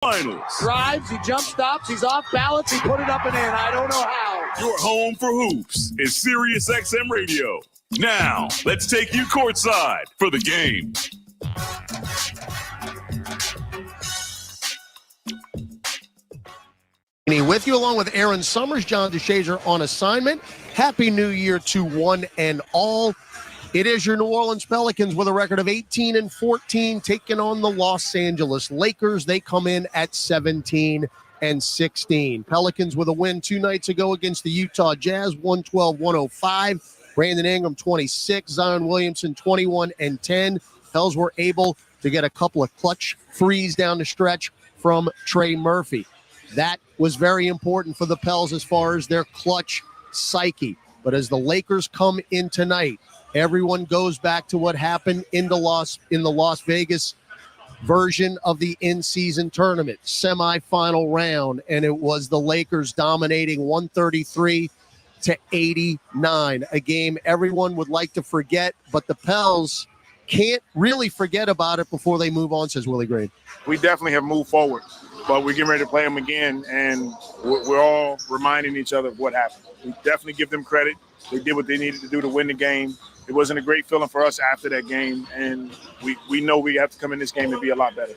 Finals. Drives, he jump stops, he's off balance, he put it up and in. I don't know how. Your home for hoops is Sirius XM Radio. Now, let's take you courtside for the game. With you, along with Aaron Summers, John DeShazier on assignment. Happy New Year to one and all. It is your New Orleans Pelicans with a record of 18-14, taking on the Los Angeles Lakers. They come in at 17-16. Pelicans with a win 2 nights ago against the Utah Jazz, 112-105. Brandon Ingram, 26. Zion Williamson, 21 and 10. Pels were able to get a couple of clutch threes down the stretch from Trey Murphy. That was very important for the Pels as far as their clutch psyche. But as the Lakers come in tonight, everyone goes back to what happened in the Las Vegas version of the in-season tournament, semifinal round, and it was the Lakers dominating 133-89, a game everyone would like to forget, but the Pels can't really forget about it before they move on, says Willie Green. We definitely have moved forward, but we're getting ready to play them again, and we're all reminding each other of what happened. We definitely give them credit. They did what they needed to do to win the game. It wasn't a great feeling for us after that game, and we know we have to come in this game and be a lot better.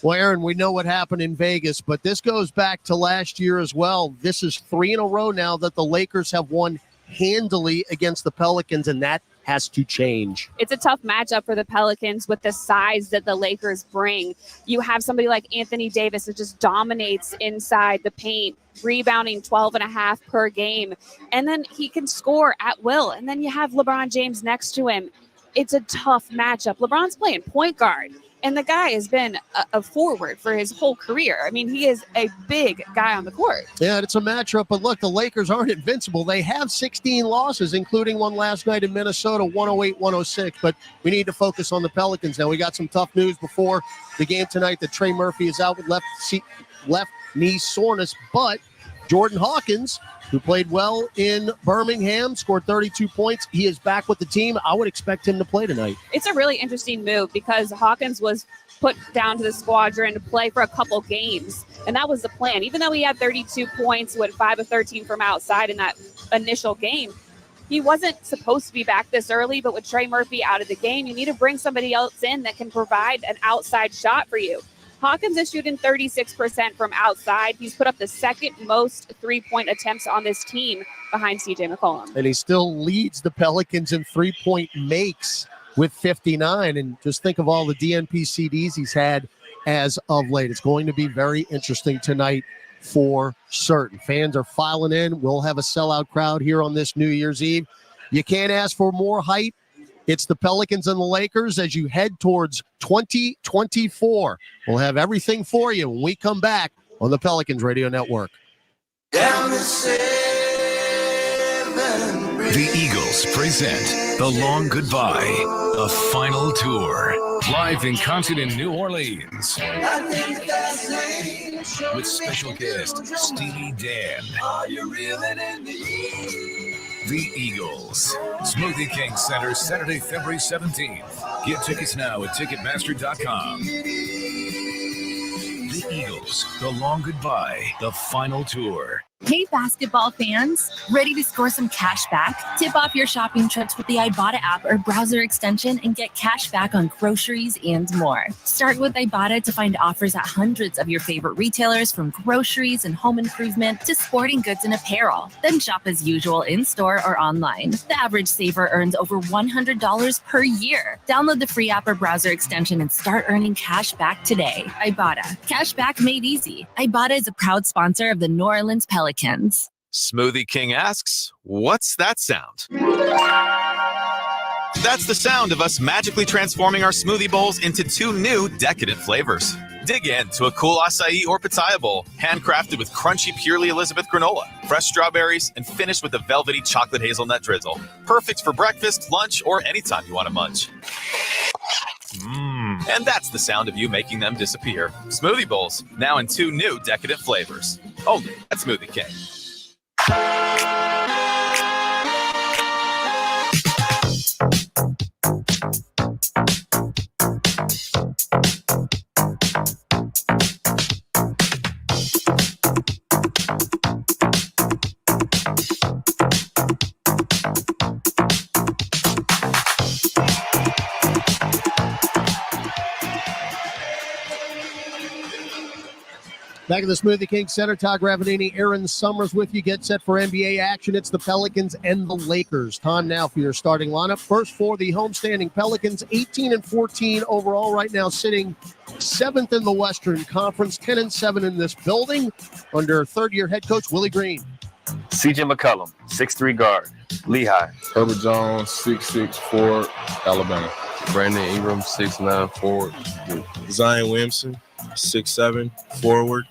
Well, Aaron, we know what happened in Vegas, but this goes back to last year as well. This is 3 in a row now that the Lakers have won handily against the Pelicans, and that has to change. It's a tough matchup for the Pelicans with the size that the Lakers bring. You have somebody like Anthony Davis that just dominates inside the paint, rebounding 12.5 per game. And then he can score at will. And then you have LeBron James next to him. It's a tough matchup. LeBron's playing point guard. And the guy has been a forward for his whole career. I mean, he is a big guy on the court. Yeah, it's a matchup. But look, the Lakers aren't invincible. They have 16 losses, including one last night in Minnesota, 108-106. But we need to focus on the Pelicans now. We got some tough news before the game tonight that Trey Murphy is out with left knee soreness. But Jordan Hawkins, who played well in Birmingham, scored 32 points. He is back with the team. I would expect him to play tonight. It's a really interesting move because Hawkins was put down to the squadron to play for a couple games, and that was the plan. Even though he had 32 points, went 5 of 13 from outside in that initial game, he wasn't supposed to be back this early, but with Trey Murphy out of the game, you need to bring somebody else in that can provide an outside shot for you. Hawkins is shooting 36% from outside. He's put up the second most three-point attempts on this team behind CJ McCollum. And he still leads the Pelicans in three-point makes with 59. And just think of all the DNP CDs he's had as of late. It's going to be very interesting tonight for certain. Fans are filing in. We'll have a sellout crowd here on this New Year's Eve. You can't ask for more hype. It's the Pelicans and the Lakers as you head towards 2024. We'll have everything for you when we come back on the Pelicans Radio Network. Down the 7 The Eagles present The Long Goodbye, the final tour. Live in concert in New Orleans. With special guest Steely Dan. Are you reeling in the East? The Eagles. Smoothie King Center, Saturday, February 17th. Get tickets now at Ticketmaster.com. The Eagles, The Long Goodbye, the final tour. Hey, basketball fans, ready to score some cash back? Tip off your shopping trips with the Ibotta app or browser extension and get cash back on groceries and more. Start with Ibotta to find offers at hundreds of your favorite retailers, from groceries and home improvement to sporting goods and apparel. Then shop as usual in-store or online. The average saver earns over $100 per year. Download the free app or browser extension and start earning cash back today. Ibotta. Cash back made easy. Ibotta is a proud sponsor of the New Orleans Pelicans. Smoothie King asks, what's that sound? That's the sound of us magically transforming our smoothie bowls into 2 new decadent flavors. Dig in to a cool acai or pitaya bowl, handcrafted with crunchy Purely Elizabeth granola, fresh strawberries, and finished with a velvety chocolate hazelnut drizzle. Perfect for breakfast, lunch, or anytime you want to munch. And that's the sound of you making them disappear. Smoothie bowls, now in 2 new decadent flavors. Only at Smoothie King. Back in the Smoothie King Center, Todd Ravanini, Aaron Summers with you. Get set for NBA action. It's the Pelicans and the Lakers. Time now for your starting lineup. First for the homestanding Pelicans, 18-14 overall right now, sitting 7th in the Western Conference, 10-7 in this building under third-year head coach Willie Green. CJ McCollum, 6'3" guard, Lehigh. Herbert Jones, 6'6", forward, Alabama. Brandon Ingram, 6'9", forward, Duke. Zion Williamson, 6'7", forward,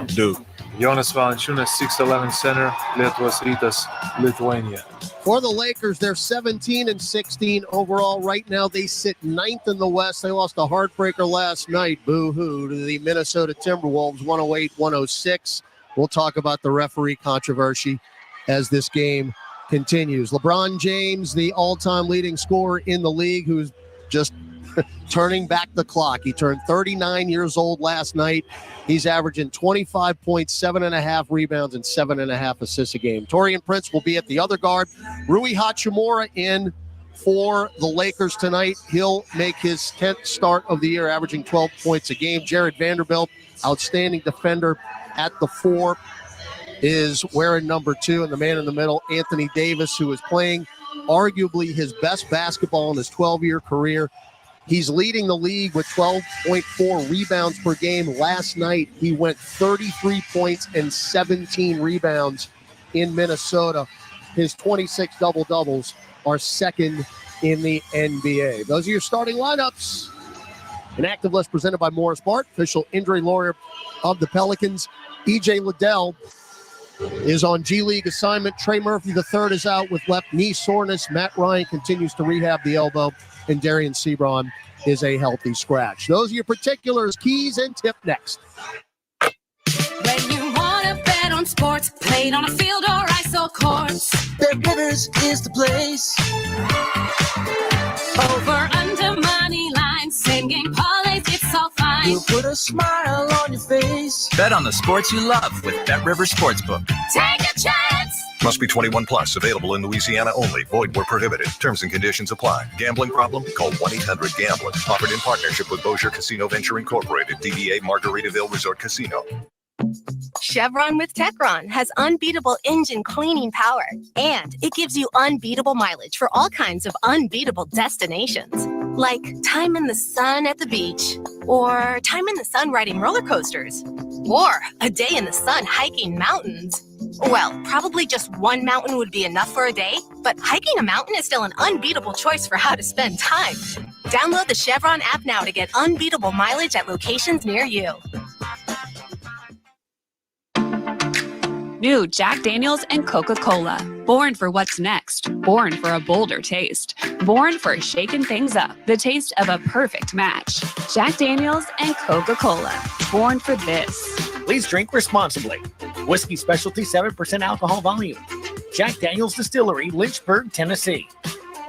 Duke. Jonas Valanciunas, 6'11", center, Lietuvos Rytas, Lithuania. For the Lakers, they're 17-16 overall. Right now, they sit 9th in the West. They lost a heartbreaker last night, boo-hoo, to the Minnesota Timberwolves, 108-106. We'll talk about the referee controversy as this game continues. LeBron James, the all-time leading scorer in the league, who's just turning back the clock. He turned 39 years old last night. He's averaging 25 points, 7.5 rebounds, and 7.5 assists a game. Taurean Prince will be at the other guard. Rui Hachimura in for the Lakers tonight. He'll make his 10th start of the year, averaging 12 points a game. Jared Vanderbilt, outstanding defender at the 4, is wearing number 2. And the man in the middle, Anthony Davis, who is playing arguably his best basketball in his 12-year career. He's leading the league with 12.4 rebounds per game. Last night, he went 33 points and 17 rebounds in Minnesota. His 26 double-doubles are second in the NBA. Those are your starting lineups. An active list presented by Morris Bart, official injury lawyer of the Pelicans. E.J. Liddell is on G League assignment. Trey Murphy III is out with left knee soreness. Matt Ryan continues to rehab the elbow, and Darian Sebron is a healthy scratch. Those are your particulars, keys, and tip next. When you want to bet on sports, played on a field or ice or courts, Bet Rivers is the place. Over, under, money line, same game parlays, it's all fine. You'll put a smile on your face. Bet on the sports you love with Bet Rivers Sportsbook. Take a chance. Must be 21 plus. Available in Louisiana only. Void where prohibited. Terms and conditions apply. Gambling problem? Call 1-800-GAMBLER. Offered in partnership with Bossier Casino Venture Incorporated. DBA Margaritaville Resort Casino. Chevron with Techron has unbeatable engine cleaning power, and it gives you unbeatable mileage for all kinds of unbeatable destinations, like time in the sun at the beach, or time in the sun riding roller coasters, or a day in the sun hiking mountains. Well, probably just one mountain would be enough for a day, but hiking a mountain is still an unbeatable choice for how to spend time. Download the Chevron app now to get unbeatable mileage at locations near you. New Jack Daniels and Coca-Cola. Born for what's next. Born for a bolder taste. Born for shaking things up. The taste of a perfect match. Jack Daniels and Coca-Cola. Born for this. Please drink responsibly. Whiskey Specialty, 7% alcohol volume. Jack Daniels Distillery, Lynchburg, Tennessee.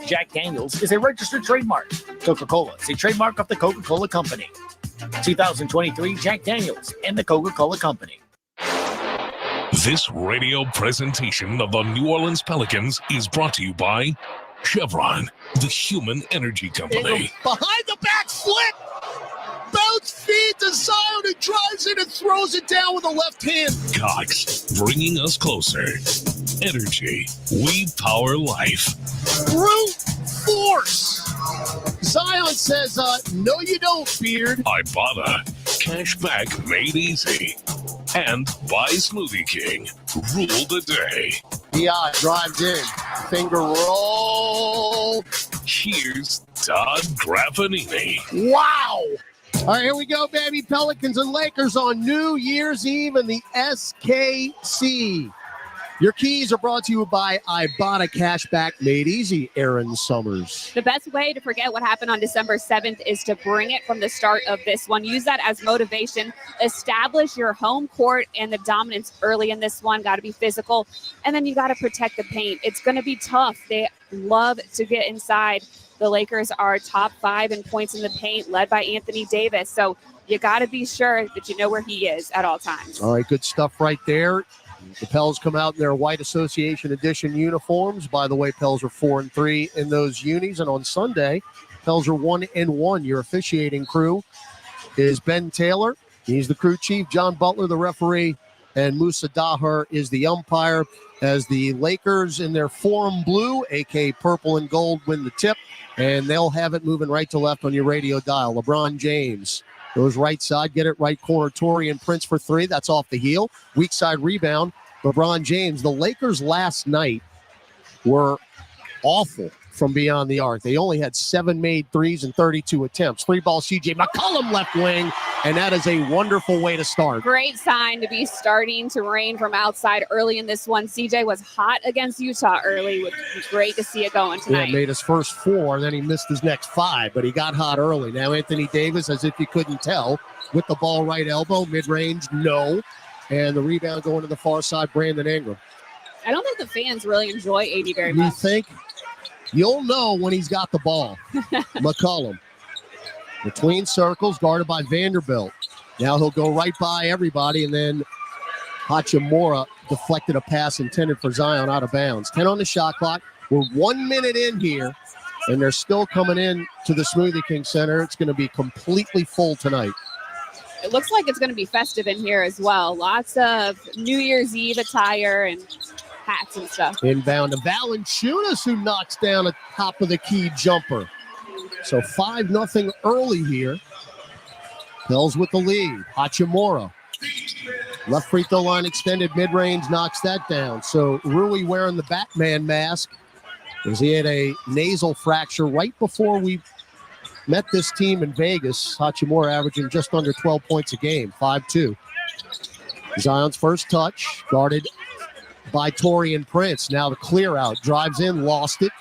Jack Daniels is a registered trademark. Coca-Cola is a trademark of the Coca-Cola Company. 2023 Jack Daniels and the Coca-Cola Company. This radio presentation of the New Orleans Pelicans is brought to you by Chevron, the human energy company. Behind the back flip. Bounce feed to Zion, who drives it and throws it down with the left hand. Cox, bringing us closer. Energy, we power life. Brute force. Zion says, no you don't, Beard. Ibotta, cash back made easy. And by Smoothie King, rule the day. Yeah, drives in. Finger roll. Here's Todd Graffanini. Wow. All right, here we go, baby. Pelicans and Lakers on New Year's Eve in the SKC. Your keys are brought to you by Ibotta Cashback Made Easy, Aaron Summers. The best way to forget what happened on December 7th is to bring it from the start of this one. Use that as motivation. Establish your home court and the dominance early in this one. Got to be physical. And then you got to protect the paint. It's going to be tough. They love to get inside. The Lakers are top 5 in points in the paint, led by Anthony Davis. So you got to be sure that you know where he is at all times. All right, good stuff right there. The Pels come out in their white Association Edition uniforms. By the way, Pels are 4-3 in those unis. And on Sunday, Pels are 1-1. Your officiating crew is Ben Taylor, He's the crew chief. John Butler, the referee, and Musa Daher is the umpire as the Lakers in their Forum Blue, a.k.a. purple and gold, win the tip, and they'll have it moving right to left on your radio dial. LeBron James goes right side, get it right corner. Taurean Prince for three. That's off the heel. Weak side rebound. LeBron James. The Lakers last night were awful from beyond the arc. They only had 7 made threes and 32 attempts. 3-ball CJ McCollum left wing, and that is a wonderful way to start. Great sign to be starting to rain from outside early in this one. CJ was hot against Utah early, which was great to see it going tonight. Yeah, made his first 4, and then he missed his next 5, but he got hot early. Now Anthony Davis, as if you couldn't tell, with the ball right elbow, mid-range, no. And the rebound going to the far side, Brandon Ingram. I don't think the fans really enjoy AD very much. You think? You'll know when he's got the ball. McCollum. Between circles, guarded by Vanderbilt. Now he'll go right by everybody, and then Hachimura deflected a pass intended for Zion out of bounds. 10 on the shot clock. We're 1 minute in here, and they're still coming in to the Smoothie King Center. It's going to be completely full tonight. It looks like it's going to be festive in here as well. Lots of New Year's Eve attire and hats and stuff. Inbound to Valanciunas, who knocks down a top of the key jumper. So 5-0 early here. Pels with the lead. Hachimura. Left free throw line extended mid-range, knocks that down. So Rui wearing the Batman mask as he had a nasal fracture right before we met this team in Vegas. Hachimura averaging just under 12 points a game, 5-2. Zion's first touch, guarded by Taurean Prince. Now the clear out, drives in, lost it,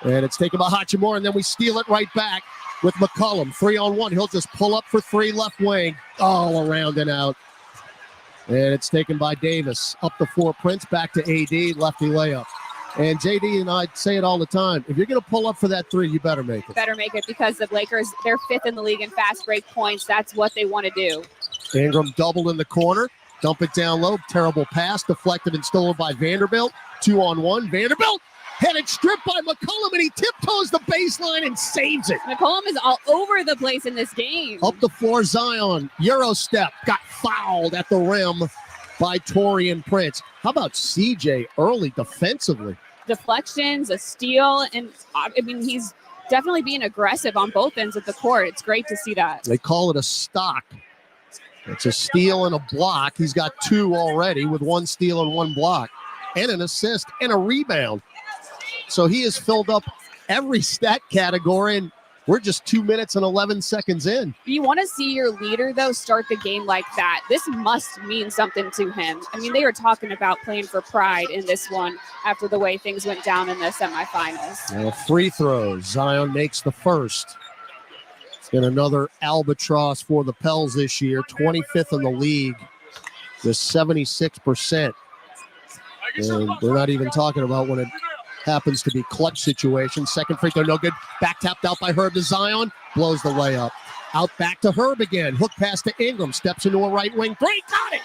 and it's taken by Hachimura, and then we steal it right back with McCollum. 3-on-1, he'll just pull up for 3, left wing, all around and out. And it's taken by Davis. Up the floor, Prince, back to AD, lefty layup. And JD and I say it all the time, if you're going to pull up for that 3, you better make it. Better make it, because the Lakers, they're 5th in the league in fast break points. That's what they want to do. Ingram doubled in the corner. Dump it down low. Terrible pass. Deflected and stolen by Vanderbilt. 2-on-1. Vanderbilt headed stripped by McCollum, and he tiptoes the baseline and saves it. McCollum is all over the place in this game. Up the floor, Zion. Euro step. Got fouled at the rim by Taurean Prince. How about CJ early defensively? Deflections, a steal, and I mean, he's definitely being aggressive on both ends of the court. It's great to see that. They call it a stock. It's a steal and a block. He's got 2 already with 1 steal and 1 block, and an assist and a rebound. So he has filled up every stat category, and we're just 2 minutes and 11 seconds in. You want to see your leader, though, start the game like that. This must mean something to him. I mean, they were talking about playing for pride in this one after the way things went down in the semifinals. Well, free throws. Zion makes the first. And another albatross for the Pels this year, 25th in the league with 76%. And we're not even talking about when it happens to be clutch situation. Second free throw, no good. Back tapped out by Herb to Zion. Blows the layup. Out back to Herb again. Hook pass to Ingram. Steps into a right wing. 3, got it!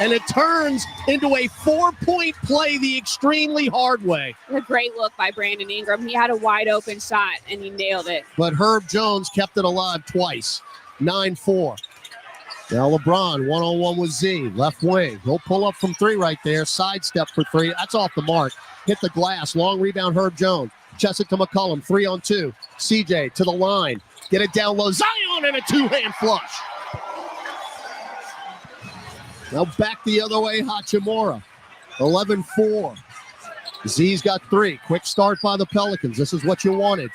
And it turns into a 4-point play the extremely hard way. A great look by Brandon Ingram. He had a wide open shot, and he nailed it. But Herb Jones kept it alive twice. 9-4. Now LeBron, 1-on-1 with Z. Left wing. He'll pull up from 3 right there. Sidestep for 3. That's off the mark. Hit the glass. Long rebound, Herb Jones. Chest it to McCollum. 3-on-2. CJ to the line. Get it down low. Zion and a 2-hand flush. Now back the other way, Hachimura. 11-4. Z's got 3. Quick start by the Pelicans. This is what you wanted.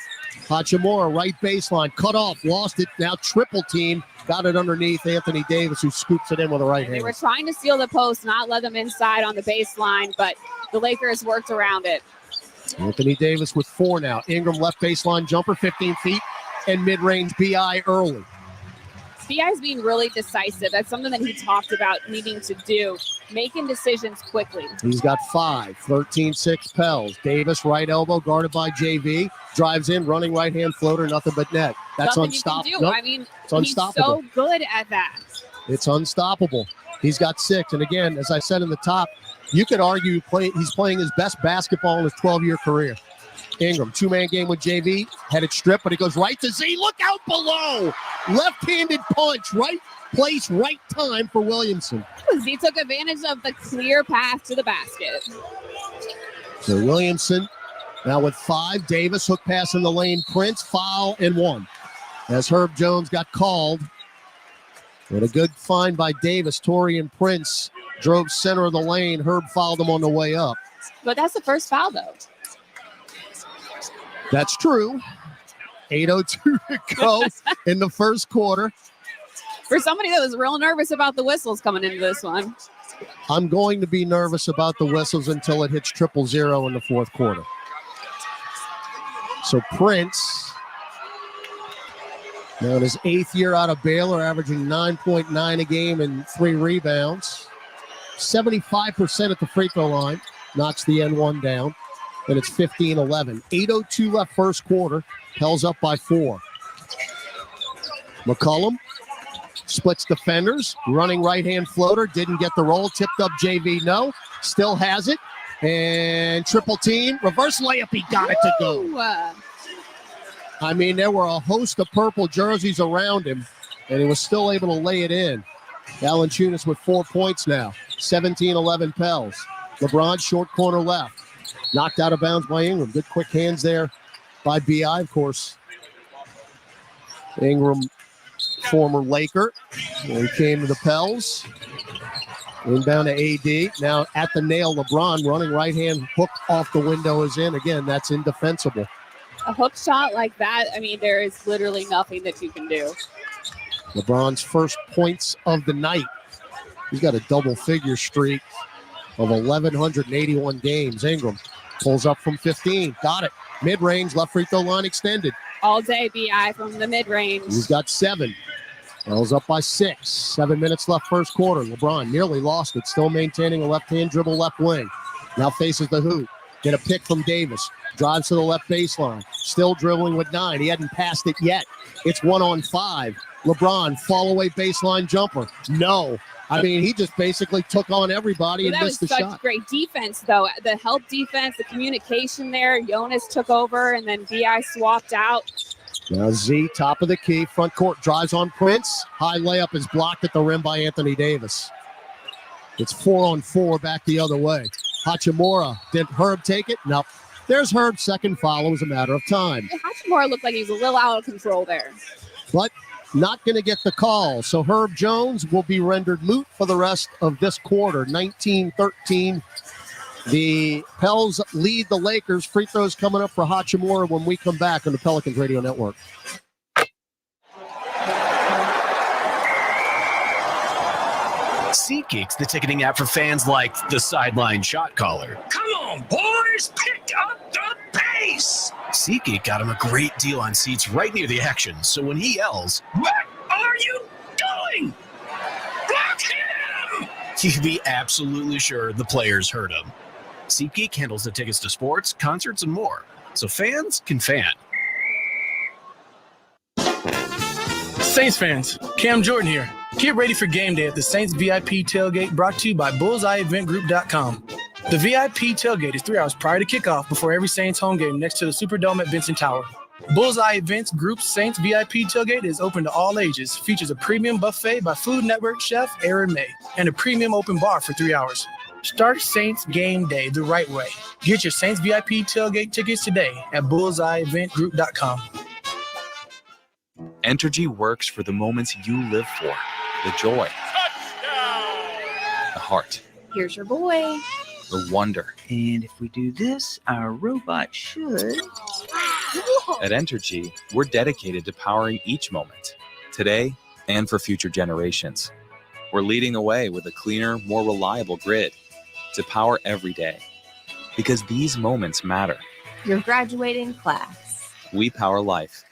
Hachimura, right baseline. Cut off. Lost it. Now triple team. Got it underneath Anthony Davis, who scoops it in with a right hand. They were trying to steal the post, not let them inside on the baseline, but the Lakers worked around it. Anthony Davis with 4 now. Ingram left baseline jumper, 15 feet, and mid-range BI early. BI's being really decisive. That's something that he talked about needing to do, making decisions quickly. He's got 5, 13-6 Pels. Davis, right elbow, guarded by JV. Drives in, running right-hand floater, nothing but net. That's nothing unstoppable. You can do. Nope. I mean, it's unstoppable. He's so good at that. It's unstoppable. He's got 6. And again, as I said in the top, you could argue he's playing his best basketball in his 12-year career. Ingram, two-man game with JV. Headed strip, but it goes right to Z. Look out below. Left-handed punch. Right place, right time for Williamson. Z took advantage of the clear path to the basket. So Williamson now with 5. Davis, hook pass in the lane. Prince, foul, and 1. As Herb Jones got called. And a good find by Davis. Torian Prince drove center of the lane. Herb fouled him on the way up. But that's the first foul, though. That's true. 8:02 to go in the first quarter. For somebody that was real nervous about the whistles coming into this one. I'm going to be nervous about the whistles until it hits 0-0 in the fourth quarter. So Prince, now in his 8th year out of Baylor, averaging 9.9 a game and 3 rebounds. 75% at the free throw line. Knocks the N1 down. And it's 15-11. 8:02 left first quarter. Pels up by 4. McCollum splits defenders. Running right-hand floater. Didn't get the roll. Tipped up JV. No. Still has it. And triple team. Reverse layup. He got it to go. I mean, there were a host of purple jerseys around him. And he was still able to lay it in. Valanciunas with 4 points now. 17-11 Pels. LeBron short corner left. Knocked out of bounds by Ingram. Good quick hands there by B.I., of course. Ingram, former Laker. He came to the Pels. Inbound to AD. Now at the nail, LeBron running right-hand hook off the window is in. Again, that's indefensible. A hook shot like that, I mean, there is literally nothing that you can do. LeBron's first points of the night. He's got a double-figure streak of 1,181 games. Ingram pulls up from 15. Got it. Mid-range, left free throw line extended. All day BI from the mid-range. He's got 7. Pels up by 6. 7 minutes left first quarter. LeBron nearly lost it. Still maintaining a left-hand dribble left wing. Now faces the hoop. Get a pick from Davis. Drives to the left baseline. Still dribbling with 9. He hadn't passed it yet. It's 1-on-5. LeBron, fall away baseline jumper. No. I mean, he just basically took on everybody and missed the shot. That was such great defense, though. The help defense, the communication there. Jonas took over, and then B.I. swapped out. Now Z, top of the key, front court, drives on Prince. High layup is blocked at the rim by Anthony Davis. It's 4-on-4 back the other way. Hachimura, did Herb take it? Nope. There's Herb's second foul. It was a matter of time. Hachimura looked like he was a little out of control there. But not going to get the call. So Herb Jones will be rendered moot for the rest of this quarter. 19-13. The Pels lead the Lakers. Free throws coming up for Hachimura when we come back on the Pelicans Radio Network. SeatGeek's the ticketing app for fans like the sideline shot caller. Come on, boys, pick up the pace. SeatGeek got him a great deal on seats right near the action, so when he yells, "What are you doing? Block him!" you can be absolutely sure the players heard him. SeatGeek handles the tickets to sports, concerts, and more, so fans can fan. Saints fans, Cam Jordan here. Get ready for game day at the Saints VIP tailgate brought to you by BullseyeEventGroup.com. The VIP tailgate is 3 hours prior to kickoff before every Saints home game next to the Superdome at Benson Tower. Bullseye Events Group's Saints VIP tailgate is open to all ages, features a premium buffet by Food Network chef Aaron May, and a premium open bar for 3 hours. Start Saints game day the right way. Get your Saints VIP tailgate tickets today at BullseyeEventGroup.com. Entergy works for the moments you live for. The joy. The heart. Here's your boy. The wonder. And if we do this, our robot should. At Entergy, we're dedicated to powering each moment, today and for future generations. We're leading the way with a cleaner, more reliable grid to power every day. Because these moments matter. Your graduating class. We power life.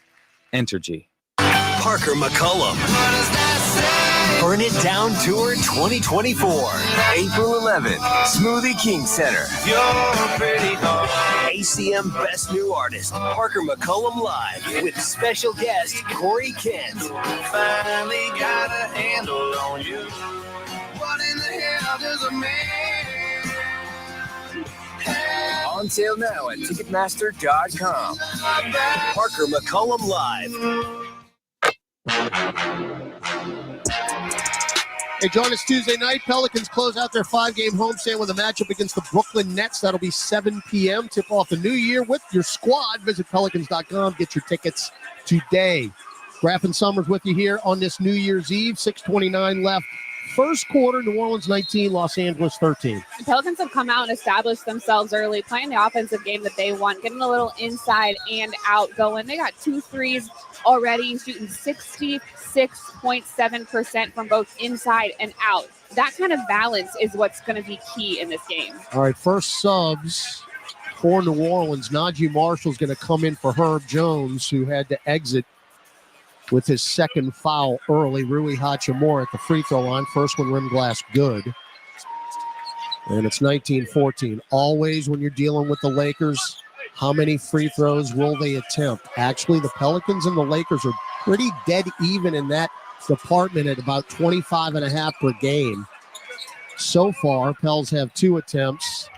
Entergy. Parker McCollum. Burn It Down Tour 2024. April 11th, Smoothie King Center. ACM Best New Artist, Parker McCollum Live, with special guest Corey Kent. Finally got a handle on you. What in the hell does a man have? On sale now at Ticketmaster.com. Parker McCollum Live. Hey, join us Tuesday night. Pelicans close out their 5-game homestand with a matchup against the Brooklyn Nets. That'll be 7 p.m. Tip off the new year with your squad. Visit Pelicans.com. Get your tickets today. Graff Summers with you here on this New Year's Eve. 6:29 left. First quarter, New Orleans 19, Los Angeles 13. The Pelicans have come out and established themselves early, playing the offensive game that they want, getting a little inside and out going. They got 2 threes already, shooting 66.7% from both inside and out. That kind of balance is what's going to be key in this game. All right, first subs for New Orleans. Najee Marshall's going to come in for Herb Jones, who had to exit with his second foul early. Rui Hachimura at the free throw line. First one rim glass good. And it's 19-14. Always when you're dealing with the Lakers, how many free throws will they attempt? Actually, the Pelicans and the Lakers are pretty dead even in that department at about 25.5 per game. So far, Pels have 2 attempts,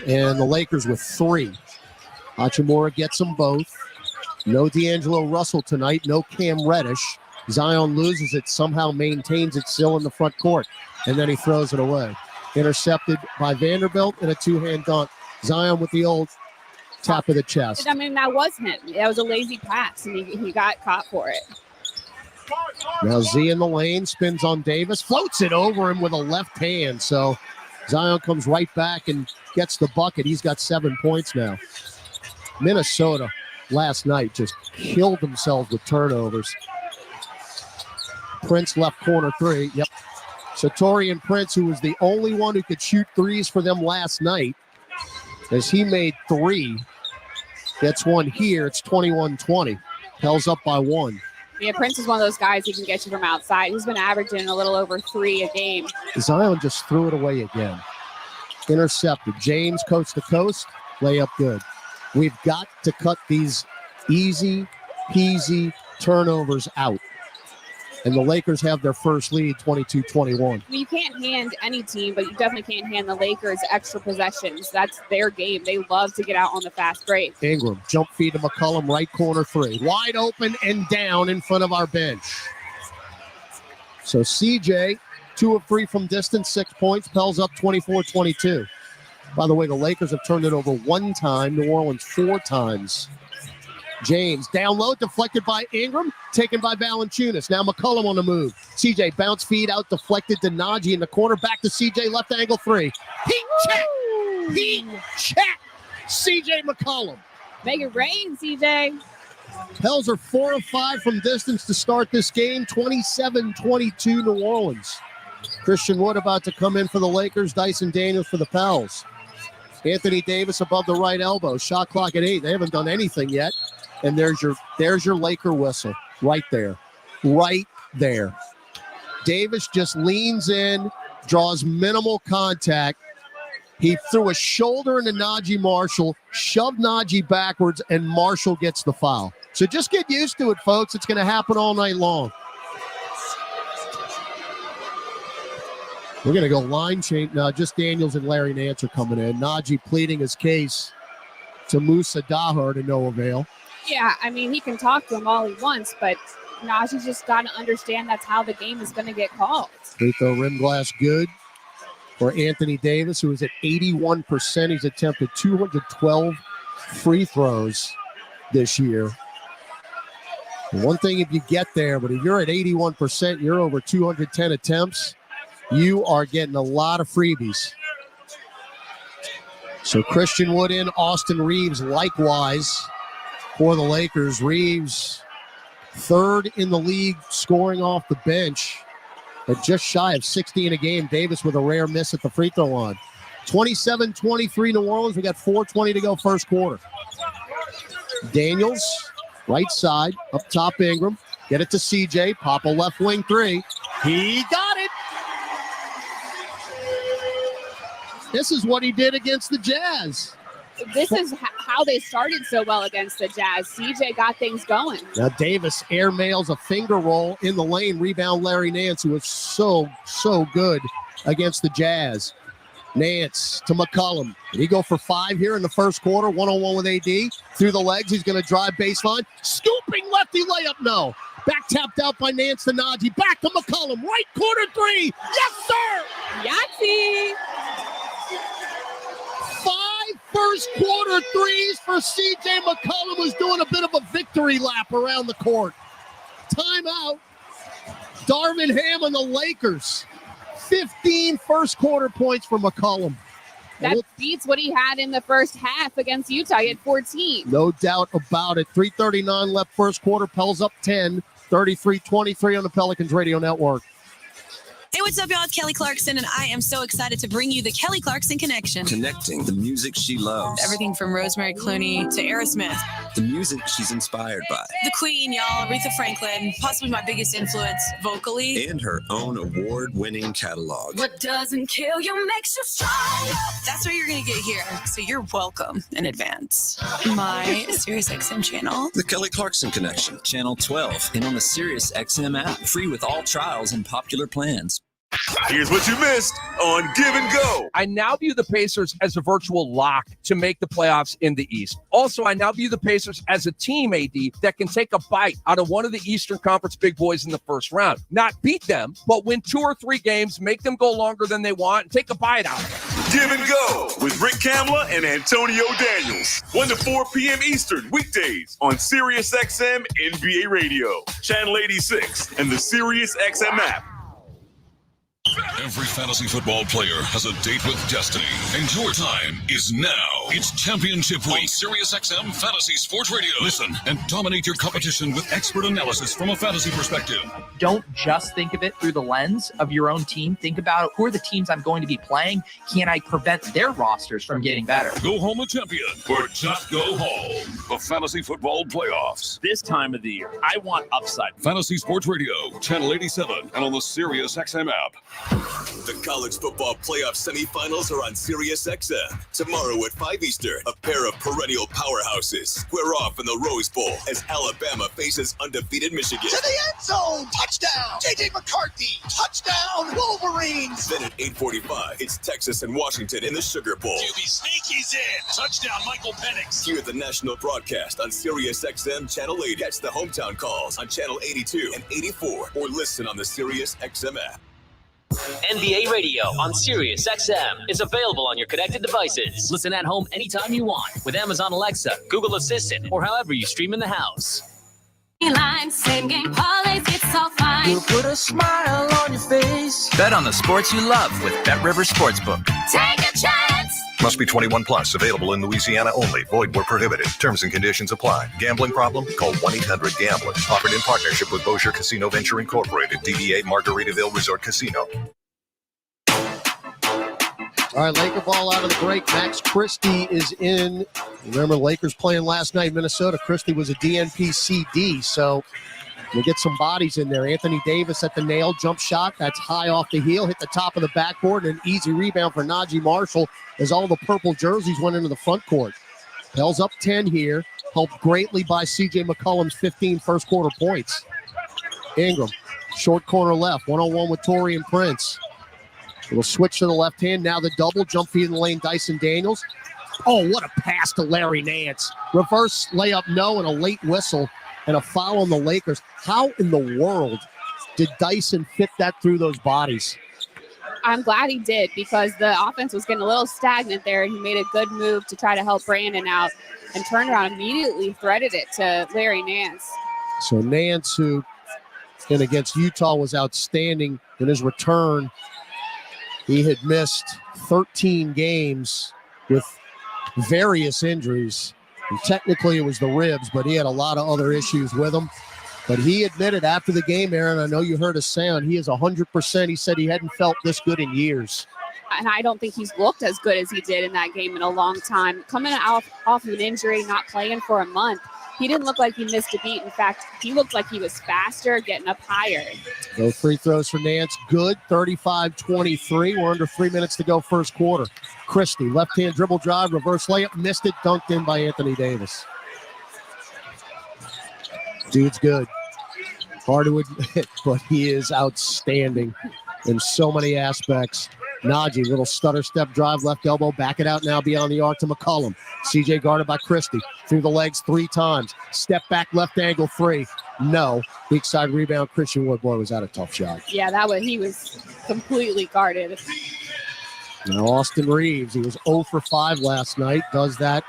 and the Lakers with 3. Hachimura gets them both. No D'Angelo Russell tonight. No Cam Reddish. Zion loses it, somehow maintains it still in the front court, and then he throws it away. Intercepted by Vanderbilt in a 2-hand dunk. Zion with the old tap of the chest. I mean, that was him. That was a lazy pass, and he got caught for it. Now Z in the lane, spins on Davis, floats it over him with a left hand. So Zion comes right back and gets the bucket. He's got 7 points now. Minnesota last night just killed themselves with turnovers. Prince left corner 3. Yep. Satorian Prince, who was the only one who could shoot threes for them last night, as he made 3. Gets one here. It's 21-20. Pels up by 1. Yeah, Prince is one of those guys who can get you from outside. He's been averaging a little over 3 a game. Zion just threw it away again. Intercepted. James coast to coast. Layup good. We've got to cut these easy peasy turnovers out. And the Lakers have their first lead, 22-21. You can't hand any team, but you definitely can't hand the Lakers extra possessions. That's their game. They love to get out on the fast break. Ingram, jump feed to McCollum, right corner 3. Wide open and down in front of our bench. So CJ, 2 of 3 from distance, 6 points. Pels up 24-22. By the way, the Lakers have turned it over 1 time. New Orleans 4 times. James, down low, deflected by Ingram, taken by Valanciunas. Now McCollum on the move. CJ, bounce feed out, deflected to Najee in the corner. Back to CJ, left angle 3. Heat check! Heat check! CJ McCollum. Make it rain, CJ. Pels are 4 of 5 from distance to start this game. 27-22 New Orleans. Christian Wood about to come in for the Lakers. Dyson Daniels for the Pels. Anthony Davis above the right elbow. Shot clock at 8. They haven't done anything yet. And there's your Laker whistle right there. Right there. Davis just leans in, draws minimal contact. He threw a shoulder into Najee Marshall, shoved Najee backwards, and Marshall gets the foul. So just get used to it, folks. It's going to happen all night long. We're going to go line change now. Just Daniels and Larry Nance are coming in. Najee pleading his case to Musa Dahar to no avail. Yeah, I mean, he can talk to him all he wants, but Najee's just got to understand that's how the game is going to get called. Free throw rim glass good for Anthony Davis, who is at 81%. He's attempted 212 free throws this year. One thing if you get there, but if you're at 81%, you're over 210 attempts, you are getting a lot of freebies. So Christian Wood in, Austin Reeves likewise for the Lakers. Reeves, 3rd in the league scoring off the bench at just shy of 60 in a game. Davis with a rare miss at the free throw line. 27-23 New Orleans. We got 4:20 to go first quarter. Daniels, right side, up top Ingram. Get it to CJ. Pop a left wing 3. He got it. This is what he did against the Jazz. This is how they started so well against the Jazz. CJ got things going. Now Davis airmails a finger roll in the lane. Rebound Larry Nance, who was so good against the Jazz. Nance to McCollum. Did he go for 5 here in the first quarter? 1-on-1 with AD. Through the legs, he's going to drive baseline. Scooping lefty layup, no. Back tapped out by Nance to Najee. Back to McCollum. Right corner 3. Yes, sir! Yahtzee! 5 first quarter threes for C.J. McCollum, who's doing a bit of a victory lap around the court. Timeout. Darvin Ham and the Lakers. 15 first quarter points for McCollum. That beats what he had in the first half against Utah. He had 14. No doubt about it. 3:39 left first quarter. Pels up 10. 33-23 on the Pelicans Radio Network. Hey, what's up, y'all? It's Kelly Clarkson, and I am so excited to bring you the Kelly Clarkson Connection. Connecting the music she loves. Everything from Rosemary Clooney to Aerosmith. The music she's inspired by. The Queen, y'all, Aretha Franklin, possibly my biggest influence vocally. And her own award-winning catalog. What doesn't kill you makes you stronger. That's what you're going to get here, so you're welcome in advance. My SiriusXM channel. The Kelly Clarkson Connection, Channel 12, and on the SiriusXM app. Free with all trials and popular plans. Here's what you missed on Give and Go. I now view the Pacers as a virtual lock to make the playoffs in the East. Also, I now view the Pacers as a team, AD, that can take a bite out of one of the Eastern Conference big boys in the first round. Not beat them, but win 2 or 3 games, make them go longer than they want, and take a bite out of them. Give and Go with Rick Kamla and Antonio Daniels. 1 to 4 p.m. Eastern weekdays on SiriusXM NBA Radio, Channel 86, and the SiriusXM app. Every fantasy football player has a date with destiny, and your time is now. It's Championship Week. SiriusXM Fantasy Sports Radio. Listen and dominate your competition with expert analysis from a fantasy perspective. Don't just think of it through the lens of your own team. Think about who are the teams I'm going to be playing. Can I prevent their rosters from getting better? Go home a champion or just go home. The Fantasy Football Playoffs. This time of the year, I want upside. Fantasy Sports Radio, Channel 87, and on the SiriusXM app. The college football playoff semifinals are on SiriusXM. Tomorrow at 5 Eastern, a pair of perennial powerhouses square off in the Rose Bowl as Alabama faces undefeated Michigan. To the end zone! Touchdown! J.J. McCarthy! Touchdown! Wolverines! Then at 8:45, it's Texas and Washington in the Sugar Bowl. QB Sneaky's in! Touchdown, Michael Penix! Hear the national broadcast on SiriusXM Channel 8. Catch the hometown calls on Channel 82 and 84, or listen on the SiriusXM app. NBA Radio on SiriusXM is available on your connected devices. Listen at home anytime you want with Amazon Alexa, Google Assistant, or however you stream in the house. Same game parlays, it's all fine. You'll put a smile on your face. Bet on the sports you love with BetRivers Sportsbook. Take a chance. Must be 21 plus. Available in Louisiana only. Void where prohibited. Terms and conditions apply. Gambling problem? Call 1-800-GAMBLER. Offered in partnership with Bossier Casino Venture Incorporated. DBA Margaritaville Resort Casino. All right, Laker ball out of the break. Max Christie is in. Remember, the Lakers playing last night in Minnesota. Christie was a DNP CD, so we'll get some bodies in there. Anthony Davis at the nail. Jump shot. That's high off the heel. Hit the top of the backboard. And an easy rebound for Najee Marshall as all the purple jerseys went into the front court. Pels up 10 here. Helped greatly by C.J. McCollum's 15 first quarter points. Ingram, short corner left. 1-on-1 with Taurean Prince. It'll switch to the left hand. Now the double jump feed in the lane. Dyson Daniels. Oh, what a pass to Larry Nance. Reverse layup, no, and a late whistle and a foul on the Lakers. How in the world did Dyson fit that through those bodies? I'm glad he did because the offense was getting a little stagnant there, and he made a good move to try to help Brandon out and turned around immediately, threaded it to Larry Nance. So Nance, who and against Utah was outstanding in his return. He had missed 13 games with various injuries. And technically it was the ribs, but he had a lot of other issues with him. But he admitted after the game, Aaron, I know you heard a sound, he is 100%. He said he hadn't felt this good in years. And I don't think he's looked as good as he did in that game in a long time. Coming off of an injury, not playing for a month, he didn't look like he missed a beat. In fact, he looked like he was faster, getting up higher. No free throws for Nance. Good, 35-23. We're under 3 minutes to go first quarter. Christie, left-hand dribble drive, reverse layup, missed it, dunked in by Anthony Davis. Dude's good. Hard to admit, but he is outstanding in so many aspects. Najee, little stutter step drive, left elbow, back it out now beyond the arc to McCollum. CJ guarded by Christie. Through the legs 3 times. Step back, left angle 3. No. Weak side rebound. Christian Wood, boy, was that a tough shot. Yeah, he was completely guarded. Now Austin Reeves, he was 0 for 5 last night. Does that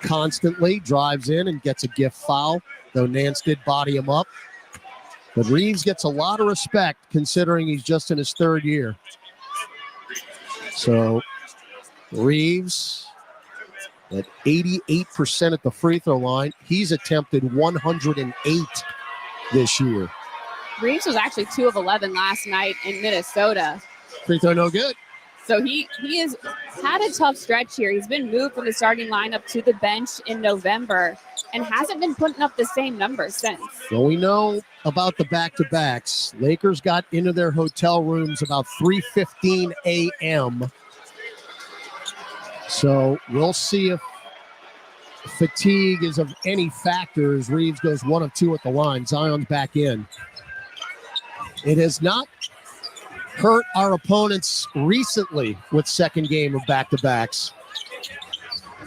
constantly. Drives in and gets a gift foul, though Nance did body him up. But Reeves gets a lot of respect considering he's just in his 3rd year. So Reeves at 88% at the free throw line. He's attempted 108 this year. Reeves was actually 2 of 11 last night in Minnesota. Free throw no good. So he has had a tough stretch here. He's been moved from the starting lineup to the bench in November and hasn't been putting up the same numbers since. Well, we know about the back-to-backs. Lakers got into their hotel rooms about 3:15 a.m. So we'll see if fatigue is of any factor as Reeves goes 1 of 2 at the line. Zion's back in. It has not hurt our opponents recently with second game of back-to-backs.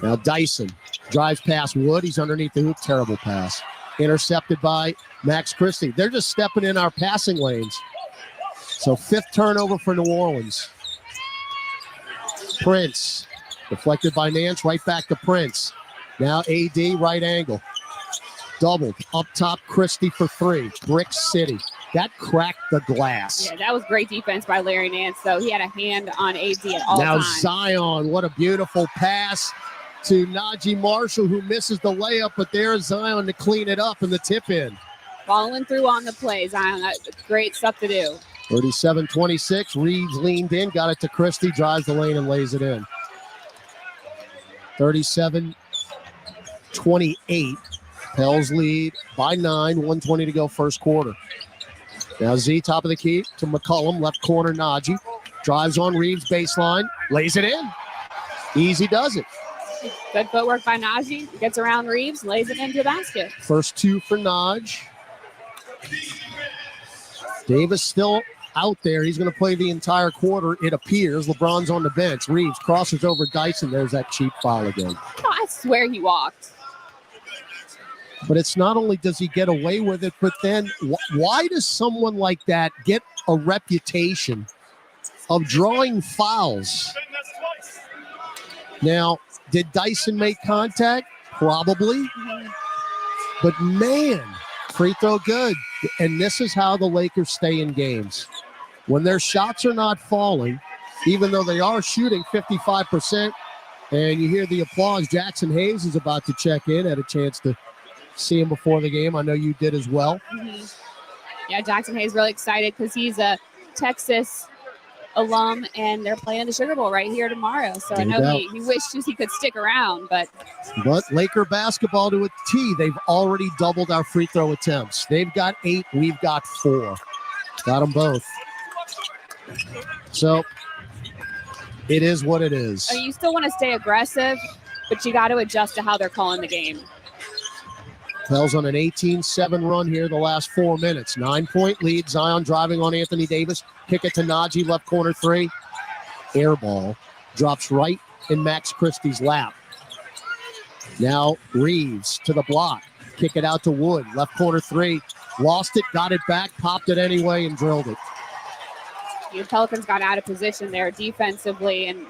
Now Dyson drives past Wood. He's underneath the hoop. Terrible pass. Intercepted by Max Christie. They're just stepping in our passing lanes. So 5th turnover for New Orleans. Prince. Deflected by Nance. Right back to Prince. Now AD right angle. Doubled. Up top Christie for 3. Brick City. That cracked the glass. Yeah, that was great defense by Larry Nance, though. He had a hand on AD at all times. times. Now Zion, what a beautiful pass to Najee Marshall, who misses the layup, but there's Zion to clean it up and the tip in. Following through on the play, Zion. That's great stuff to do. 37-26. Reeves leaned in, got it to Christie, drives the lane and lays it in. 37-28. Pels lead by 9, 1:20 to go first quarter. Now Z, top of the key to McCollum, left corner Najee. Drives on Reeves, baseline, lays it in. Easy does it. Good footwork by Najee. Gets around Reeves, lays it into the basket. First 2 for Naj. Davis still out there. He's going to play the entire quarter, it appears. LeBron's on the bench. Reeves crosses over Dyson. There's that cheap foul again. Oh, I swear he walked. But it's not only does he get away with it, but then why does someone like that get a reputation of drawing fouls? Now, did Dyson make contact? Probably. But man, free throw good. And this is how the Lakers stay in games. When their shots are not falling, even though they are shooting 55%, and you hear the applause, Jackson Hayes is about to check in, had a chance to see him before the game. I know you did as well. Yeah, Jackson Hayes really excited because he's a Texas alum, and they're playing the Sugar Bowl right here tomorrow. So I know he wishes he could stick around, but Laker basketball to a T. They've already doubled our free throw attempts. They've got 8, we've got 4. Got them both. So it is what it is. You still want to stay aggressive, but you got to adjust to how they're calling the game. Pels on an 18-7 run here the last 4 minutes. 9-point lead. Zion driving on Anthony Davis. Kick it to Najee, left corner 3. Air ball. Drops right in Max Christie's lap. Now Reeves to the block. Kick it out to Wood. Left corner 3. Lost it, got it back, popped it anyway, and drilled it. The Pelicans got out of position there defensively and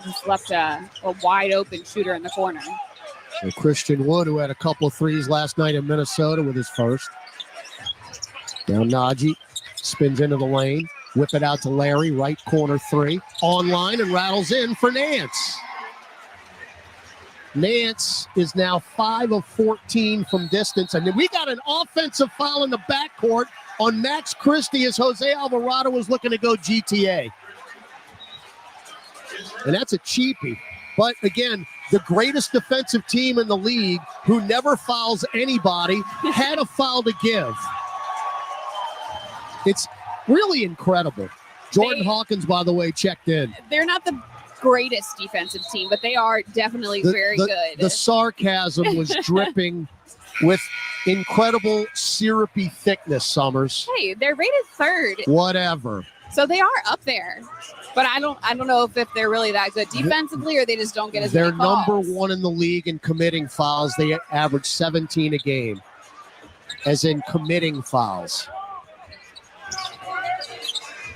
just left a wide open shooter in the corner. So Christian Wood, who had a couple of threes last night in Minnesota with his first. Now Najee spins into the lane. Whip it out to Larry, right corner 3. Online and rattles in for Nance. Nance is now 5 of 14 from distance. And we got an offensive foul in the backcourt on Max Christie as Jose Alvarado was looking to go GTA. And that's a cheapie. But again, the greatest defensive team in the league who never fouls anybody had a foul to give. It's really incredible. Jordan Hawkins, by the way, checked in. They're not the greatest defensive team, but they are definitely very good. The sarcasm was dripping with incredible syrupy thickness, Summers. Hey, they're rated 3rd. Whatever. So they are up there. But I don't know if they're really that good defensively or they just don't get as They're many calls. number one in the league in committing fouls. They average 17 a game, as in committing fouls.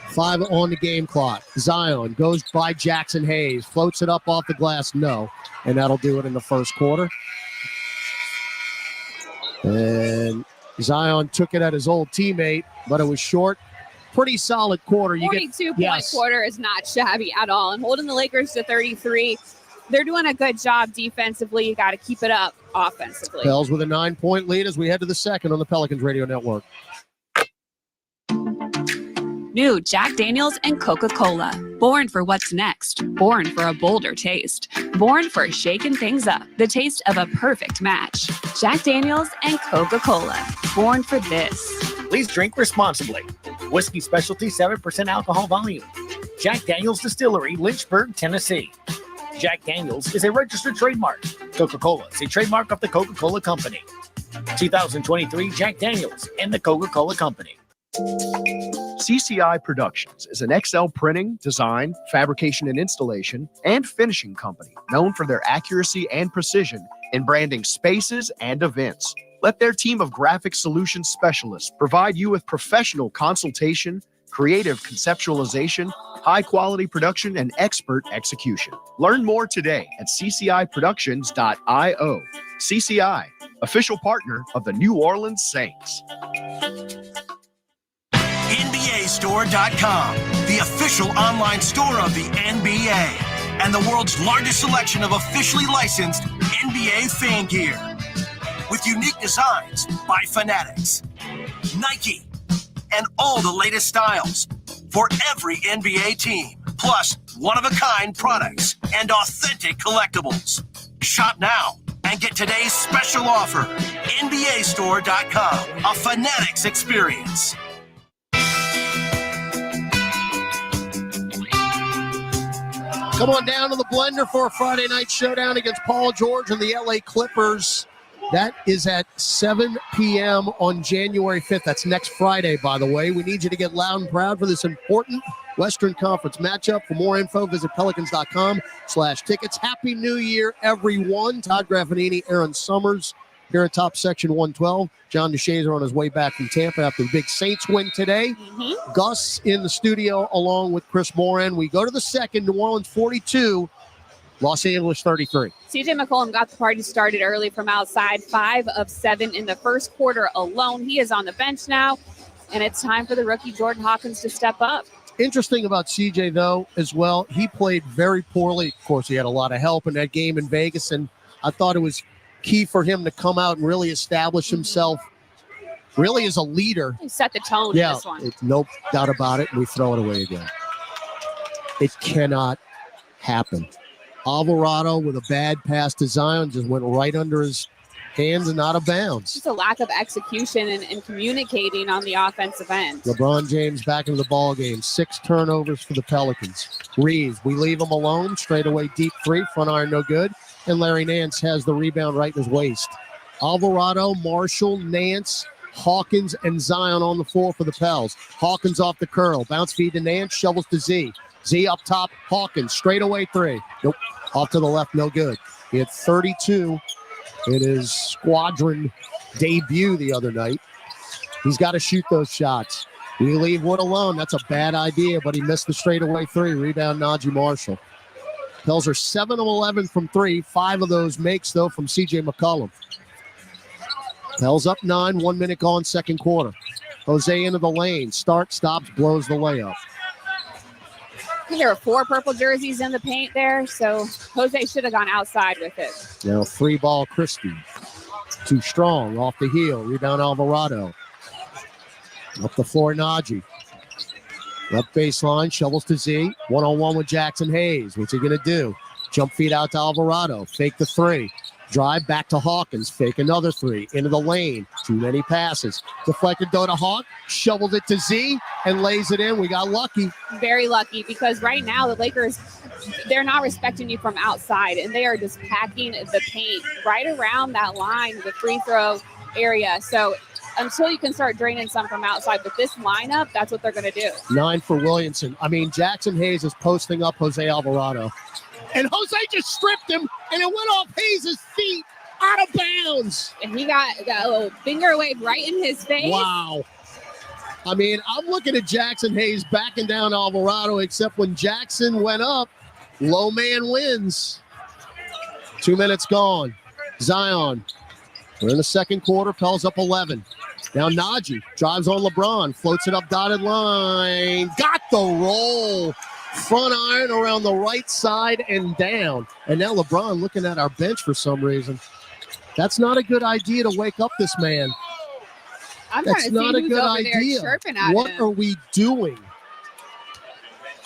5 on the game clock. Zion goes by Jackson Hayes, floats it up off the glass, no. And that'll do it in the first quarter. And Zion took it at his old teammate, but it was short. Pretty solid quarter. 42-point quarter is not shabby at all. And holding the Lakers to 33, they're doing a good job defensively. You got to keep it up offensively. Pels with a 9-point lead as we head to the second on the Pelicans Radio Network. New Jack Daniels and Coca-Cola. Born for what's next. Born for a bolder taste. Born for shaking things up. The taste of a perfect match. Jack Daniels and Coca-Cola. Born for this. Please drink responsibly. Whiskey Specialty, 7% alcohol volume. Jack Daniels Distillery, Lynchburg, Tennessee. Jack Daniels is a registered trademark. Coca-Cola is a trademark of the Coca-Cola Company. 2023 Jack Daniels and the Coca-Cola Company. CCI Productions is an XL printing, design, fabrication and installation, and finishing company known for their accuracy and precision in branding spaces and events. Let their team of graphic solutions specialists provide you with professional consultation, creative conceptualization, high-quality production, and expert execution. Learn more today at ccIproductions.io. CCI, official partner of the New Orleans Saints. NBAstore.com, the official online store of the NBA, and the world's largest selection of officially licensed NBA fan gear. With unique designs by Fanatics, Nike, and all the latest styles for every NBA team, plus one-of-a-kind products and authentic collectibles. Shop now and get today's special offer. NBAstore.com, a Fanatics experience. Come on down to the Blender for a Friday night showdown against Paul George and the LA Clippers. That is at 7 p.m. on January 5th. That's next Friday, by the way. We need you to get loud and proud for this important Western Conference matchup. For more info, visit pelicans.com/tickets. Happy New Year, everyone. Todd Graffanini, Aaron Summers here at Top Section 112. John DeShazer on his way back from Tampa after the big Saints win today. Gus in the studio along with Chris Moran. We go to the second. New Orleans 42, Los Angeles 33. CJ McCollum got the party started early from outside, 5 of 7 in the first quarter alone. He is on the bench now, and it's time for the rookie Jordan Hawkins to step up. Interesting about CJ, though, as well, he played very poorly. Of course, he had a lot of help in that game in Vegas, and I thought it was key for him to come out and really establish himself really as a leader. He set the tone in this one. No doubt about it, and we throw it away again. It cannot happen. Alvarado with a bad pass to Zion just went right under his hands and out of bounds. Just a lack of execution and communicating on the offensive end. LeBron James back into the ball game. 6 turnovers for the Pelicans. Reeves, we leave him alone. Straight away deep three, front iron no good. And Larry Nance has the rebound right in his waist. Alvarado, Marshall, Nance, Hawkins, and Zion on the floor for the Pels. Hawkins off the curl. Bounce feed to Nance, shovels to Z. Z up top, Hawkins, straight away three. Nope, off to the left, no good. He had 32 in his squadron debut the other night. He's got to shoot those shots. We leave Wood alone. That's a bad idea, but he missed the straightaway three. Rebound, Najee Marshall. Pels are 7 of 11 from three. 5 of those makes, though, from C.J. McCollum. Pels up 9, 1 minute gone, second quarter. Jose into the lane. Stark stops, blows the layup. I think there were 4 purple jerseys in the paint there, so Jose should have gone outside with it. Now free ball, Christie. Too strong, off the heel. Rebound, Alvarado. Up the floor, Najee. Left baseline, shovels to Z. One-on-one with Jackson Hayes. What's he going to do? Jump feed out to Alvarado. Fake the three. Drive back to Hawkins. Fake another three. Into the lane. Too many passes. Deflected though to Hawk. Shoveled it to Z and lays it in. We got lucky. Very lucky, because right now the Lakers, they're not respecting you from outside, and they are just packing the paint right around that line, the free throw area. So until you can start draining some from outside. But this lineup, that's what they're going to do. 9 for Williamson. I mean, Jackson Hayes is posting up Jose Alvarado. And Jose just stripped him, and it went off Hayes' feet out of bounds. And he got a little finger wave right in his face. Wow. I mean, I'm looking at Jackson Hayes backing down Alvarado, except when Jackson went up, low man wins. 2 minutes gone. Zion. We're in the second quarter. Pell's up 11. Now Najee drives on LeBron, floats it up dotted line. Got the roll. Front iron around the right side and down. And now LeBron looking at our bench for some reason. That's not a good idea to wake up this man. That's not a good idea. What are we doing?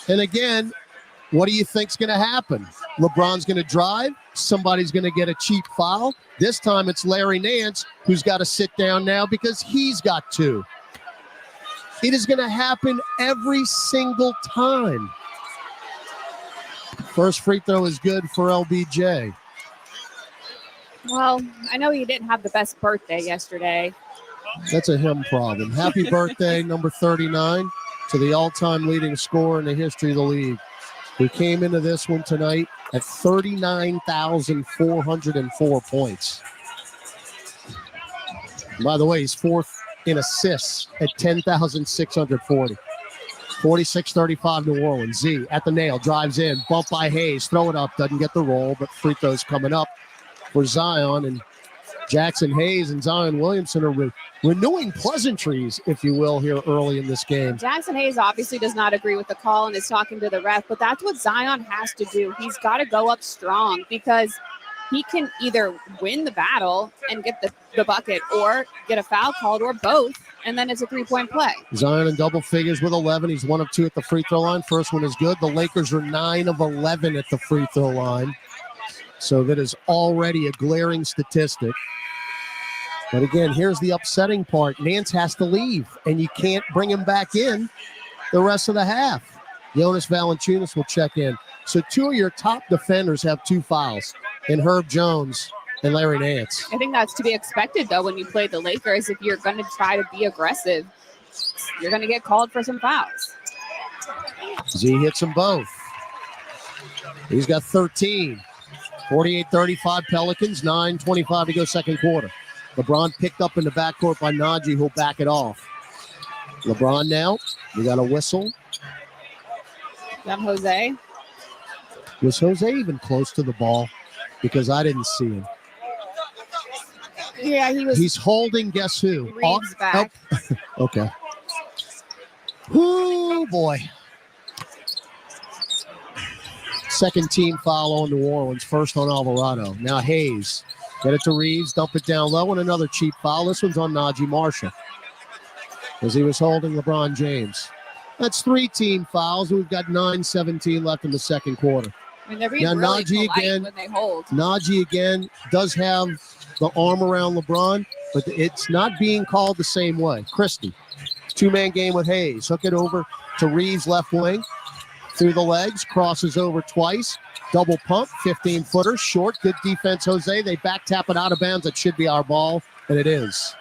And again, what do you think's going to happen? LeBron's going to drive. Somebody's going to get a cheap foul. This time it's Larry Nance who's got to sit down now because he's got to. It is going to happen every single time. First free throw is good for LBJ. Well, I know he didn't have the best birthday yesterday. That's a him problem. Happy birthday, number 39, to the all-time leading scorer in the history of the league, who came into this one tonight at 39,404 points. By the way, he's fourth in assists at 10,640. 46-35 New Orleans. Z at the nail, drives in, bump by Hayes, throw it up, doesn't get the roll, but free throws coming up for Zion, and Jackson Hayes and Zion Williamson are renewing pleasantries, if you will, here early in this game. Jackson Hayes obviously does not agree with the call and is talking to the ref, but that's what Zion has to do. He's got to go up strong because he can either win the battle and get the bucket or get a foul called or both, and then it's a three-point play. Zion in double figures with 11. He's 1 of 2 at the free throw line. First one is good. The Lakers are 9 of 11 at the free throw line. So that is already a glaring statistic. But again, here's the upsetting part. Nance has to leave, and you can't bring him back in the rest of the half. Jonas Valanciunas will check in. So 2 of your top defenders have 2 fouls, in Herb Jones and Larry Nance. I think that's to be expected, though, when you play the Lakers. If you're going to try to be aggressive, you're going to get called for some fouls. Z hits them both. He's got 13. 48-35 Pelicans, 9:25 to go second quarter. LeBron picked up in the backcourt by Najee, who'll back it off. LeBron now. We got a whistle. Jose. Was Jose even close to the ball? Because I didn't see him. Yeah, he was. He's holding, guess who? Reeves back. Oh. Okay. Ooh, boy. Second team foul on New Orleans. First on Alvarado. Now Hayes. Get it to Reeves. Dump it down low. And another cheap foul. This one's on Najee Marshall, as he was holding LeBron James. That's 3 team fouls. We've got 9:17 left in the second quarter. I mean, they're being now really Najee polite again. when they hold. Najee again does have the arm around LeBron, but it's not being called the same way. Christie, 2-man game with Hayes. Hook it over to Reeves, left wing. Through the legs, crosses over twice. Double pump, 15-footer, short. Good defense, Jose. They back tap it out of bounds. It should be our ball, and it is.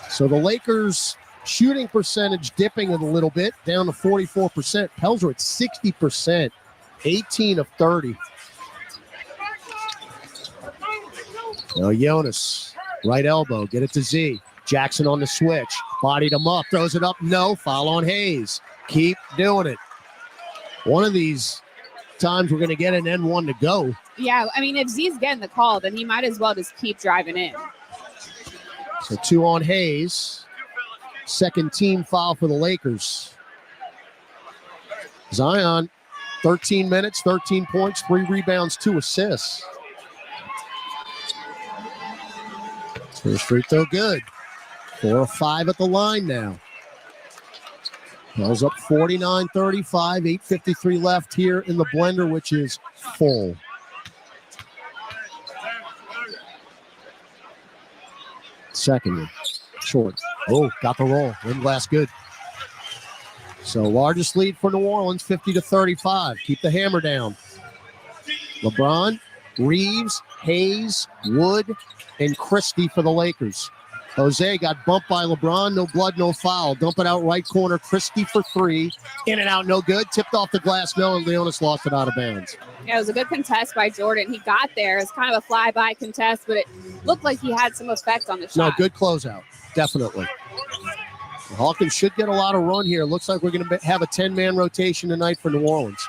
So the Lakers' shooting percentage dipping a little bit, down to 44%. Pels are at 60%, 18 of 30. Now Jonas, right elbow, get it to Z. Jackson on the switch, bodied him up, throws it up. No, foul on Hayes. Keep doing it. One of these times we're going to get an N1 to go. Yeah, I mean, if Z's getting the call, then he might as well just keep driving in. So 2 on Hayes. Second team foul for the Lakers. Zion, 13 minutes, 13 points, 3 rebounds, 2 assists. First free throw good. 4 of 5 at the line now. Pels up 49-35, 8:53 left here in the blender, which is full. Second one, short. Oh, got the roll. Windglass good. So largest lead for New Orleans, 50-35. Keep the hammer down. LeBron, Reeves, Hayes, Wood, and Christie for the Lakers. Jose got bumped by LeBron. No blood, no foul. Dump it out right corner. Christie for three. In and out, no good. Tipped off the glass, no, and Leonis lost it out of bounds. Yeah, it was a good contest by Jordan. He got there. It's kind of a fly-by contest, but it looked like he had some effect on the shot. No, good closeout. Definitely. The Hawkins should get a lot of run here. Looks like we're going to have a 10-man rotation tonight for New Orleans.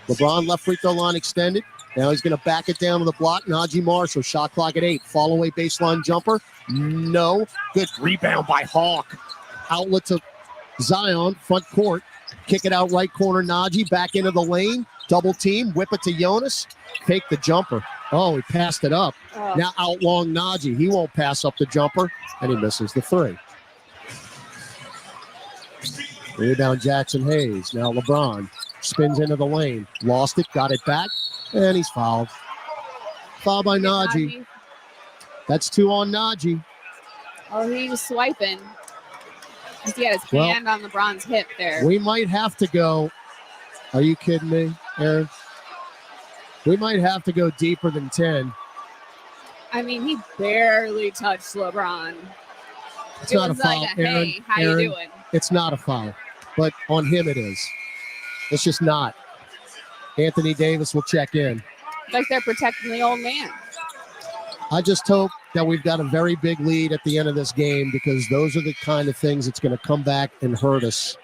LeBron left free throw line extended. Now he's going to back it down to the block. Najee Marshall, shot clock at 8. Fall away baseline jumper. No. Good rebound by Hawk. Outlet to Zion, front court. Kick it out right corner. Najee back into the lane. Double team. Whip it to Jonas. Fake the jumper. Oh, he passed it up. Oh. Now out long Najee. He won't pass up the jumper. And he misses the 3. Rebound Jackson Hayes. Now LeBron spins into the lane. Lost it. Got it back. And he's fouled. Foul by Najee. That's 2 on Najee. Oh, he's just swiping. He had his hand on LeBron's hip there. We might have to go. Are you kidding me, Aaron? We might have to go deeper than 10. I mean, he barely touched LeBron. It's not a foul, like Aaron. Hey, how Aaron, you doing? It's not a foul, but on him it is. It's just not. Anthony Davis will check in. Like they're protecting the old man. I just hope that we've got a very big lead at the end of this game, because those are the kind of things that's going to come back and hurt us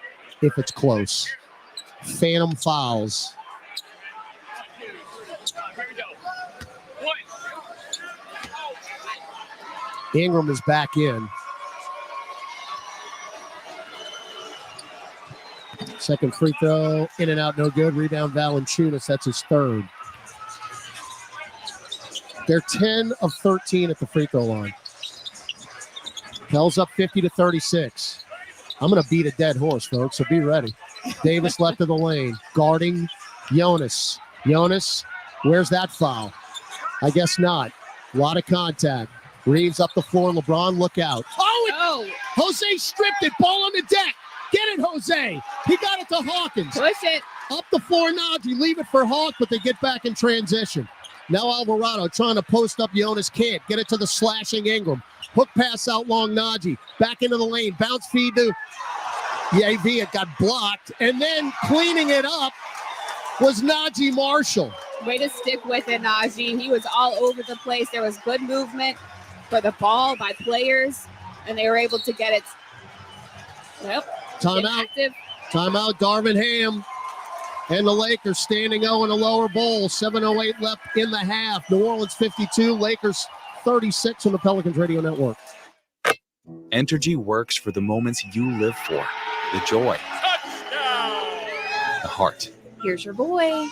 if it's close. Phantom fouls. Ingram is back in. Second free throw, in and out, no good. Rebound Valanciunas, that's his 3rd. They're 10 of 13 at the free throw line. Pels up 50-36. I'm going to beat a dead horse, folks, so be ready. Davis left of the lane, guarding Jonas. Jonas, where's that foul? I guess not. A lot of contact. Reeves up the floor. LeBron, look out. Oh, Jose stripped it. Ball on the deck. Get it, Jose. He got it to Hawkins. Push it. Up the floor, Najee. Leave it for Hawk, but they get back in transition. Now Alvarado trying to post up Jonas. Can't. Get it to the slashing Ingram. Hook pass out long, Najee. Back into the lane. Bounce feed to AV. It got blocked. And then cleaning it up was Najee Marshall. Way to stick with it, Najee. He was all over the place. There was good movement for the ball by players, and they were able to get it. Yep. Timeout. Timeout, Darvin Ham. And the Lakers standing 0 in the lower bowl. 7:08 left in the half. New Orleans 52, Lakers 36 on the Pelicans Radio Network. Entergy works for the moments you live for. The joy. The heart. Here's your boy.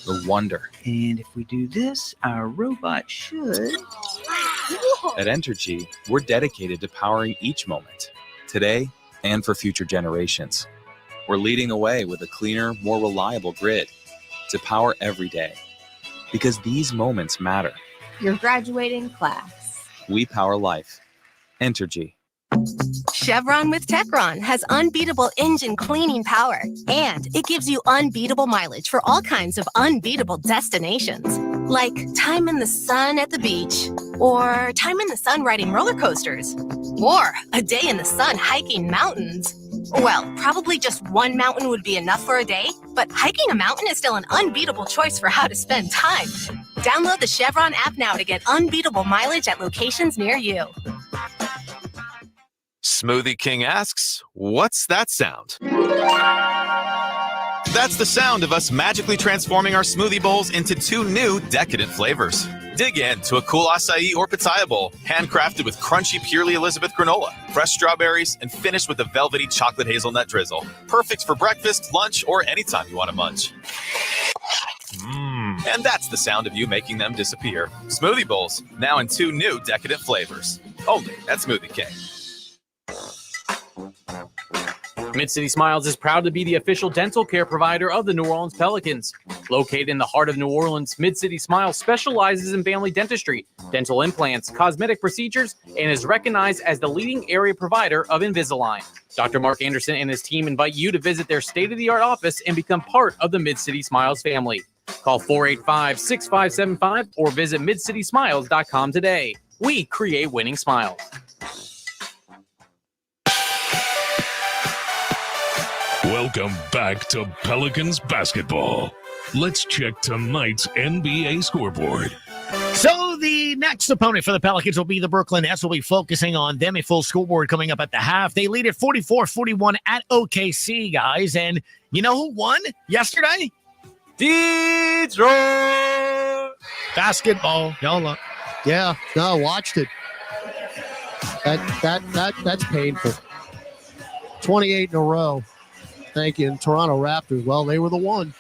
The wonder. And if we do this, our robot should. At Entergy, we're dedicated to powering each moment, today and for future generations. We're leading the way with a cleaner, more reliable grid to power every day. Because these moments matter. Your graduating class. We power life. Entergy. Chevron with Techron has unbeatable engine cleaning power, and it gives you unbeatable mileage for all kinds of unbeatable destinations. Like time in the sun at the beach, or time in the sun riding roller coasters, or a day in the sun hiking mountains. Well, probably just one mountain would be enough for a day, but hiking a mountain is still an unbeatable choice for how to spend time. Download the Chevron app now to get unbeatable mileage at locations near you. Smoothie King asks, what's that sound? That's the sound of us magically transforming our smoothie bowls into 2 new decadent flavors. Dig in to a cool acai or pitaya bowl, handcrafted with crunchy Purely Elizabeth granola, fresh strawberries, and finished with a velvety chocolate hazelnut drizzle. Perfect for breakfast, lunch, or anytime you want to munch. And that's the sound of you making them disappear. Smoothie bowls, now in 2 new decadent flavors. Only at Smoothie King. Mid-City Smiles is proud to be the official dental care provider of the New Orleans Pelicans. Located in the heart of New Orleans, Mid-City Smiles specializes in family dentistry, dental implants, cosmetic procedures, and is recognized as the leading area provider of Invisalign. Dr. Mark Anderson and his team invite you to visit their state-of-the-art office and become part of the Mid-City Smiles family. Call 485-6575 or visit midcitysmiles.com today. We create winning smiles. Welcome back to Pelicans basketball. Let's check tonight's NBA scoreboard. So the next opponent for the Pelicans will be the Brooklyn Nets. We'll be focusing on them. A full scoreboard coming up at the half. They lead at 44-41 at OKC, guys. And you know who won yesterday? Detroit basketball. Y'all look. Yeah, no, I watched it. That's painful. 28 in a row. Thank you. And Toronto Raptors, well, they were the one.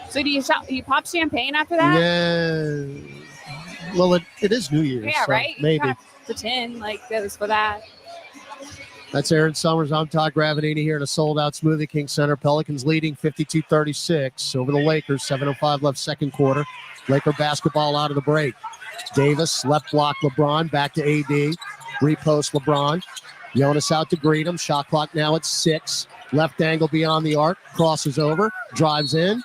So do you pop champagne after that? Yeah. Well, it is New Year's. Yeah, so right? Maybe. You pretend like that was for that. That's Aaron Summers. I'm Todd Gravinini here in a sold-out Smoothie King Center. Pelicans leading 52-36 over the Lakers. 7:05 left second quarter. Laker basketball out of the break. Davis, left block LeBron, back to AD. Repost LeBron. Jonas out to greet him. Shot clock now at 6. Left angle beyond the arc. Crosses over. Drives in.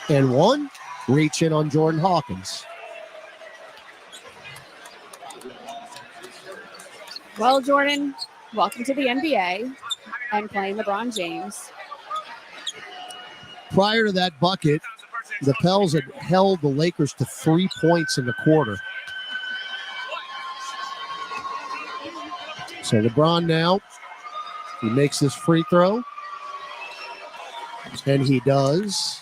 And one. Reach in on Jordan Hawkins. Well, Jordan, welcome to the NBA and playing LeBron James. Prior to that bucket, the Pels had held the Lakers to 3 points in the quarter. So LeBron now, he makes this free throw. And he does.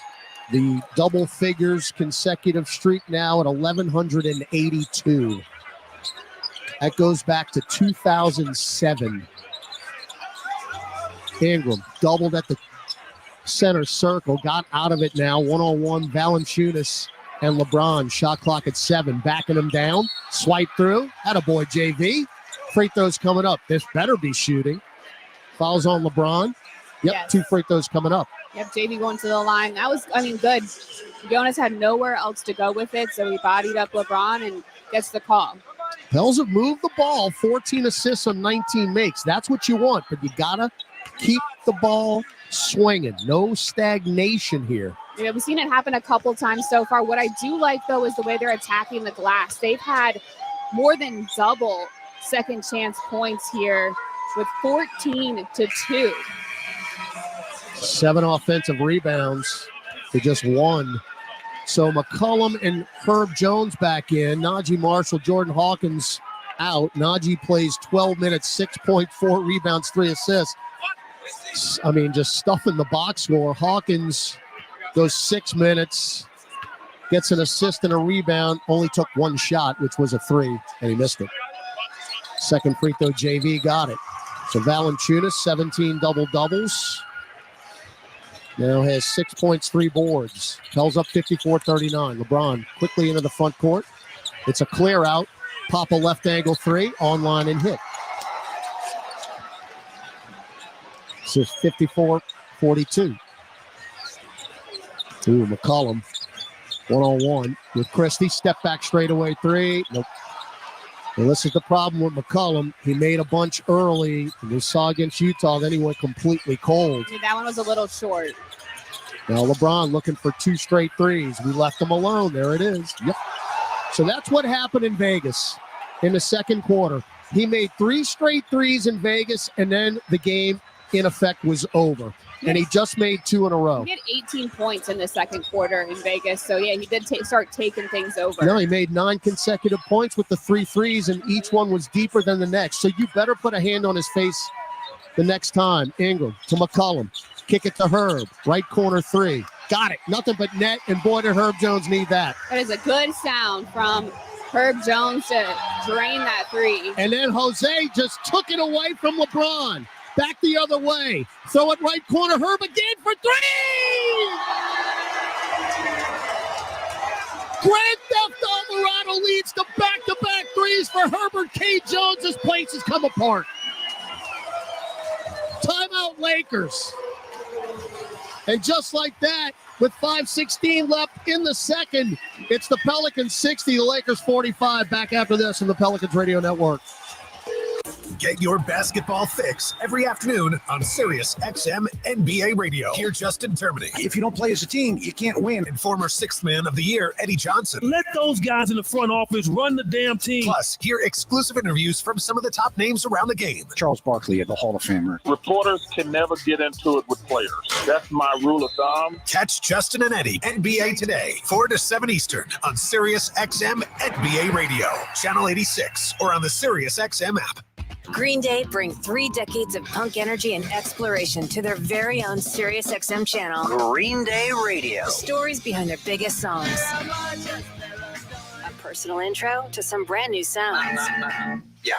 The double figures consecutive streak now at 1,182. That goes back to 2007. Ingram doubled at the center circle, got out of it now. One-on-one, Valanciunas and LeBron. Shot clock at 7, backing him down. Swipe through. Attaboy, JV. Free throws coming up. This better be shooting. Fouls on LeBron. Yep, Yes. 2 free throws coming up. Yep, JV going to the line. That was, good. Jonas had nowhere else to go with it, so he bodied up LeBron and gets the call. Pels have moved the ball, 14 assists on 19 makes. That's what you want, but you got to keep the ball swinging. No stagnation here. Yeah, we've seen it happen a couple times so far. What I do like, though, is the way they're attacking the glass. They've had more than double second chance points here with 14-2. 7 offensive rebounds to just 1. So McCollum and Herb Jones back in. Najee Marshall, Jordan Hawkins out. Najee plays 12 minutes, 6.4 rebounds, 3 assists. I mean, just stuffing the box score. Hawkins goes 6 minutes, gets an assist and a rebound, only took 1 shot, which was a 3, and he missed it. Second free throw, JV got it. So Valanciunas, 17 double-doubles. Now has 6 points, 3 boards. Pels up 54-39. LeBron quickly into the front court. It's a clear out. Pop a left angle 3. Online and hit. This is 54-42. Ooh, McCollum. One-on-one with Christie. Step back straightaway 3. Nope. Well, this is the problem with McCollum. He made a bunch early. We saw against Utah, then he went completely cold. That one was a little short. Now LeBron looking for 2 straight threes. We left him alone. There it is. Yep. So that's what happened in Vegas in the second quarter. He made 3 straight threes in Vegas, and then the game, in effect, was over. And he just made 2 in a row. He had 18 points in the second quarter in Vegas. So, yeah, he did start taking things over. No, he made 9 consecutive points with the 3 threes, and each one was deeper than the next. So you better put a hand on his face the next time. Ingram to McCollum. Kick it to Herb. Right corner 3. Got it. Nothing but net, and boy, did Herb Jones need that. That is a good sound from Herb Jones to drain that 3. And then Jose just took it away from LeBron. Back the other way. Throw it right corner. Herb again for 3! Grand Theft Alvarado leads to back-to-back threes for Herbert K. Jones. This place has come apart. Timeout Lakers. And just like that, with 5:16 left in the second, it's the Pelicans 60, the Lakers 45. Back after this on the Pelicans Radio Network. Get your basketball fix every afternoon on Sirius XM NBA Radio. Hear Justin Termini. If you don't play as a team, you can't win. And former Sixth Man of the Year, Eddie Johnson. Let those guys in the front office run the damn team. Plus, hear exclusive interviews from some of the top names around the game. Charles Barkley, the Hall of Famer. Reporters can never get into it with players. That's my rule of thumb. Catch Justin and Eddie, NBA Today, 4 to 7 Eastern on Sirius XM NBA Radio, Channel 86, or on the Sirius XM app. Green Day bring 3 decades of punk energy and exploration to their very own Sirius XM channel. Green Day Radio. The stories behind their biggest songs. A personal intro to some brand new sounds. Yeah.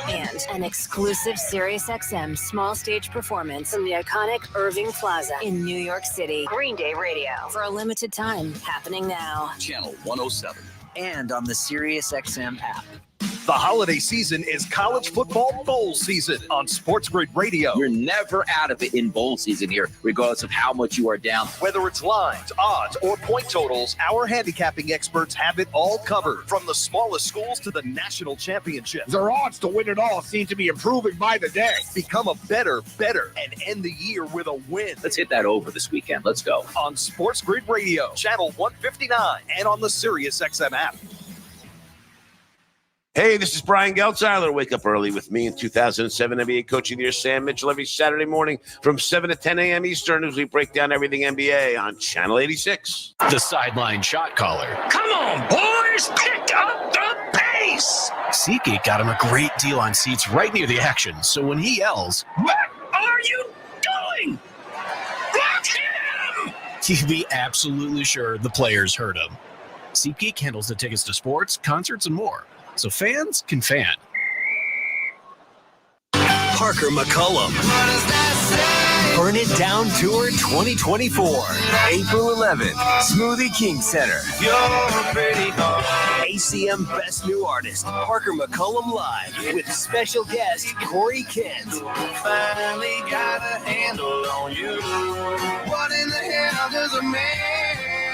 And an exclusive Sirius XM small stage performance from the iconic Irving Plaza in New York City. Green Day Radio. For a limited time, happening now. Channel 107. And on the Sirius XM app. The holiday season is college football bowl season on Sports Grid Radio. You're never out of it in bowl season here, regardless of how much you are down. Whether it's lines, odds, or point totals, our handicapping experts have it all covered. From the smallest schools to the national championships. Their odds to win it all seem to be improving by the day. Become a better, and end the year with a win. Let's hit that over this weekend. Let's go. On Sports Grid Radio, Channel 159, and on the Sirius XM app. Hey, this is Brian Geltzeiler. Wake up early with me in 2007 NBA Coach of the Year, Sam Mitchell, every Saturday morning from 7 to 10 a.m. Eastern as we break down everything NBA on Channel 86. The sideline shot caller. Come on, boys, pick up the pace. SeatGeek got him a great deal on seats right near the action, so when he yells, "What are you doing? Block him!" you can be absolutely sure the players heard him. SeatGeek handles the tickets to sports, concerts, and more, so fans can fan. Parker McCullum. Burn It Down Tour 2024. April 11th, Smoothie King Center. ACM Best New Artist, Parker McCullum Live, with special guest Corey Kent. Finally got a handle on you. What in the hell does a man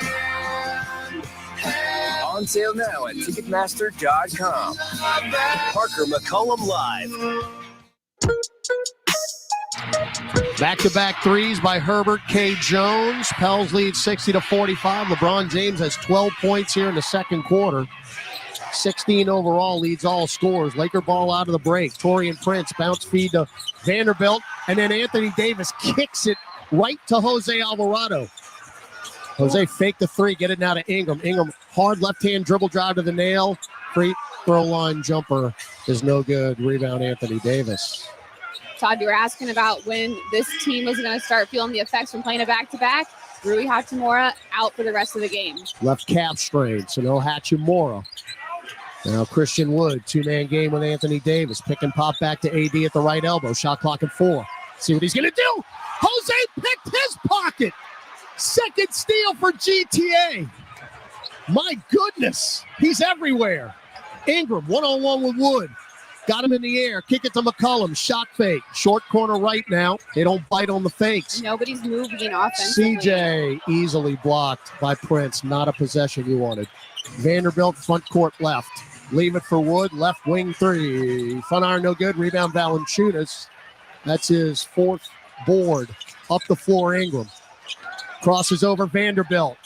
have? On sale now at Ticketmaster.com. Parker McCullum Live. Back-to-back threes by Herbert K. Jones. Pels lead 60-45. LeBron James has 12 points here in the second quarter. 16 overall, leads all scores. Laker ball out of the break. Taurean Prince bounce feed to Vanderbilt. And then Anthony Davis kicks it right to Jose Alvarado. Jose faked the three, get it now to Ingram. Ingram, hard left-hand dribble drive to the nail. Free throw line jumper is no good. Rebound, Anthony Davis. Todd, you were asking about when this team was going to start feeling the effects from playing a back-to-back. Rui Hachimura out for the rest of the game. Left calf strain, so no Hachimura. Now Christian Wood, two-man game with Anthony Davis. Pick and pop back to AD at the right elbow. Shot clock at 4. See what he's going to do. Jose picked his pocket. Second steal for GTA. My goodness, he's everywhere. Ingram, one-on-one with Wood. Got him in the air. Kick it to McCullum. Shot fake. Short corner right now. They don't bite on the fakes. Nobody's moving offensively. CJ easily blocked by Prince. Not a possession you wanted. Vanderbilt front court left. Leave it for Wood. Left wing 3. Front iron no good. Rebound Valanciunas. That's his 4th board. Up the floor Ingram. Crosses over Vanderbilt.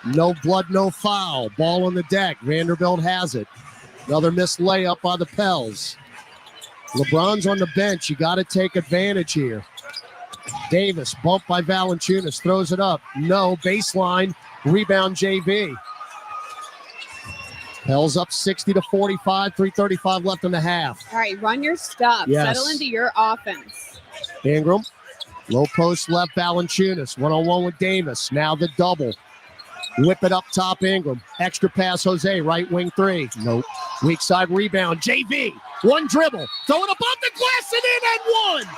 No blood, no foul. Ball on the deck. Vanderbilt has it. Another missed layup by the Pels. LeBron's on the bench. You got to take advantage here. Davis, bumped by Valanciunas, throws it up. No, baseline, rebound JV. Pels up 60-45, 3:35 left in the half. All right, run your stuff. Yes. Settle into your offense. Ingram, low post left, Valanciunas. One-on-one with Davis. Now the double. Whip it up top, Ingram. Extra pass, Jose, right wing 3. Nope. Weak side rebound, JV. One dribble. Throw it above the glass and in and one.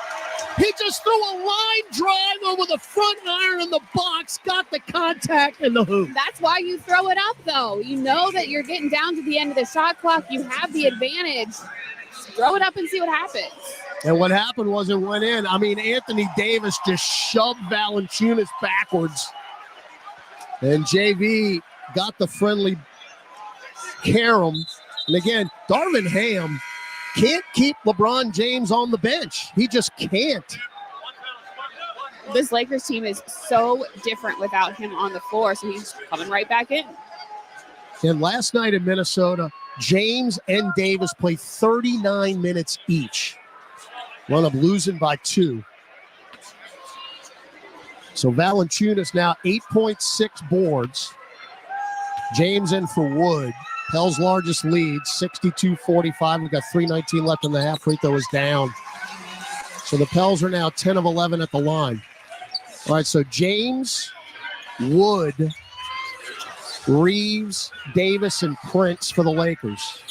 He just threw a line drive over the front iron in the box, got the contact in the hoop. That's why you throw it up, though. You know that you're getting down to the end of the shot clock. You have the advantage. Throw it up and see what happens. And what happened was it went in. I mean, Anthony Davis just shoved Valanciunas backwards. And JV got the friendly carom And again, Darvin Ham can't keep LeBron James on the bench. He just can't. This Lakers team is so different without him on the floor, so he's coming right back in. And last night in Minnesota, James and Davis played 39 minutes each. Wound up losing by 2. So Valanciunas now 8.6 boards. James in for Wood. Pell's largest lead, 62-45. We've got 3:19 left in the half. Free throw is down. So the Pels are now 10 of 11 at the line. All right, so James, Wood, Reeves, Davis, and Prince for the Lakers.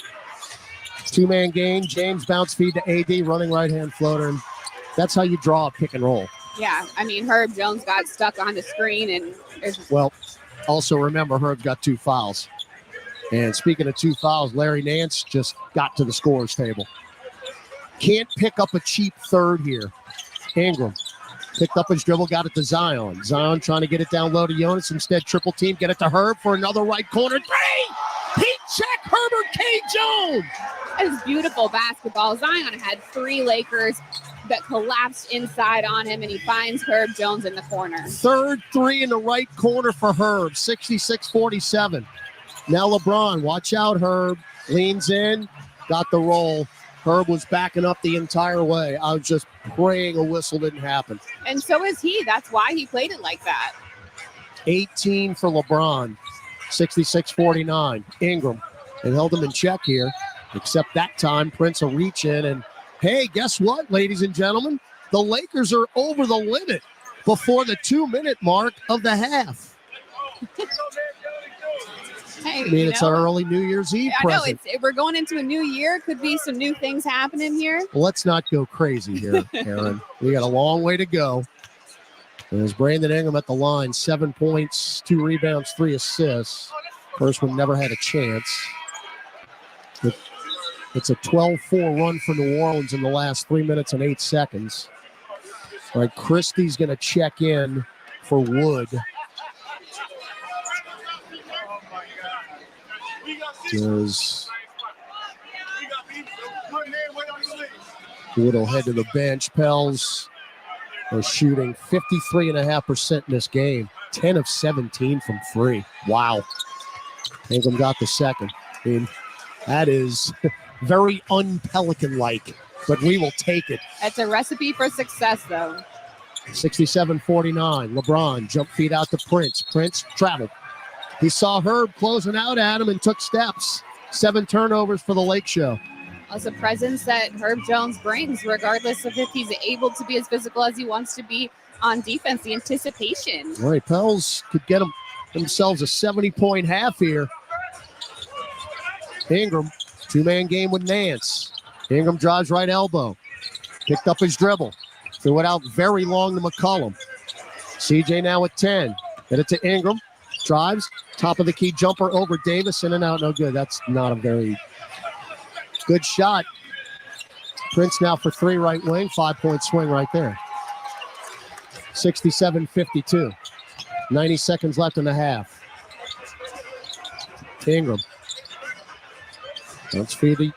2-man game. James bounce feed to AD, running right-hand floater. And that's how you draw a pick and roll. Yeah, I mean, Herb Jones got stuck on the screen. And Well, also remember, Herb's got 2 fouls. And speaking of 2 fouls, Larry Nance just got to the scorer's table. Can't pick up a cheap third here. Ingram picked up his dribble, got it to Zion. Zion trying to get it down low to Jonas. Instead, triple team, get it to Herb for another right corner. 3! Heat check, Herbert K. Jones. That is beautiful basketball. Zion had 3 Lakers that collapsed inside on him, and he finds Herb Jones in the corner. Third 3 in the right corner for Herb, 66-47. Now LeBron, watch out, Herb. Leans in, got the roll. Herb was backing up the entire way. I was just praying a whistle didn't happen. And so is he. That's why he played it like that. 18 for LeBron, 66-49. Ingram, and held him in check here, except that time Prince will reach in. And, hey, guess what, ladies and gentlemen? The Lakers are over the limit before the 2-minute mark of the half. Hey, I mean, it's an early New Year's Eve present. I know. We're going into a new year. Could be some new things happening here. Well, let's not go crazy here, Aaron. We got a long way to go. There's Brandon Ingram at the line, 7 points, 2 rebounds, 3 assists. First one never had a chance. It's a 12-4 run for New Orleans in the last 3 minutes and 8 seconds. All right, Christie's going to check in for Wood. Wood will head to the bench. Pels are shooting 53.5% in this game. 10 of 17 from 3. Wow. Ingram got the second. I mean, that is very un-Pelican-like, but we will take it. That's a recipe for success, though. 67-49. LeBron jump feed out to Prince. Prince traveled. He saw Herb closing out at him and took steps. 7 turnovers for the Lake Show. That's a presence that Herb Jones brings, regardless of if he's able to be as physical as he wants to be on defense. The anticipation. All right, Pels could get themselves a 70-point half here. Ingram, 2-man game with Nance. Ingram drives right elbow. Picked up his dribble. Threw it out very long to McCollum. CJ now at 10. Get it to Ingram. Drives, top of the key jumper over Davis, in and out, no good. That's not a very good shot. Prince now for 3 right wing, 5-point swing right there. 67-52. 90 seconds left in the half. Ingram. Let's feed the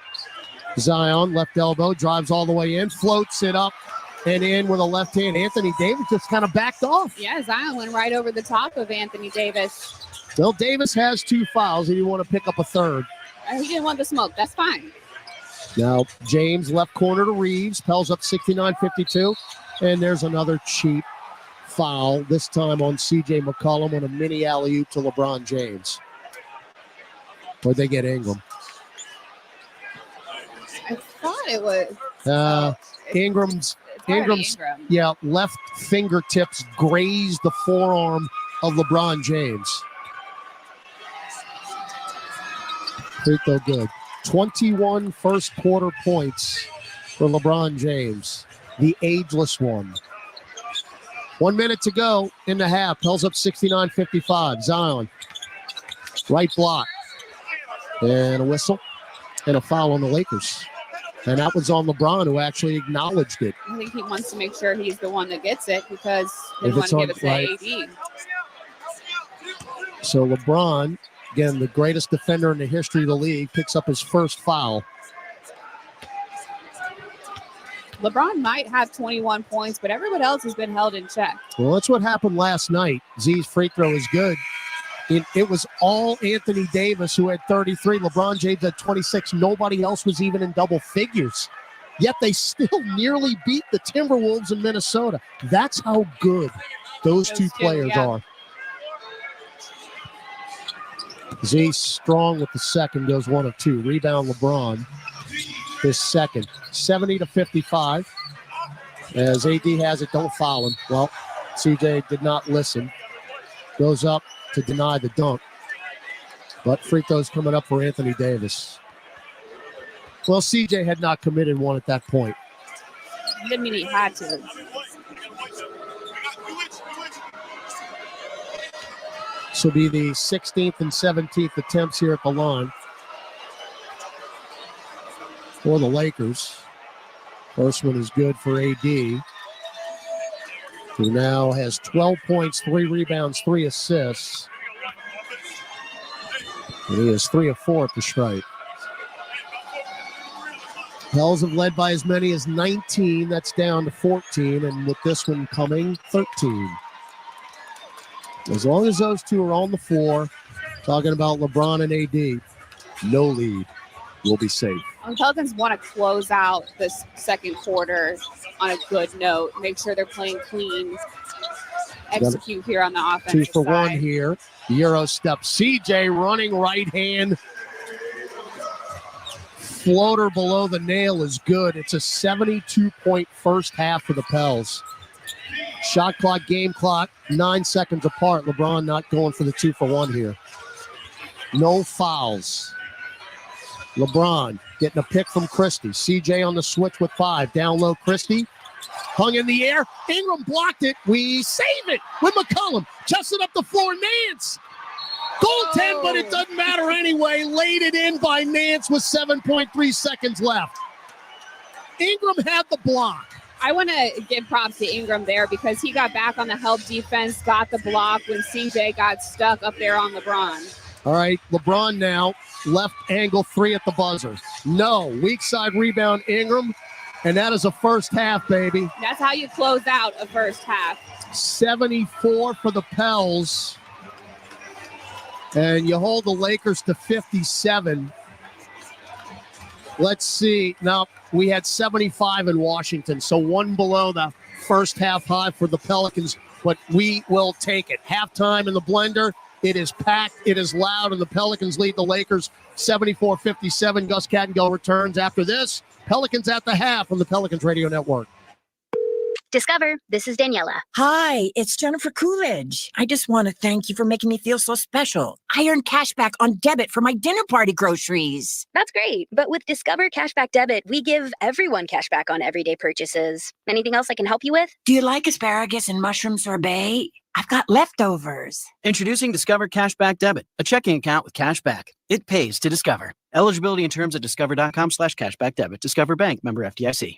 Zion, left elbow, drives all the way in, floats it up and in with a left hand. Anthony Davis just kind of backed off. Yeah, Zion went right over the top of Anthony Davis. Well, Davis has 2 fouls if you want to pick up a third. He didn't want the smoke. That's fine. Now, James left corner to Reeves. Pels up 69-52. And there's another cheap foul, this time on C.J. McCollum on a mini alley-oop to LeBron James. Where'd they get Ingram? I thought it was. Ingram's, Ingram. yeah, left fingertips grazed the forearm of LeBron James. Free throw good. 21 first quarter points for LeBron James, the ageless one. 1 minute to go in the half. Pels up 69-55. Zion, right block. And a whistle and a foul on the Lakers. And that was on LeBron, who actually acknowledged it. I think he wants to make sure he's the one that gets it because he If want it's to on- give it to right. AD. So LeBron Again, the greatest defender in the history of the league picks up his first foul. LeBron might have 21 points, but everyone else has been held in check. Well, that's what happened last night. Z's free throw is good. It was all Anthony Davis who had 33. LeBron James had 26. Nobody else was even in double figures. Yet they still nearly beat the Timberwolves in Minnesota. That's how good those two players are. Z strong with the second, goes 1 of 2. Rebound LeBron. His second. 70-55. As AD has it, don't foul him. Well, CJ did not listen. Goes up to deny the dunk. But free throws coming up for Anthony Davis. Well, CJ had not committed one at that point. Didn't mean he had to. This will be the 16th and 17th attempts here at the line for the Lakers. First one is good for AD, who now has 12 points, 3 rebounds, 3 assists. And he is 3 of 4 at the stripe. Pels have led by as many as 19. That's down to 14. And with this one coming, 13. As long as those two are on the floor, talking about LeBron and AD, no lead. We'll be safe. The Pelicans want to close out this second quarter on a good note. Make sure they're playing clean. Execute here on the offensive 2 for side. 1 here. Euro step. CJ running right hand. Floater below the nail is good. It's a 72-point first half for the Pels. Shot clock, game clock, 9 seconds apart. LeBron not going for the 2 for 1 here. No fouls. LeBron getting a pick from Christie. CJ on the switch with 5. Down low, Christie. Hung in the air. Ingram blocked it. We save it with McCollum. Justin up the floor. Nance. Goaltend, but it doesn't matter anyway. Laid it in by Nance with 7.3 seconds left. Ingram had the block. I want to give props to Ingram there because he got back on the help defense, got the block when CJ got stuck up there on LeBron. All right, LeBron now, left angle 3 at the buzzer. No, weak side rebound Ingram, and that is a first half, baby. That's how you close out a first half. 74 for the Pels, and you hold the Lakers to 57. Let's see. Now, we had 75 in Washington, so 1 below the first half high for the Pelicans, but we will take it. Halftime in the blender. It is packed. It is loud, and the Pelicans lead the Lakers 74-57. Gus Kattengell returns after this. Pelicans at the half on the Pelicans Radio Network. Discover, this is Daniela. Hi, it's Jennifer Coolidge. I just want to thank you for making me feel so special. I earned cash back on debit for my dinner party groceries. That's great. But with Discover Cashback Debit, we give everyone cash back on everyday purchases. Anything else I can help you with? Do you like asparagus and mushroom sorbet? I've got leftovers. Introducing Discover Cashback Debit, a checking account with cash back. It pays to Discover. Eligibility and terms at discover.com/cashback debit. Discover Bank, member FDIC.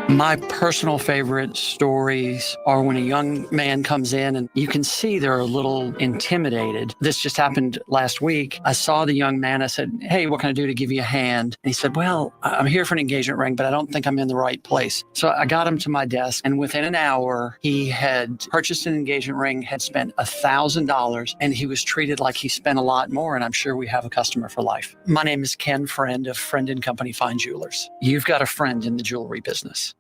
My personal favorite stories are when a young man comes in and you can see they're a little intimidated. This just happened last week. I saw the young man. I said, "Hey, what can I do to give you a hand?" And he said, "Well, I'm here for an engagement ring, but I don't think I'm in the right place." So I got him to my desk, and within an hour, he had purchased an engagement ring, had spent $1,000, and he was treated like he spent a lot more, and I'm sure we have a customer for life. My name is Ken Friend of Friend & Company Fine Jewelers. You've got a friend in the jewelry business.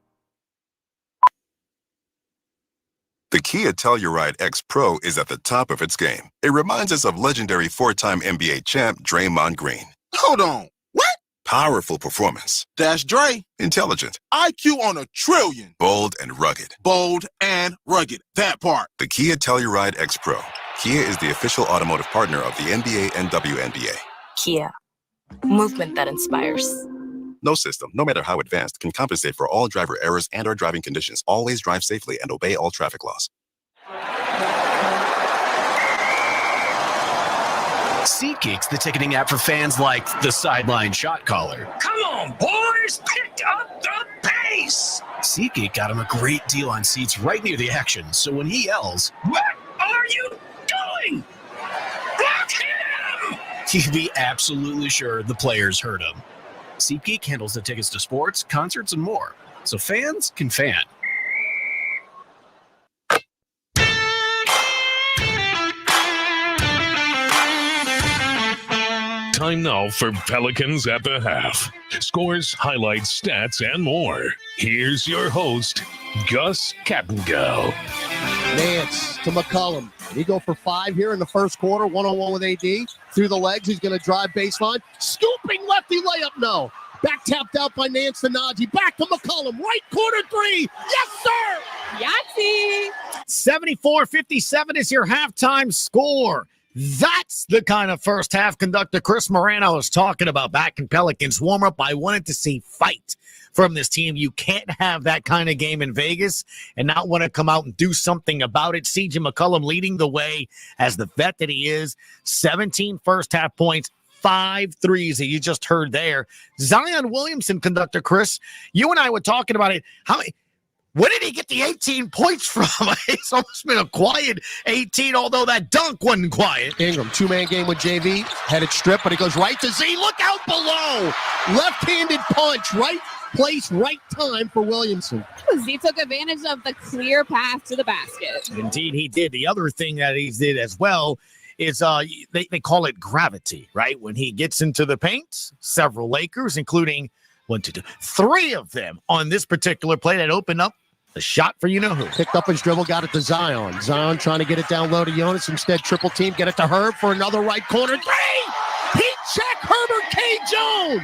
The Kia Telluride X Pro is at the top of its game. It reminds us of legendary 4-time NBA champ Draymond Green. Hold on. What? Powerful performance. That's Dre. Intelligent. IQ on a trillion. Bold and rugged. Bold and rugged. That part. The Kia Telluride X Pro. Kia is the official automotive partner of the NBA and WNBA. Kia. Movement that inspires. No system, no matter how advanced, can compensate for all driver errors and/or driving conditions. Always drive safely and obey all traffic laws. SeatGeek's the ticketing app for fans like the sideline shot caller. Come on, boys, pick up the pace. SeatGeek got him a great deal on seats right near the action, so when he yells, "What are you doing?" you can be absolutely sure the players heard him. SeatGeek handles the tickets to sports, concerts, and more, so fans can fan. Time now for Pelicans at the Half. Scores, highlights, stats, and more. Here's your host, Gus Kattengell. Nance to McCollum. Did he go for 5 here in the first quarter? 1-on-1 with AD. Through the legs. He's going to drive baseline. Scooping lefty layup. No. Back tapped out by Nance to Najee. Back to McCollum. Right corner 3. Yes, sir. Yahtzee! 74-57 is your halftime score. That's the kind of first half conductor Chris Morano was talking about back in Pelicans warm-up. I wanted to see fight from this team. You can't have that kind of game in Vegas and not want to come out and do something about it. C.J. McCollum leading the way as the vet that he is. 17 first half points, 5 threes that you just heard there. Zion Williamson, conductor Chris, you and I were talking about it. Where did he get the 18 points from? It's almost been a quiet 18, although that dunk wasn't quiet. Ingram, 2-man game with JV. Headed strip, but he goes right to Z. Look out below. Left-handed punch. Right place, right time for Williamson. Z took advantage of the clear path to the basket. Indeed, he did. The other thing that he did as well is they call it gravity, right? When he gets into the paint, several Lakers, including 3 of them on this particular play that opened up the shot for you-know-who. Picked up his dribble, got it to Zion. Zion trying to get it down low to Jonas. Instead, triple team. Get it to Herb for another right corner 3. Heat check, Herbert K. Jones.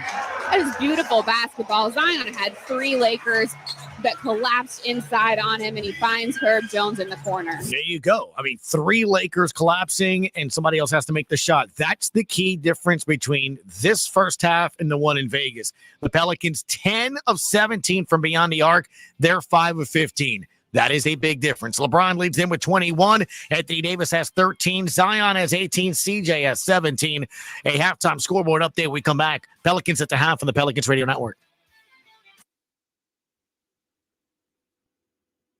That is beautiful basketball. Zion had 3 Lakers that collapsed inside on him, and he finds Herb Jones in the corner. There you go. I mean, 3 Lakers collapsing, and somebody else has to make the shot. That's the key difference between this first half and the one in Vegas. The Pelicans, 10 of 17 from beyond the arc. They're 5 of 15. That is a big difference. LeBron leads them with 21. Anthony Davis has 13. Zion has 18. CJ has 17. A halftime scoreboard update. We come back. Pelicans at the half on the Pelicans Radio Network.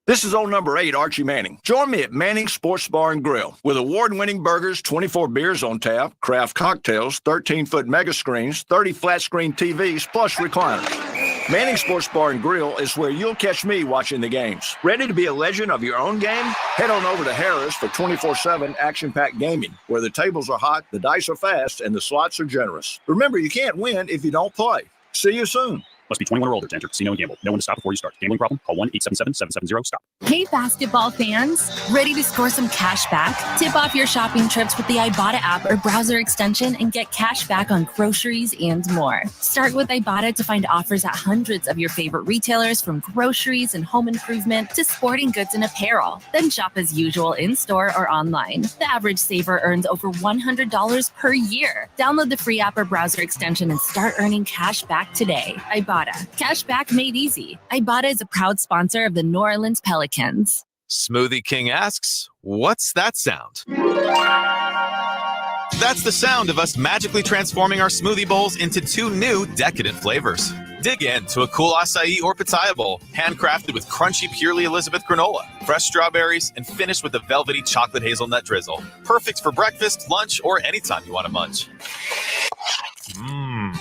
This is old number 8, Archie Manning. Join me at Manning Sports Bar and Grill with award-winning burgers, 24 beers on tap, craft cocktails, 13-foot mega screens, 30 flat-screen TVs, plus recliners. Manning Sports Bar and Grill is where you'll catch me watching the games. Ready to be a legend of your own game? Head on over to Harris for 24/7 action-packed gaming, where the tables are hot, the dice are fast, and the slots are generous. Remember, you can't win if you don't play. See you soon. Must be 21 or older to enter casino and gamble. No one to stop before you start. Gambling problem? Call 1-877-770-STOP. Hey, basketball fans. Ready to score some cash back? Tip off your shopping trips with the Ibotta app or browser extension and get cash back on groceries and more. Start with Ibotta to find offers at hundreds of your favorite retailers, from groceries and home improvement to sporting goods and apparel. Then shop as usual in-store or online. The average saver earns over $100 per year. Download the free app or browser extension and start earning cash back today. Ibotta. Cash back made easy. Ibotta is a proud sponsor of the New Orleans Pelicans. Smoothie King asks, what's that sound? That's the sound of us magically transforming our smoothie bowls into 2 new decadent flavors. Dig in to a cool acai or pitaya bowl, handcrafted with crunchy Purely Elizabeth granola, fresh strawberries, and finished with a velvety chocolate hazelnut drizzle. Perfect for breakfast, lunch, or anytime you want to munch.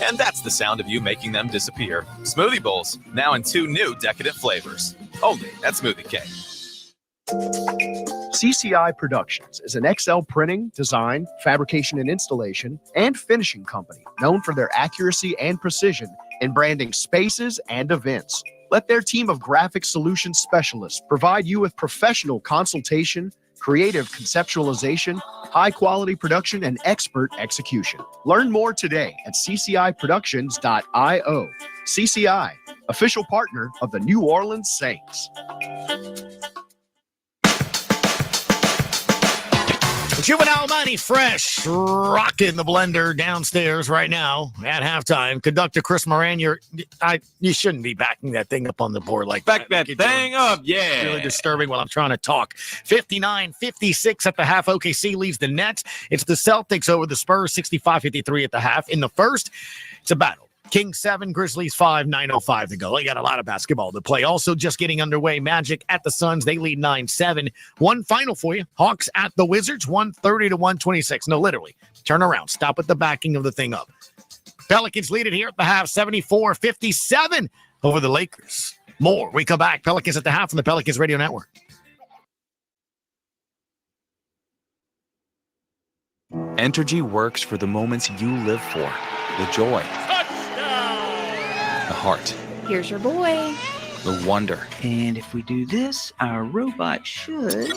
And that's the sound of you making them disappear. Smoothie bowls, now in 2 new decadent flavors. Only at Smoothie King. CCI Productions is an XL printing, design, fabrication and installation, and finishing company known for their accuracy and precision in branding spaces and events. Let their team of graphic solutions specialists provide you with professional consultation, creative conceptualization, high-quality production, and expert execution. Learn more today at cciproductions.io. CCI, official partner of the New Orleans Saints. Juvenile Mighty Fresh, rocking the blender downstairs right now at halftime. Conductor Chris Moran, you shouldn't be backing that thing up on the board like that. Back that thing up, yeah. It's really disturbing while I'm trying to talk. 59-56 at the half. OKC leaves the Nets. It's the Celtics over the Spurs, 65-53 at the half. In the first, it's a battle Kings 7, Grizzlies 5, 9:05 to go. They got a lot of basketball to play. Also just getting underway, Magic at the Suns. They lead 9-7. One final for you. Hawks at the Wizards, 130 to 126. No, literally. Turn around. Stop at the backing of the thing up. Pelicans lead it here at the half, 74-57 over the Lakers. More. We come back. Pelicans at the half on the Pelicans Radio Network. Entergy works for the moments you live for. The joy. The heart. Here's your boy. The wonder. And if we do this, our robot should.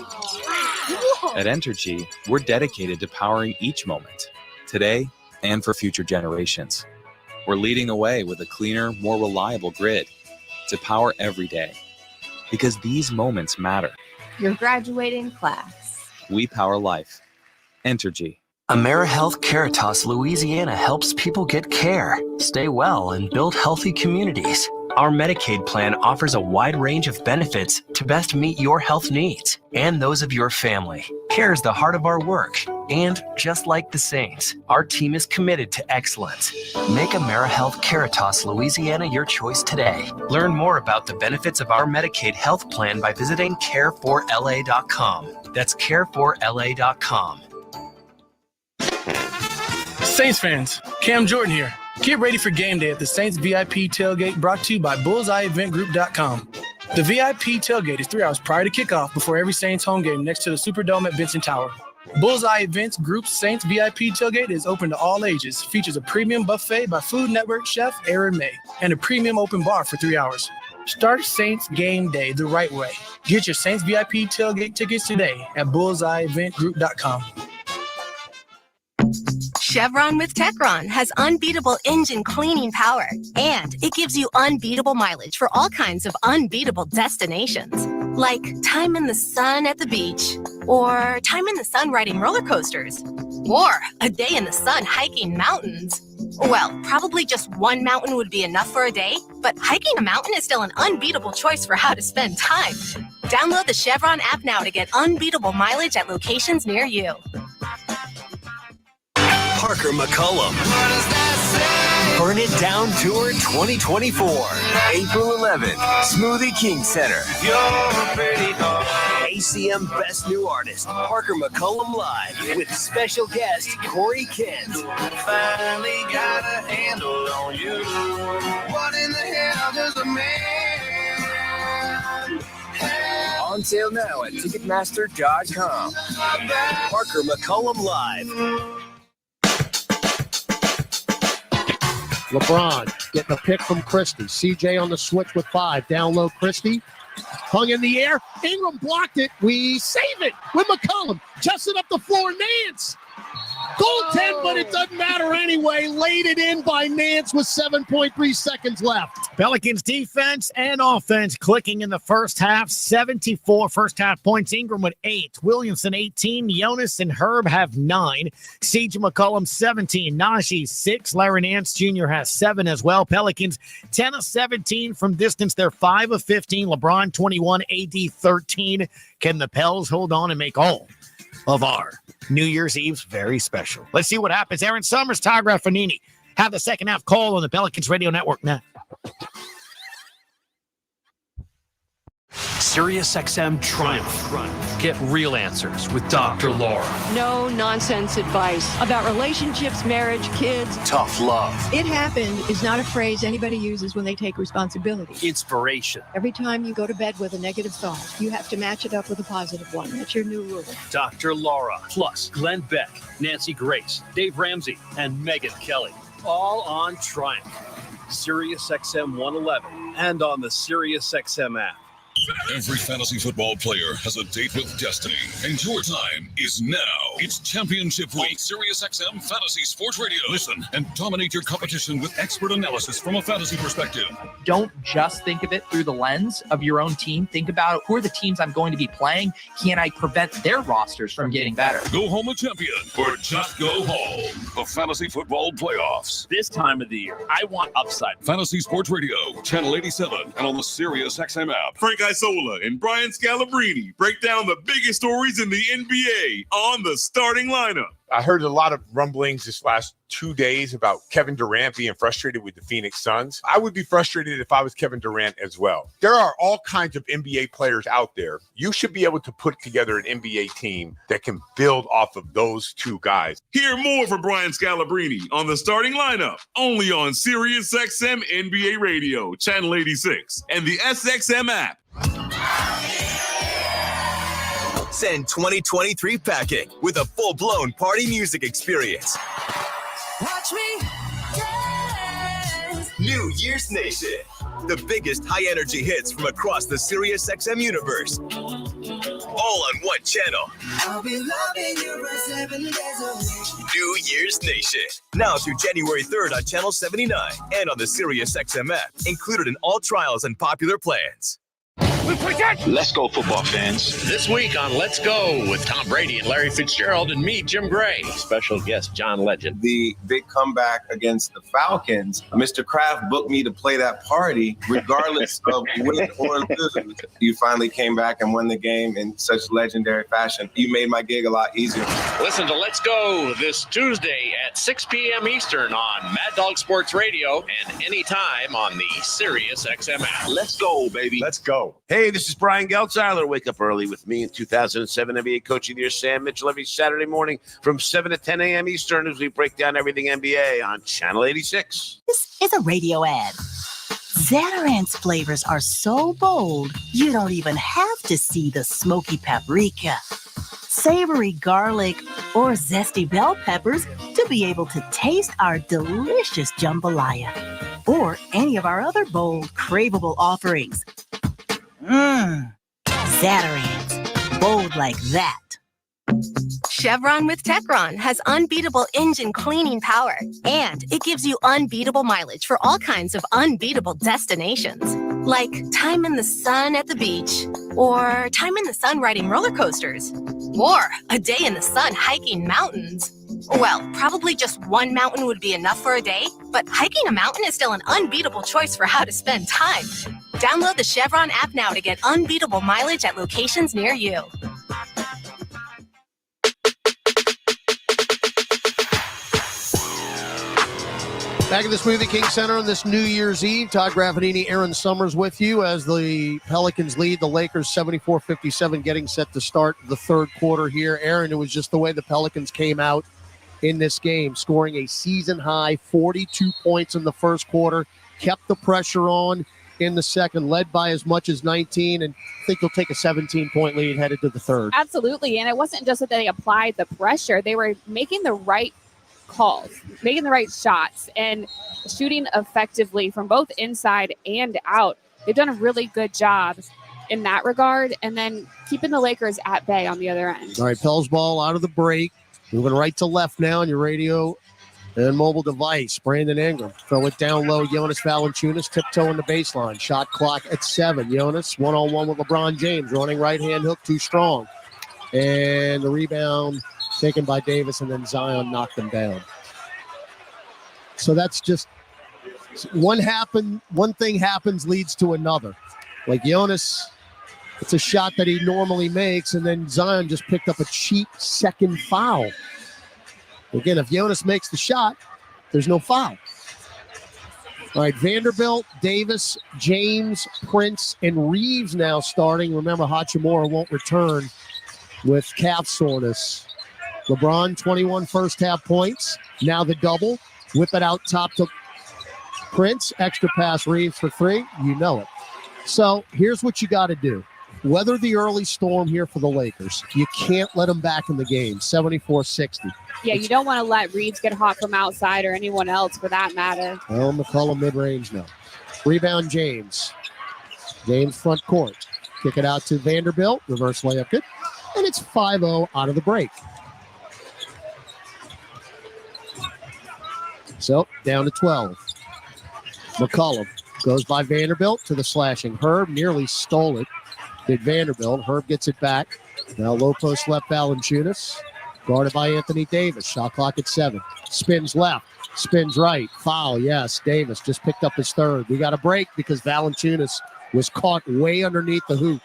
At Entergy, we're dedicated to powering each moment, today and for future generations. We're leading the way with a cleaner, more reliable grid to power every day. Because these moments matter. Your graduating class. We power life. Entergy. AmeriHealth Caritas Louisiana helps people get care, stay well, and build healthy communities. Our Medicaid plan offers a wide range of benefits to best meet your health needs and those of your family. Care is the heart of our work, and just like the Saints, our team is committed to excellence. Make AmeriHealth Caritas Louisiana your choice today. Learn more about the benefits of our Medicaid health plan by visiting care4la.com. That's care4la.com. Saints fans, Cam Jordan here. Get ready for game day at the Saints VIP tailgate brought to you by BullseyeEventGroup.com. The VIP tailgate is 3 hours prior to kickoff before every Saints home game next to the Superdome at Benson Tower. Bullseye Events Group's Saints VIP tailgate is open to all ages, features a premium buffet by Food Network chef Aaron May, and a premium open bar for 3 hours. Start Saints game day the right way. Get your Saints VIP tailgate tickets today at BullseyeEventGroup.com. Chevron with Techron has unbeatable engine cleaning power, and it gives you unbeatable mileage for all kinds of unbeatable destinations, like time in the sun at the beach, or time in the sun riding roller coasters, or a day in the sun hiking mountains. Well, probably just one mountain would be enough for a day, but hiking a mountain is still an unbeatable choice for how to spend time. Download the Chevron app now to get unbeatable mileage at locations near you. Parker McCullum. Burn It Down Tour 2024. April 11th, Smoothie King Center. ACM Best New Artist, Parker McCullum Live, with special guest Corey Kent. Finally got a handle on you. What in the hell does a man have? On sale now at Ticketmaster.com. Parker McCullum Live. LeBron getting a pick from Christie. CJ on the switch with 5. Down low, Christie. Hung in the air. Ingram blocked it. We save it with McCollum. Just it up the floor. Nance. Goaltend, but it doesn't matter anyway. Laid it in by Nance with 7.3 seconds left. Pelicans defense and offense clicking in the first half. 74 first half points. Ingram with 8. Williamson 18. Jonas and Herb have 9. CJ McCollum 17. Najee 6. Larry Nance Jr. has 7 as well. Pelicans 10 of 17 from distance. They're 5 of 15. LeBron 21. AD 13. Can the Pels hold on and make all of our New Year's Eve's very special? Let's see what happens. Aaron Summers, Todd Raffanini have the second half call on the Pelicans Radio Network now. SiriusXM Triumph. Get real answers with Dr. Laura. No nonsense advice about relationships, marriage, kids. Tough love. It happened is not a phrase anybody uses when they take responsibility. Inspiration. Every time you go to bed with a negative thought, you have to match it up with a positive one. That's your new rule. Dr. Laura. Plus Glenn Beck, Nancy Grace, Dave Ramsey, and Megyn Kelly. All on Triumph. SiriusXM 111 and on the SiriusXM app. Every fantasy football player has a date with destiny, and your time is now. It's Championship Week. SiriusXM Fantasy Sports Radio. Listen and dominate your competition with expert analysis from a fantasy perspective. Don't just think of it through the lens of your own team. Think about who are the teams I'm going to be playing. Can I prevent their rosters from getting better? Go home a champion or just go home. The Fantasy Football Playoffs. This time of the year, I want upside. Fantasy Sports Radio, Channel 87, and on the SiriusXM app. Frank Isola and Brian Scalabrine break down the biggest stories in the NBA on the starting lineup. I heard a lot of rumblings this last 2 days about Kevin Durant being frustrated with the Phoenix Suns. I would be frustrated if I was Kevin Durant as well. There are all kinds of NBA players out there. You should be able to put together an NBA team that can build off of those two guys. Hear more from Brian Scalabrine on the starting lineup, only on SiriusXM NBA Radio, Channel 86, and the SXM app. Send 2023 packing with a full-blown party music experience. Watch me dance. New Year's Nation. The biggest high-energy hits from across the SiriusXM universe. All on one channel. I'll be loving you for 7 days a week. New Year's Nation. Now through January 3rd on Channel 79 and on the SiriusXM app. Included in all trials and popular plans. Let's go, football fans. This week on Let's Go with Tom Brady and Larry Fitzgerald and me, Jim Gray. Special guest, John Legend. The big comeback against the Falcons, Mr. Kraft booked me to play that party regardless of win or lose. You finally came back and won the game in such legendary fashion. You made my gig a lot easier. Listen to Let's Go this Tuesday at 6 p.m. Eastern on Mad Dog Sports Radio and anytime on the SiriusXM app. Let's go, baby. Let's go. Hey, this is Brian Geltzeiler. Wake up early with me in 2007 NBA Coach of the Year, Sam Mitchell, every Saturday morning from 7 to 10 a.m. Eastern as we break down everything NBA on Channel 86. This is a radio ad. Zatarans flavors are so bold, you don't even have to see the smoky paprika, savory garlic, or zesty bell peppers to be able to taste our delicious jambalaya or any of our other bold, craveable offerings. Zatarans, bold like that. Chevron with Techron has unbeatable engine cleaning power, and it gives you unbeatable mileage for all kinds of unbeatable destinations, like time in the sun at the beach, or time in the sun riding roller coasters, or a day in the sun hiking mountains. Well, probably just one mountain would be enough for a day, but hiking a mountain is still an unbeatable choice for how to spend time. Download the Chevron app now to get unbeatable mileage at locations near you. Back at the Smoothie King Center on this New Year's Eve. Todd Graffinini, Aaron Summers with you as the Pelicans lead the Lakers 74-57, getting set to start the third quarter here. Aaron, it was just the way the Pelicans came out in this game, scoring a season-high 42 points in the first quarter, kept the pressure on in the second, led by as much as 19, and I think they'll take a 17-point lead headed to the third. Absolutely, and it wasn't just that they applied the pressure. They were making the right calls, making the right shots, and shooting effectively from both inside and out. They've done a really good job in that regard, and then keeping the Lakers at bay on the other end. All right, Pels ball out of the break. Moving right to left now on your radio and mobile device. Brandon Ingram. Throw it down low. Jonas Valanciunas tiptoeing the baseline. Shot clock at 7. Jonas one-on-one with LeBron James. Running right-hand hook too strong. And the rebound taken by Davis, and then Zion knocked them down. So that's just one thing happens leads to another. Like Jonas, it's a shot that he normally makes, and then Zion just picked up a cheap second foul. Again, if Jonas makes the shot, there's no foul. All right, Vanderbilt, Davis, James, Prince, and Reeves now starting. Remember, Hachimura won't return with calf soreness. LeBron, 21 first-half points. Now the double. Whip it out top to Prince. Extra pass, Reeves for 3. You know it. So here's what you got to do. Weather the early storm here for the Lakers. You can't let them back in the game, 74-60. Yeah, you don't want to let Reeves get hot from outside or anyone else for that matter. Well, McCollum mid-range now. Rebound, James. James front court. Kick it out to Vanderbilt. Reverse layup good. And it's 5-0 out of the break. So, down to 12. McCollum goes by Vanderbilt to the slashing. Herb nearly stole it. Did Vanderbilt. Herb gets it back. Now low post left Valanciunas. Guarded by Anthony Davis. Shot clock at 7. Spins left. Spins right. Foul, yes. Davis just picked up his third. We got a break because Valanciunas was caught way underneath the hoop.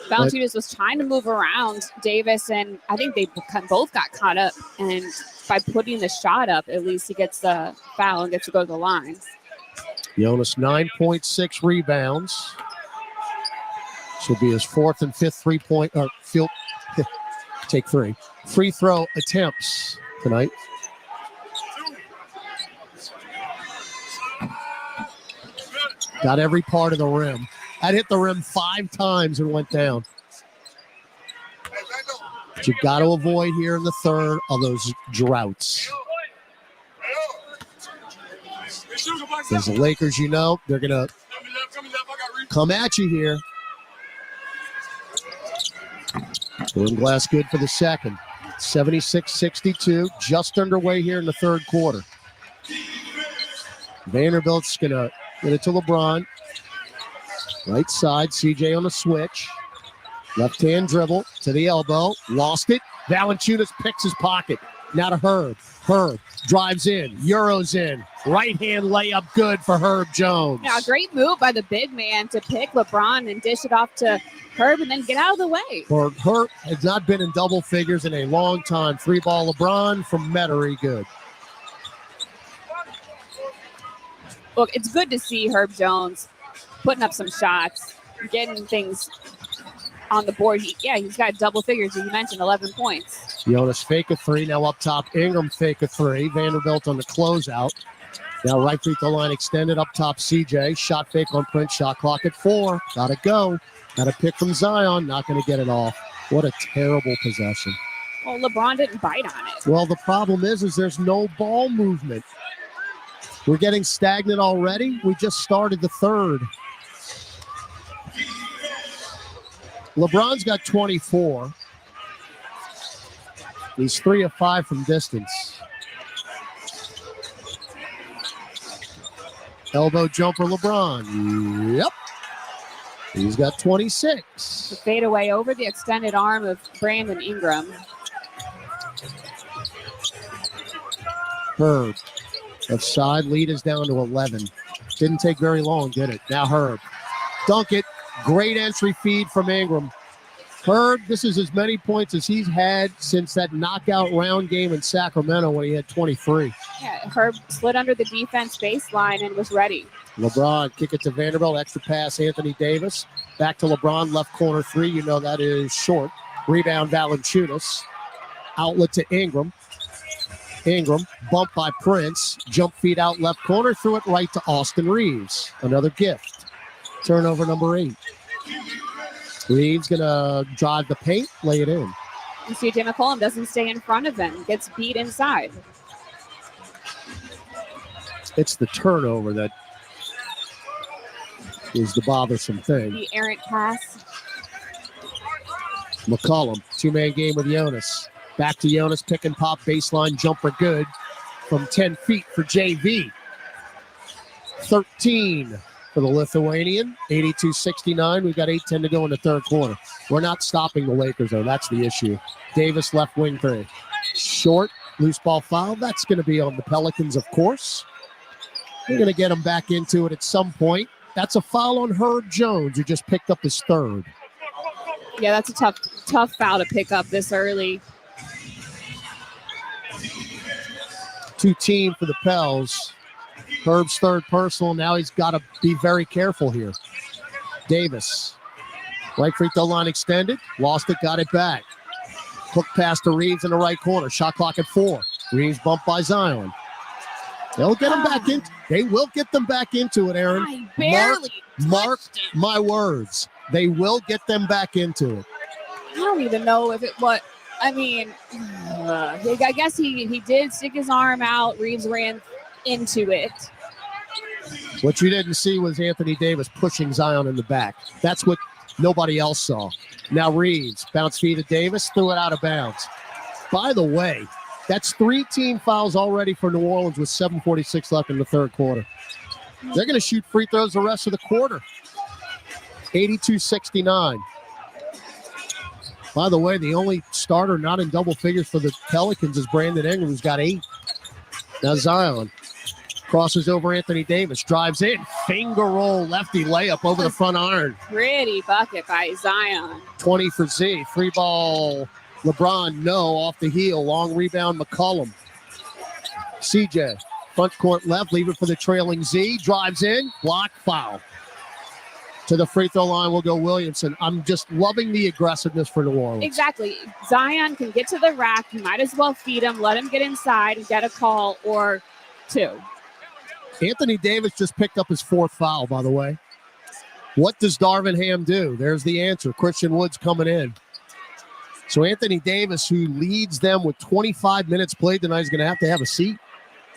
Valanciunas was trying to move around Davis, and I think they both got caught up. And by putting the shot up, at least he gets the foul and gets to go to the line. Jonas, 9.6 rebounds. Should be his fourth and fifth three-point or field. Take three. Free throw attempts tonight. Got every part of the rim. That hit the rim 5 times and went down. But you got to avoid here in the third of those droughts. Because the Lakers, you know, they're going to come at you here. Glass good for the second. 76-62, just underway here in the third quarter. Vanderbilt's going to get it to LeBron. Right side, CJ on the switch. Left-hand dribble to the elbow. Lost it. Valanciunas picks his pocket. Now to Herb. Herb drives in. Euros in. Right-hand layup good for Herb Jones. Yeah, great move by the big man to pick LeBron and dish it off to Herb and then get out of the way. Herb has not been in double figures in a long time. 3-ball LeBron from Metairie, good. Look, it's good to see Herb Jones putting up some shots, getting things on the board. He's got double figures, as you mentioned, 11 points. Jonas fake a three, now up top. Ingram fake a three. Vanderbilt on the closeout. Now right free throw line extended up top. CJ, shot fake on Prince, shot clock at 4. Gotta go. Gotta pick from Zion, not gonna get it off. What a terrible possession. Well, LeBron didn't bite on it. Well, the problem is there's no ball movement. We're getting stagnant already. We just started the third. LeBron's got 24. He's 3 of 5 from distance. Elbow jumper LeBron. Yep. He's got 26. The fadeaway over the extended arm of Brandon Ingram. Herb. Left side, lead is down to 11. Didn't take very long, did it? Now Herb. Dunk it. Great entry feed from Ingram. Herb, this is as many points as he's had since that knockout round game in Sacramento when he had 23. Yeah, Herb slid under the defense baseline and was ready. LeBron, kick it to Vanderbilt. Extra pass, Anthony Davis. Back to LeBron, left corner 3. You know that is short. Rebound, Valanciunas. Outlet to Ingram. Ingram, bump by Prince. Jump feed out left corner. Threw it right to Austin Reeves. Another gift. Turnover number 8. Reeves going to drive the paint, lay it in. And CJ McCollum doesn't stay in front of him. Gets beat inside. It's the turnover that is the bothersome thing. The errant pass. McCollum, 2-man game with Jonas. Back to Jonas, pick and pop, baseline jumper good from 10 feet for JV. 13 for the Lithuanian, 82-69. We've got 8:10 to go in the third quarter. We're not stopping the Lakers, though. That's the issue. Davis, left wing 3. Short, loose ball foul. That's going to be on the Pelicans, of course. We're going to get them back into it at some point. That's a foul on Herb Jones, who just picked up his third. Yeah, that's a tough foul to pick up this early. 2-team for the Pels. Herb's third personal. Now he's got to be very careful here. Davis. Right free throw line extended. Lost it, got it back. Hook pass to Reeves in the right corner. Shot clock at 4. Reeves bumped by Zion. They'll get them back in. They will get them back into it, Aaron. I barely Mark my words. They will get them back into it. I don't even know if it what. I mean, I guess he did stick his arm out. Reeves ran into it. What you didn't see was Anthony Davis pushing Zion in the back. That's what nobody else saw. Now Reeves, bounce feed to Davis, threw it out of bounds. By the way, that's 3 team fouls already for New Orleans with 7:46 left in the third quarter. They're going to shoot free throws the rest of the quarter. 82-69. By the way, the only starter not in double figures for the Pelicans is Brandon Ingram, who's got 8. Now Zion. Crosses over Anthony Davis, drives in, finger roll, lefty layup over the front iron. Pretty bucket by Zion. 20 for Z. Free ball, LeBron, no, off the heel. Long rebound, McCollum. CJ, front court left, leave it for the trailing Z. Drives in, block, foul. To the free throw line will go Williamson. I'm just loving the aggressiveness for New Orleans. Exactly. Zion can get to the rack. You might as well feed him, let him get inside and get a call or two. Anthony Davis just picked up his 4th foul, by the way. What does Darvin Ham do? There's the answer. Christian Wood's coming in. So Anthony Davis, who leads them with 25 minutes played tonight, is going to have a seat.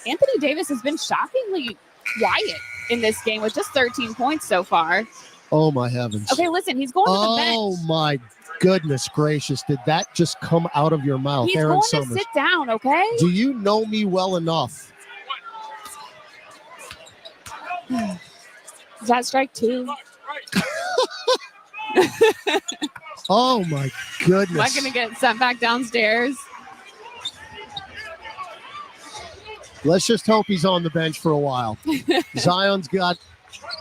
Anthony Davis has been shockingly quiet in this game with just 13 points so far. Oh, my heavens. Okay, listen, he's going to the bench. Oh, my goodness gracious. Did that just come out of your mouth, He's Aaron going Summers? to sit down, okay? Do you know me well enough? Is that strike 2? Oh, my goodness. Am I going to get sent back downstairs? Let's just hope he's on the bench for a while. Zion's got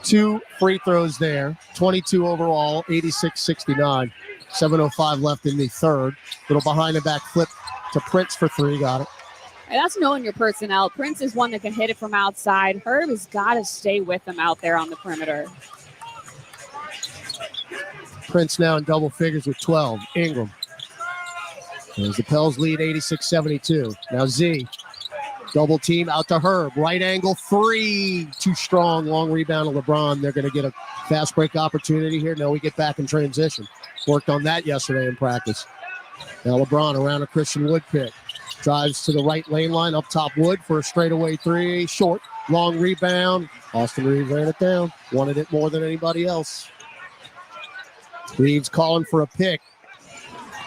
2 free throws there, 22 overall, 86-69. 7:05 left in the third. Little behind the back flip to Prince for 3. Got it. And that's knowing your personnel. Prince is one that can hit it from outside. Herb has got to stay with him out there on the perimeter. Prince now in double figures with 12. Ingram. There's the Pels lead 86-72. Now Z. Double team out to Herb. Right angle 3. Too strong. Long rebound to LeBron. They're going to get a fast break opportunity here. No, we get back in transition. Worked on that yesterday in practice. Now LeBron around a Christian Wood pick. Drives to the right lane line. Up top Wood for a straightaway 3. Short. Long rebound. Austin Reeves ran it down. Wanted it more than anybody else. Reeves calling for a pick.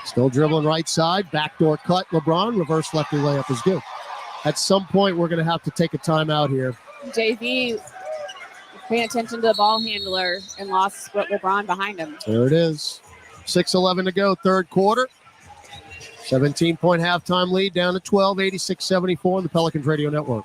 Still dribbling right side. Backdoor cut. LeBron. Reverse lefty layup is good. At some point, we're going to have to take a timeout here. JV paying attention to the ball handler and lost LeBron behind him. There it is. 6:11 to go, third quarter. 17-point halftime lead down to 12, 86-74 on the Pelicans Radio Network.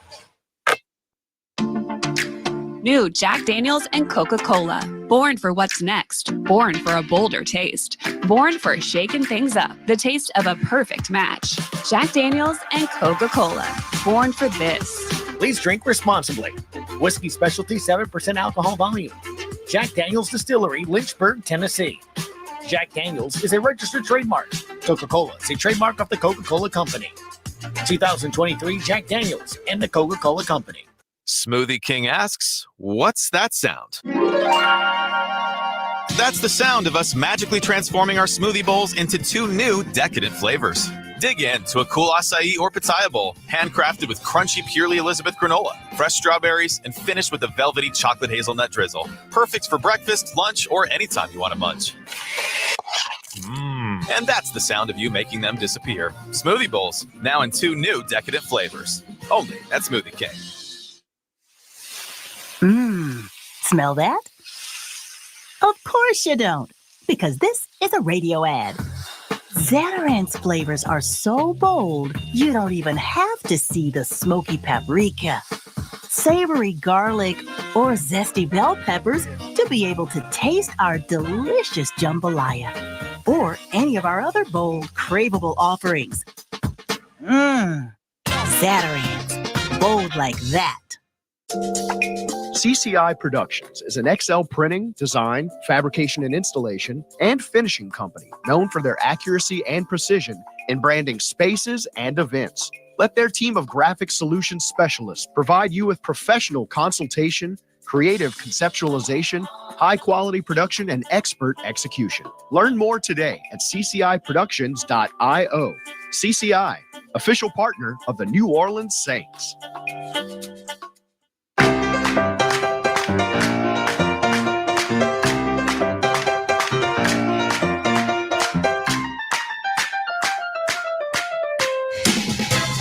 New Jack Daniels and Coca-Cola. Born for what's next. Born for a bolder taste. Born for shaking things up. The taste of a perfect match. Jack Daniels and Coca-Cola. Born for this. Please drink responsibly. Whiskey Specialty, 7% alcohol volume. Jack Daniels Distillery, Lynchburg, Tennessee. Jack Daniels is a registered trademark. Coca-Cola is a trademark of the Coca-Cola Company. 2023 Jack Daniels and the Coca-Cola Company. Smoothie King asks, what's that sound? That's the sound of us magically transforming our smoothie bowls into 2 new decadent flavors. Dig in to a cool acai or pitaya bowl, handcrafted with crunchy Purely Elizabeth granola, fresh strawberries, and finished with a velvety chocolate hazelnut drizzle. Perfect for breakfast, lunch, or anytime you want to munch. And that's the sound of you making them disappear. Smoothie bowls, now in 2 new decadent flavors. Only at Smoothie King. Smell that? Of course you don't, because this is a radio ad. Zatarain's flavors are so bold, you don't even have to see the smoky paprika, savory garlic, or zesty bell peppers to be able to taste our delicious jambalaya or any of our other bold, craveable offerings. Zatarain's, bold like that. CCI Productions is an XL printing, design, fabrication and installation, and finishing company known for their accuracy and precision in branding spaces and events. Let their team of graphic solutions specialists provide you with professional consultation, creative conceptualization, high-quality production, and expert execution. Learn more today at cciproductions.io. CCI, official partner of the New Orleans Saints.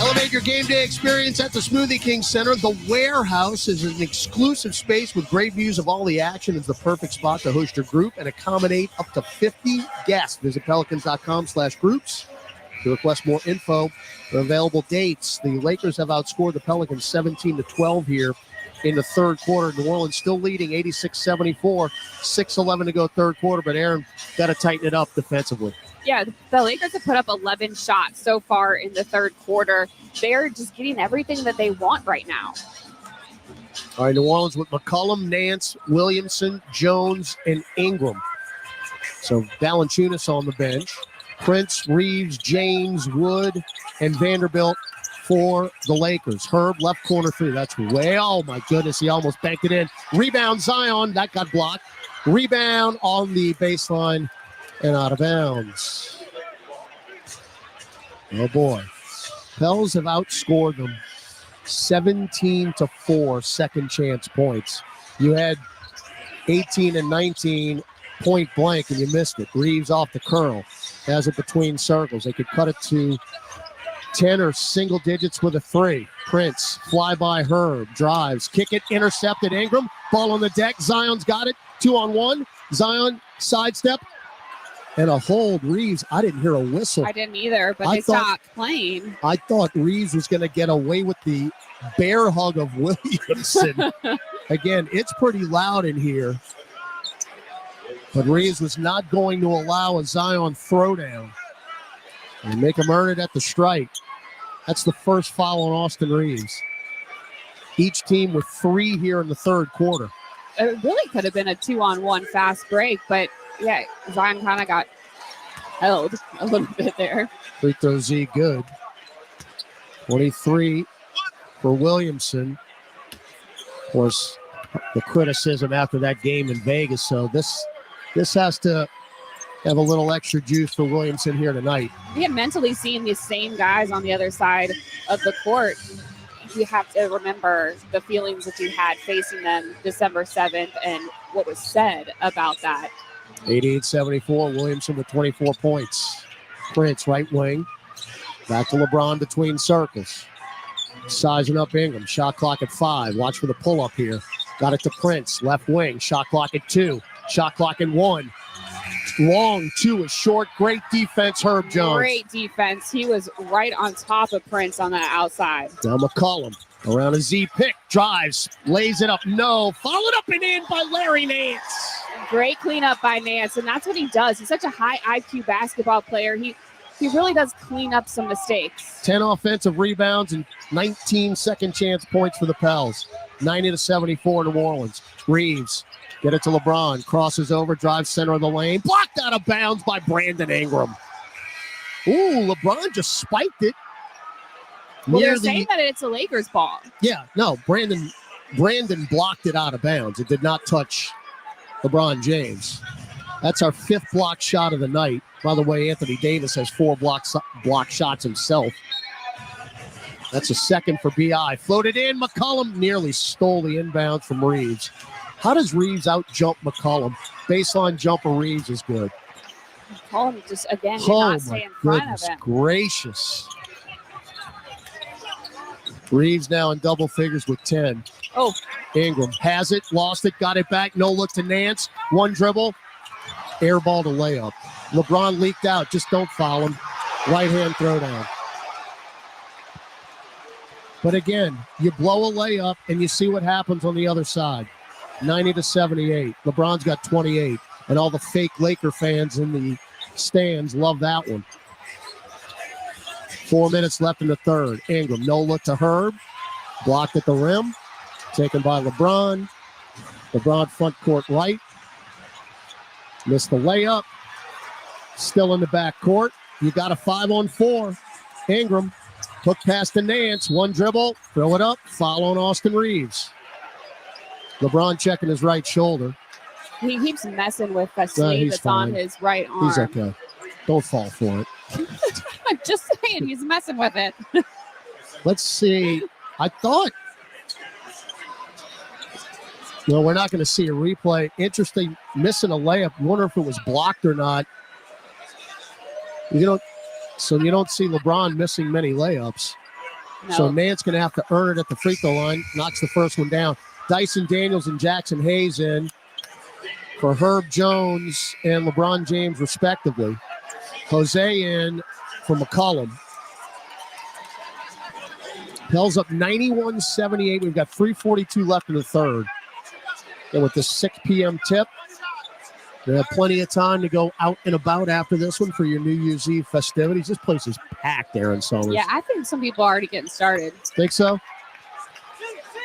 Elevate your game day experience at the Smoothie King Center. The Warehouse is an exclusive space with great views of all the action. It's the perfect spot to host your group and accommodate up to 50 guests. Visit pelicans.com/groups to request more info or available dates. The Lakers have outscored the Pelicans 17-12 here in the third quarter. New Orleans still leading 86-74, 6:11 to go third quarter, but Aaron got to tighten it up defensively. Yeah, the Lakers have put up 11 shots so far in the third quarter. They're just getting everything that they want right now. All right, New Orleans with McCollum, Nance, Williamson, Jones, and Ingram. So Valanciunas on the bench. Prince, Reeves, James, Wood, and Vanderbilt for the Lakers. Herb, left corner three. That's way, oh my goodness, he almost banked it in. Rebound, Zion, that got blocked. Rebound on the baseline and out of bounds. Oh boy. Pels have outscored them 17-4 second chance points. You had 18 and 19 point blank and you missed it. Reeves off the curl. Has it between circles. They could cut it to 10 or single digits with a three. Prince, fly by Herb, drives, kick it, intercepted Ingram. Ball on the deck. Zion's got it. 2-on-1. Zion, sidestep, and a hold. Reeves, I didn't hear a whistle. I didn't either, but they stopped playing. I thought Reeves was going to get away with the bear hug of Williamson. Again, it's pretty loud in here. But Reeves was not going to allow a Zion throwdown and make him earn it at the strike. That's the first foul on Austin Reeves. Each team with 3 here in the third quarter. It really could have been a 2-on-1 fast break, but yeah, Zion kind of got held a little bit there. Free throw Z good. 23 for Williamson. Of course, the criticism after that game in Vegas. So this has to have a little extra juice for Williamson here tonight. Yeah, mentally seeing these same guys on the other side of the court, you have to remember the feelings that you had facing them December 7th and what was said about that. 88-74, Williamson with 24 points. Prince, right wing. Back to LeBron between circles. Sizing up Ingram. Shot clock at 5. Watch for the pull-up here. Got it to Prince. Left wing. Shot clock at 2. Shot clock at 1. Long 2 is short. Great defense, Herb Jones. Great defense. He was right on top of Prince on that outside. Now McCollum around a Z pick. Drives. Lays it up. No. Followed up and in by Larry Nance. Great cleanup by Nance, and that's what he does. He's such a high IQ basketball player. He really does clean up some mistakes. 10 offensive rebounds and 19 second chance points for the Pels. 90-74 New Orleans. Reeves. Get it to LeBron. Crosses over, drives center of the lane. Blocked out of bounds by Brandon Ingram. Ooh, LeBron just spiked it. Well, they're saying that it's a Lakers ball. Yeah, no, Brandon blocked it out of bounds. It did not touch LeBron James. That's our 5th block shot of the night. By the way, Anthony Davis has 4 block shots himself. That's a second for B.I. Floated in. McCollum nearly stole the inbound from Reeves. How does Reeves out-jump McCollum? Baseline jumper Reeves is good. McCollum just, again, did not stay in front of him. Gracious. Reeves now in double figures with 10. Oh. Ingram has it, lost it, got it back. No look to Nance. One dribble. Air ball to layup. LeBron leaked out. Just don't foul him. Right hand throwdown. But again, you blow a layup and you see what happens on the other side. 90-78. LeBron's got 28. And all the fake Laker fans in the stands love that one. 4 minutes left in the third. Ingram, no look to Herb. Blocked at the rim. Taken by LeBron. LeBron front court right. Missed the layup. Still in the back court. You got a 5-on-4. Ingram. Hook pass to Nance. One dribble. Throw it up. Foul on Austin Reeves. LeBron checking his right shoulder. He keeps messing with the sleeve that's fine. on his right arm. He's okay. Don't fall for it. I'm just saying, he's messing with it. Let's see. I thought. Well, we're not going to see a replay. Interesting, missing a layup. Wonder if it was blocked or not. You don't see LeBron missing many layups. No. So Nance going to have to earn it at the free throw line. Knocks the first one down. Dyson Daniels and Jackson Hayes in for Herb Jones and LeBron James, respectively. Jose in for McCollum. Pels up 91-78. We've got 3:42 left in the third. And with the 6 p.m. tip, we have plenty of time to go out and about after this one for your New Year's Eve festivities. This place is packed, Aaron Summers. Yeah, I think some people are already getting started. Think so?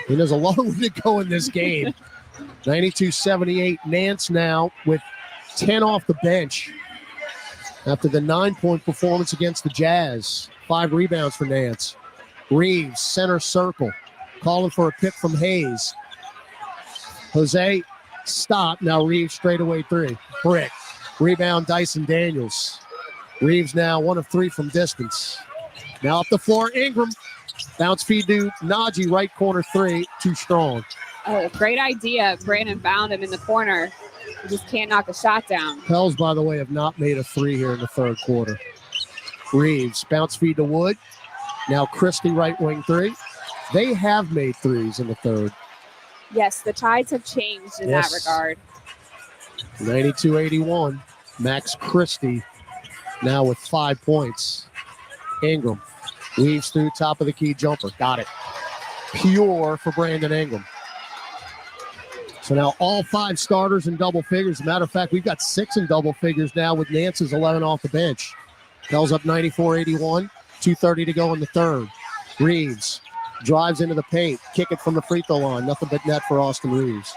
And there's a long way to go in this game. 92-78. Nance now with 10 off the bench after the 9-point performance against the Jazz. 5 rebounds for Nance. Reeves, center circle, calling for a pick from Hayes. Jose, stop. Now Reeves straightaway 3. Brick. Rebound, Dyson Daniels. Reeves now 1 of 3 from distance. Now up the floor, Ingram. Bounce feed to Najee, right corner 3. Too strong. Oh, great idea. Brandon found him in the corner. He just can't knock a shot down. Pels, by the way, have not made a 3 here in the third quarter. Reeves, bounce feed to Wood. Now Christie, right wing 3. They have made 3s in the third. Yes, the tides have changed in that regard. 92-81. Max Christie now with 5 points. Ingram weaves through top of the key jumper. Got it. Pure for Brandon Ingram. So now all 5 starters in double figures. As a matter of fact, we've got 6 in double figures now with Nance's 11 off the bench. Pels up 94-81. 2:30 to go in the third. Reeves drives into the paint. Kick it from the free throw line. Nothing but net for Austin Reeves.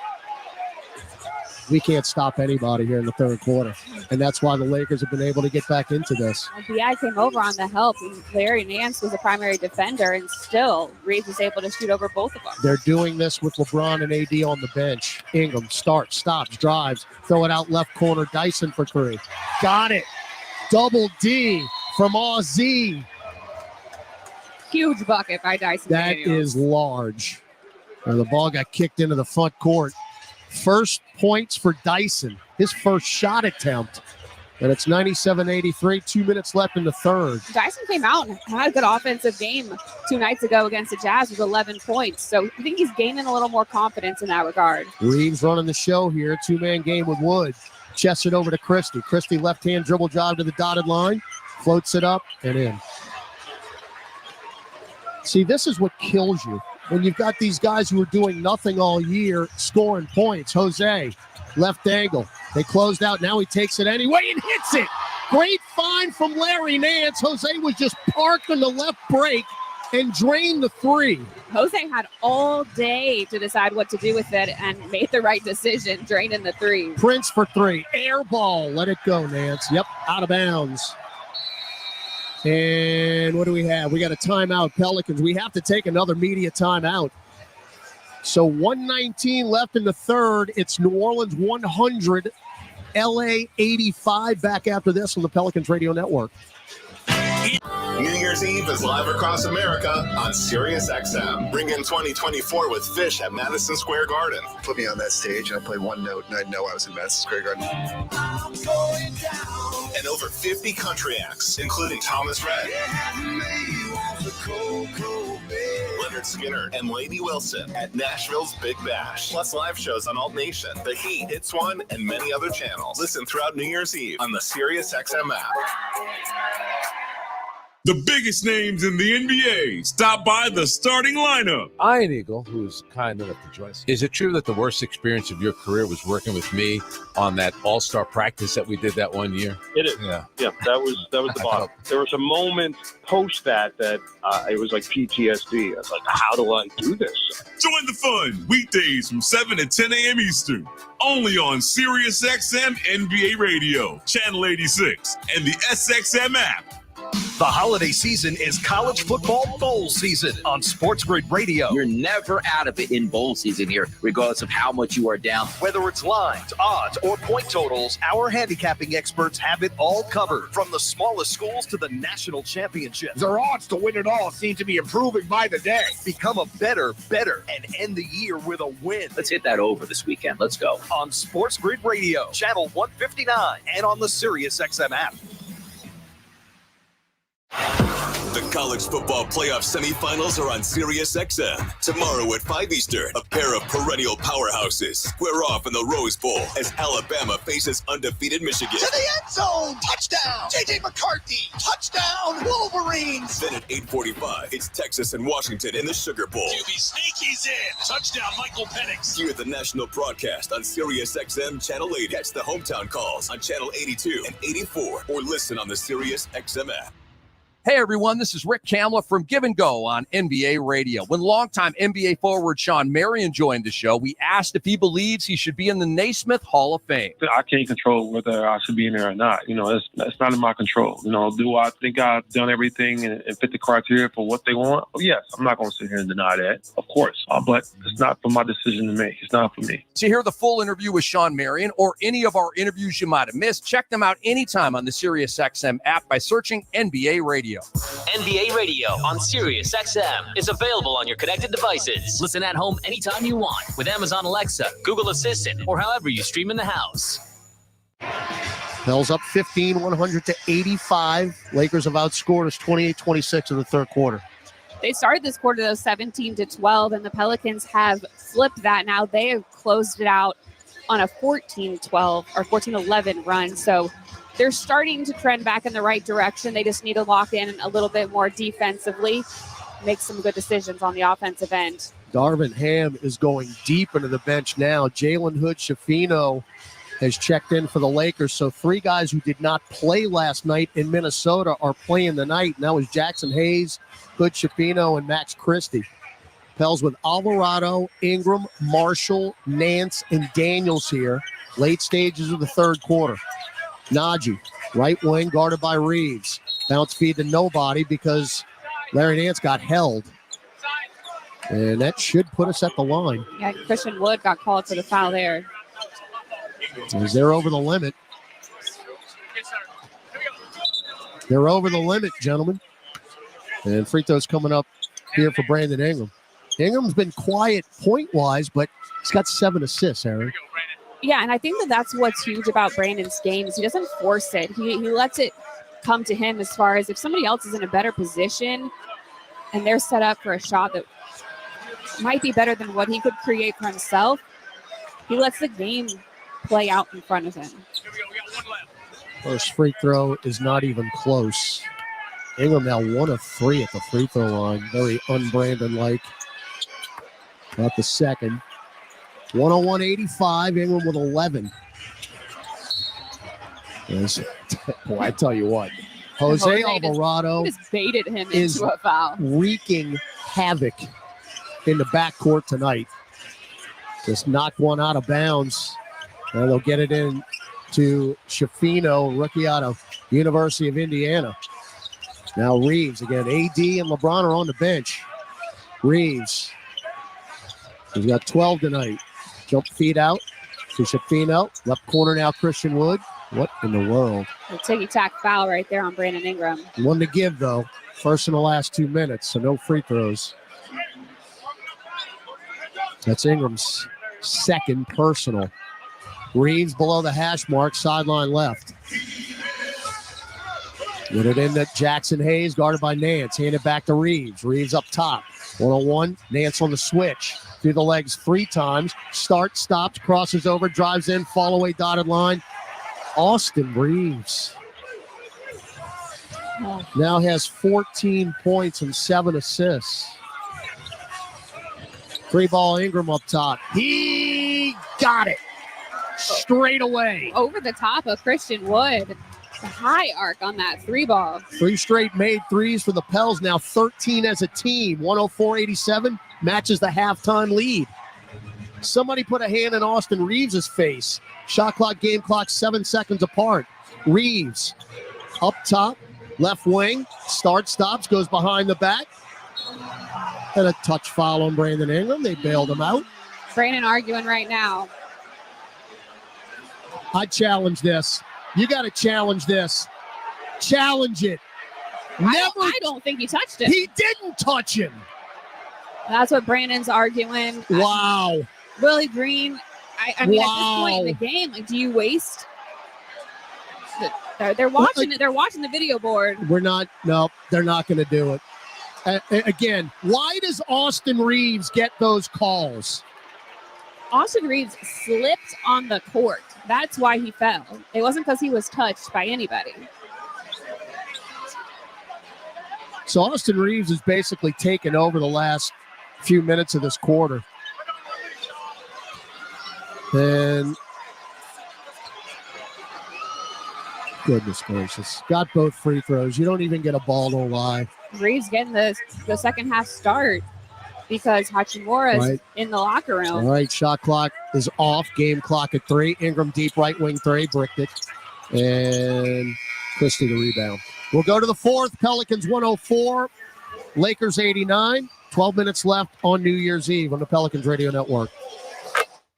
We can't stop anybody here in the third quarter. And that's why the Lakers have been able to get back into this. BI came over on the help. Larry Nance was a primary defender, and still Reeves was able to shoot over both of them. They're doing this with LeBron and AD on the bench. Ingram starts, stops, drives, throw it out left corner. Dyson for 3. Got it. Double D from Aussie. Huge bucket by Dyson That Daniels. is large. The ball got kicked into the front court. First points for Dyson. His first shot attempt. And it's 97-83. 2 minutes left in the third. Dyson came out and had a good offensive game 2 nights ago against the Jazz with 11 points. So I think he's gaining a little more confidence in that regard. Reeves running the show here. 2-man game with Wood. Chests it over to Christie. Christie left-hand dribble drive to the dotted line. Floats it up and in. See, this is what kills you. When you've got these guys who are doing nothing all year, scoring points. Jose, left angle. They closed out. Now he takes it anyway and hits it. Great find from Larry Nance. Jose was just parked on the left break and drained the 3. Jose had all day to decide what to do with it and made the right decision, draining the 3. Prince for 3. Air ball. Let it go, Nance. Yep, out of bounds. And what do we have? We got a timeout, Pelicans. We have to take another media timeout. So 1:19 left in the third. It's New Orleans 100, LA 85. Back after this on the Pelicans Radio Network. New Year's Eve is live across America on Sirius XM. Bring in 2024 with Fish at Madison Square Garden. Put me on that stage and I play one note and I know I was in Madison Square Garden. And over 50 country acts, including Thomas Rhett, Leonard Skinner, and Lady Wilson at Nashville's Big Bash. Plus live shows on Alt Nation, The Heat, Hits One, and many other channels. Listen throughout New Year's Eve on the Sirius XM app. The biggest names in the NBA stop by the starting lineup. Ian Eagle, who's kind enough to join us. Is it true that the worst experience of your career was working with me on that all-star practice that we did that one year? It is. Yeah, that was the bottom. There was a moment post that it was like PTSD. I was like, how do I do this? Join the fun weekdays from 7 to 10 a.m. Eastern. Only on Sirius XM NBA Radio, Channel 86, and the SXM app. The holiday season is college football bowl season on Sports Grid Radio. You're never out of it in bowl season here, regardless of how much you are down. Whether it's lines, odds, or point totals, our handicapping experts have it all covered. From the smallest schools to the national championships. Their odds to win it all seem to be improving by the day. Become a better, and end the year with a win. Let's hit that over this weekend. Let's go. On Sports Grid Radio, Channel 159, and on the Sirius XM app. The college football playoff semifinals are on SiriusXM. Tomorrow at 5 Eastern, a pair of perennial powerhouses square off in the Rose Bowl as Alabama faces undefeated Michigan. To the end zone! Touchdown! J.J. McCarthy! Touchdown! Wolverines! Then at 8:45, it's Texas and Washington in the Sugar Bowl. QB Sneaky's in! Touchdown, Michael Penix! Hear the national broadcast on SiriusXM Channel 80. Catch the hometown calls on Channel 82 and 84, or listen on the SiriusXM app. Hey everyone, this is Rick Kamla from Give and Go on NBA Radio. When longtime NBA forward Sean Marion joined the show, we asked if he believes he should be in the Naismith Hall of Fame. I can't control whether I should be in there or not. That's not in my control. Do I think I've done everything and fit the criteria for what they want? Oh, yes, I'm not going to sit here and deny that, of course. But it's not for my decision to make. It's not for me. To hear the full interview with Sean Marion or any of our interviews you might have missed, check them out anytime on the SiriusXM app by searching NBA Radio. NBA Radio on SiriusXM is available on your connected devices. Listen at home anytime you want with Amazon Alexa, Google Assistant, or however you stream in the house. Pels up 15, 100-85. Lakers have outscored us 28-26 in the third quarter. They started this quarter, though, 17-12, and the Pelicans have flipped that. Now they have closed it out on a 14-12 or 14-11 run. So they're starting to trend back in the right direction. They just need to lock in a little bit more defensively, make some good decisions on the offensive end. Darvin Ham is going deep into the bench now. Jalen Hood-Schifino has checked in for the Lakers. So three guys who did not play last night in Minnesota are playing tonight. And that was Jackson Hayes, Hood-Schifino, and Max Christie. Pels with Alvarado, Ingram, Marshall, Nance, and Daniels here. Late stages of the third quarter. Najee, right wing, guarded by Reeves. Bounce feed to nobody because Larry Nance got held. And that should put us at the line. Yeah, Christian Wood got called for the foul there. As they're over the limit. They're over the limit, gentlemen. And free throws coming up here for Brandon Ingram. Ingram's been quiet point-wise, but he's got 7 assists, Aaron. Yeah, and I think that's what's huge about Brandon's game is he doesn't force it. He lets it come to him as far as if somebody else is in a better position and they're set up for a shot that might be better than what he could create for himself, he lets the game play out in front of him. First free throw is not even close. Ingram now 1 of 3 at the free throw line. Very un-Brandon-like. Got the second. 101-85, Ingram with 11. Yes. Boy, I tell you what, Jose Alvarado just baited him into a foul. Wreaking havoc in the backcourt tonight. Just knocked one out of bounds. And they'll get it in to Schifino, rookie out of University of Indiana. Now Reeves again. AD and LeBron are on the bench. Reeves. He's got 12 tonight. Jump feed out to Schifino. Left corner now, Christian Wood. What in the world? A ticky-tack foul right there on Brandon Ingram. One to give, though. First in the last 2 minutes, so no free throws. That's Ingram's second personal. Reeves below the hash mark, sideline left. Get it into Jackson Hayes, guarded by Nance. Hand it back to Reeves. Reeves up top. 101, Nance on the switch. Through the legs 3 times. Starts, stops, crosses over, drives in, fall away, dotted line. Austin Reeves now has 14 points and 7 assists. Free ball, Ingram up top. He got it straight away. Over the top of Christian Wood. The high arc on that 3-ball. 3 straight made threes for the Pels, now 13 as a team. 104-87 matches the halftime lead. Somebody put a hand in Austin Reeves' face. Shot clock, game clock, 7 seconds apart. Reeves up top, left wing, starts, stops, goes behind the back. And a touch foul on Brandon Ingram. They bailed him out. Brandon arguing right now. I challenge this. You got to challenge this. Challenge it. I don't think he touched him. He didn't touch him. That's what Brandon's arguing. Wow. Willie Green, I mean, at this point in the game, like, do you waste They're watching it. They're watching the video board. They're not going to do it. Again, why does Austin Reeves get those calls? Austin Reeves slipped on the court. That's why he fell. It wasn't because he was touched by anybody. So Austin Reeves has basically taken over the last few minutes of this quarter. And goodness gracious. Got both free throws. You don't even get a ball, no lie. Reeves getting the second half start because Hachimura's in the locker room. All right, shot clock is off. Game clock at 3. Ingram deep right wing 3, bricked it. And Christie the rebound. We'll go to the fourth. Pelicans 104, Lakers 89. 12 minutes left on New Year's Eve on the Pelicans Radio Network.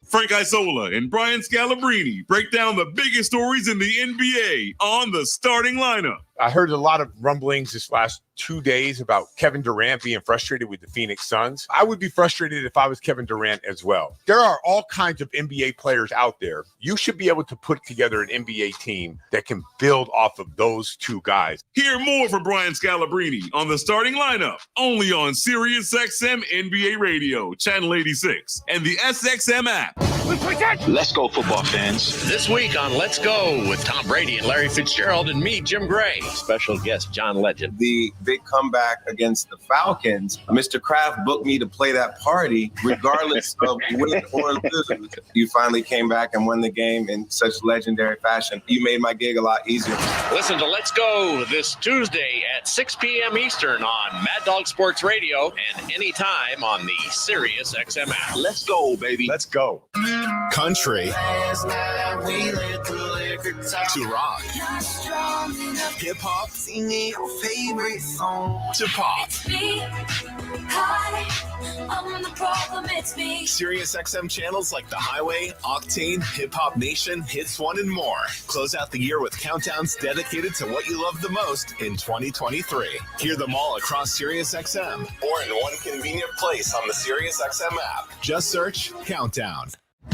Frank Isola and Brian Scalabrine break down the biggest stories in the NBA on the starting lineup. I heard a lot of rumblings this last 2 days about Kevin Durant being frustrated with the Phoenix Suns. I would be frustrated if I was Kevin Durant as well. There are all kinds of NBA players out there. You should be able to put together an NBA team that can build off of those two guys. Hear more from Brian Scalabrine on the starting lineup, only on SiriusXM NBA Radio, Channel 86, and the SXM app. Let's go, football fans. This week on Let's Go with Tom Brady and Larry Fitzgerald and me, Jim Gray. Special guest, John Legend. The big comeback against the Falcons, Mr. Kraft booked me to play that party regardless of win or lose. You finally came back and won the game in such legendary fashion. You made my gig a lot easier. Listen to Let's Go this Tuesday at 6 p.m. Eastern on Mad Dog Sports Radio and anytime on the SiriusXM app. Let's go, baby. Let's go. Country to rock, hip-hop to pop. SiriusXM channels like The Highway, Octane, Hip Hop Nation, Hits One, and more. Close out the year with countdowns dedicated to what you love the most in 2023. Hear them all across SiriusXM or in one convenient place on the SiriusXM app. Just search Countdown.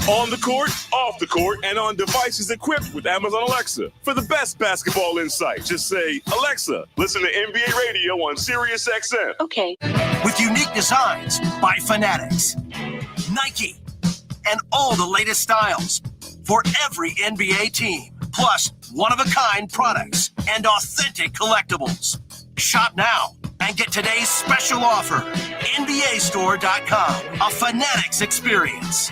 On the court, off the court, and on devices equipped with Amazon Alexa. For the best basketball insight, just say, Alexa, listen to NBA Radio on SiriusXM. Okay. With unique designs by Fanatics, Nike, and all the latest styles for every NBA team, plus one-of-a-kind products and authentic collectibles. Shop now and get today's special offer. NBAstore.com, a Fanatics experience.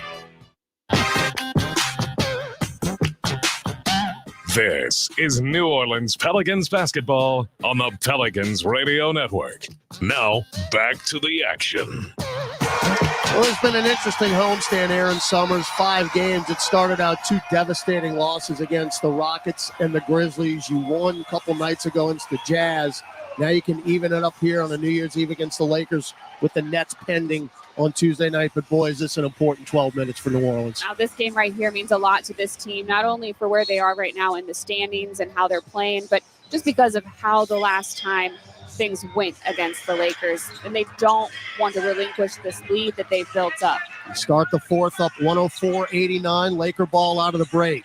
This is New Orleans Pelicans basketball on the Pelicans Radio Network. Now, back to the action. Well, it's been an interesting homestand, Aaron Summers. 5 games. It started out 2 devastating losses against the Rockets and the Grizzlies. You won a couple nights ago against the Jazz. Now you can even it up here on the New Year's Eve against the Lakers with the Nets pending on Tuesday night. But, boy, is this an important 12 minutes for New Orleans. Now, this game right here means a lot to this team, not only for where they are right now in the standings and how they're playing, but just because of how the last time things went against the Lakers. And they don't want to relinquish this lead that they've built up. Start the fourth up 104-89. Laker ball out of the break.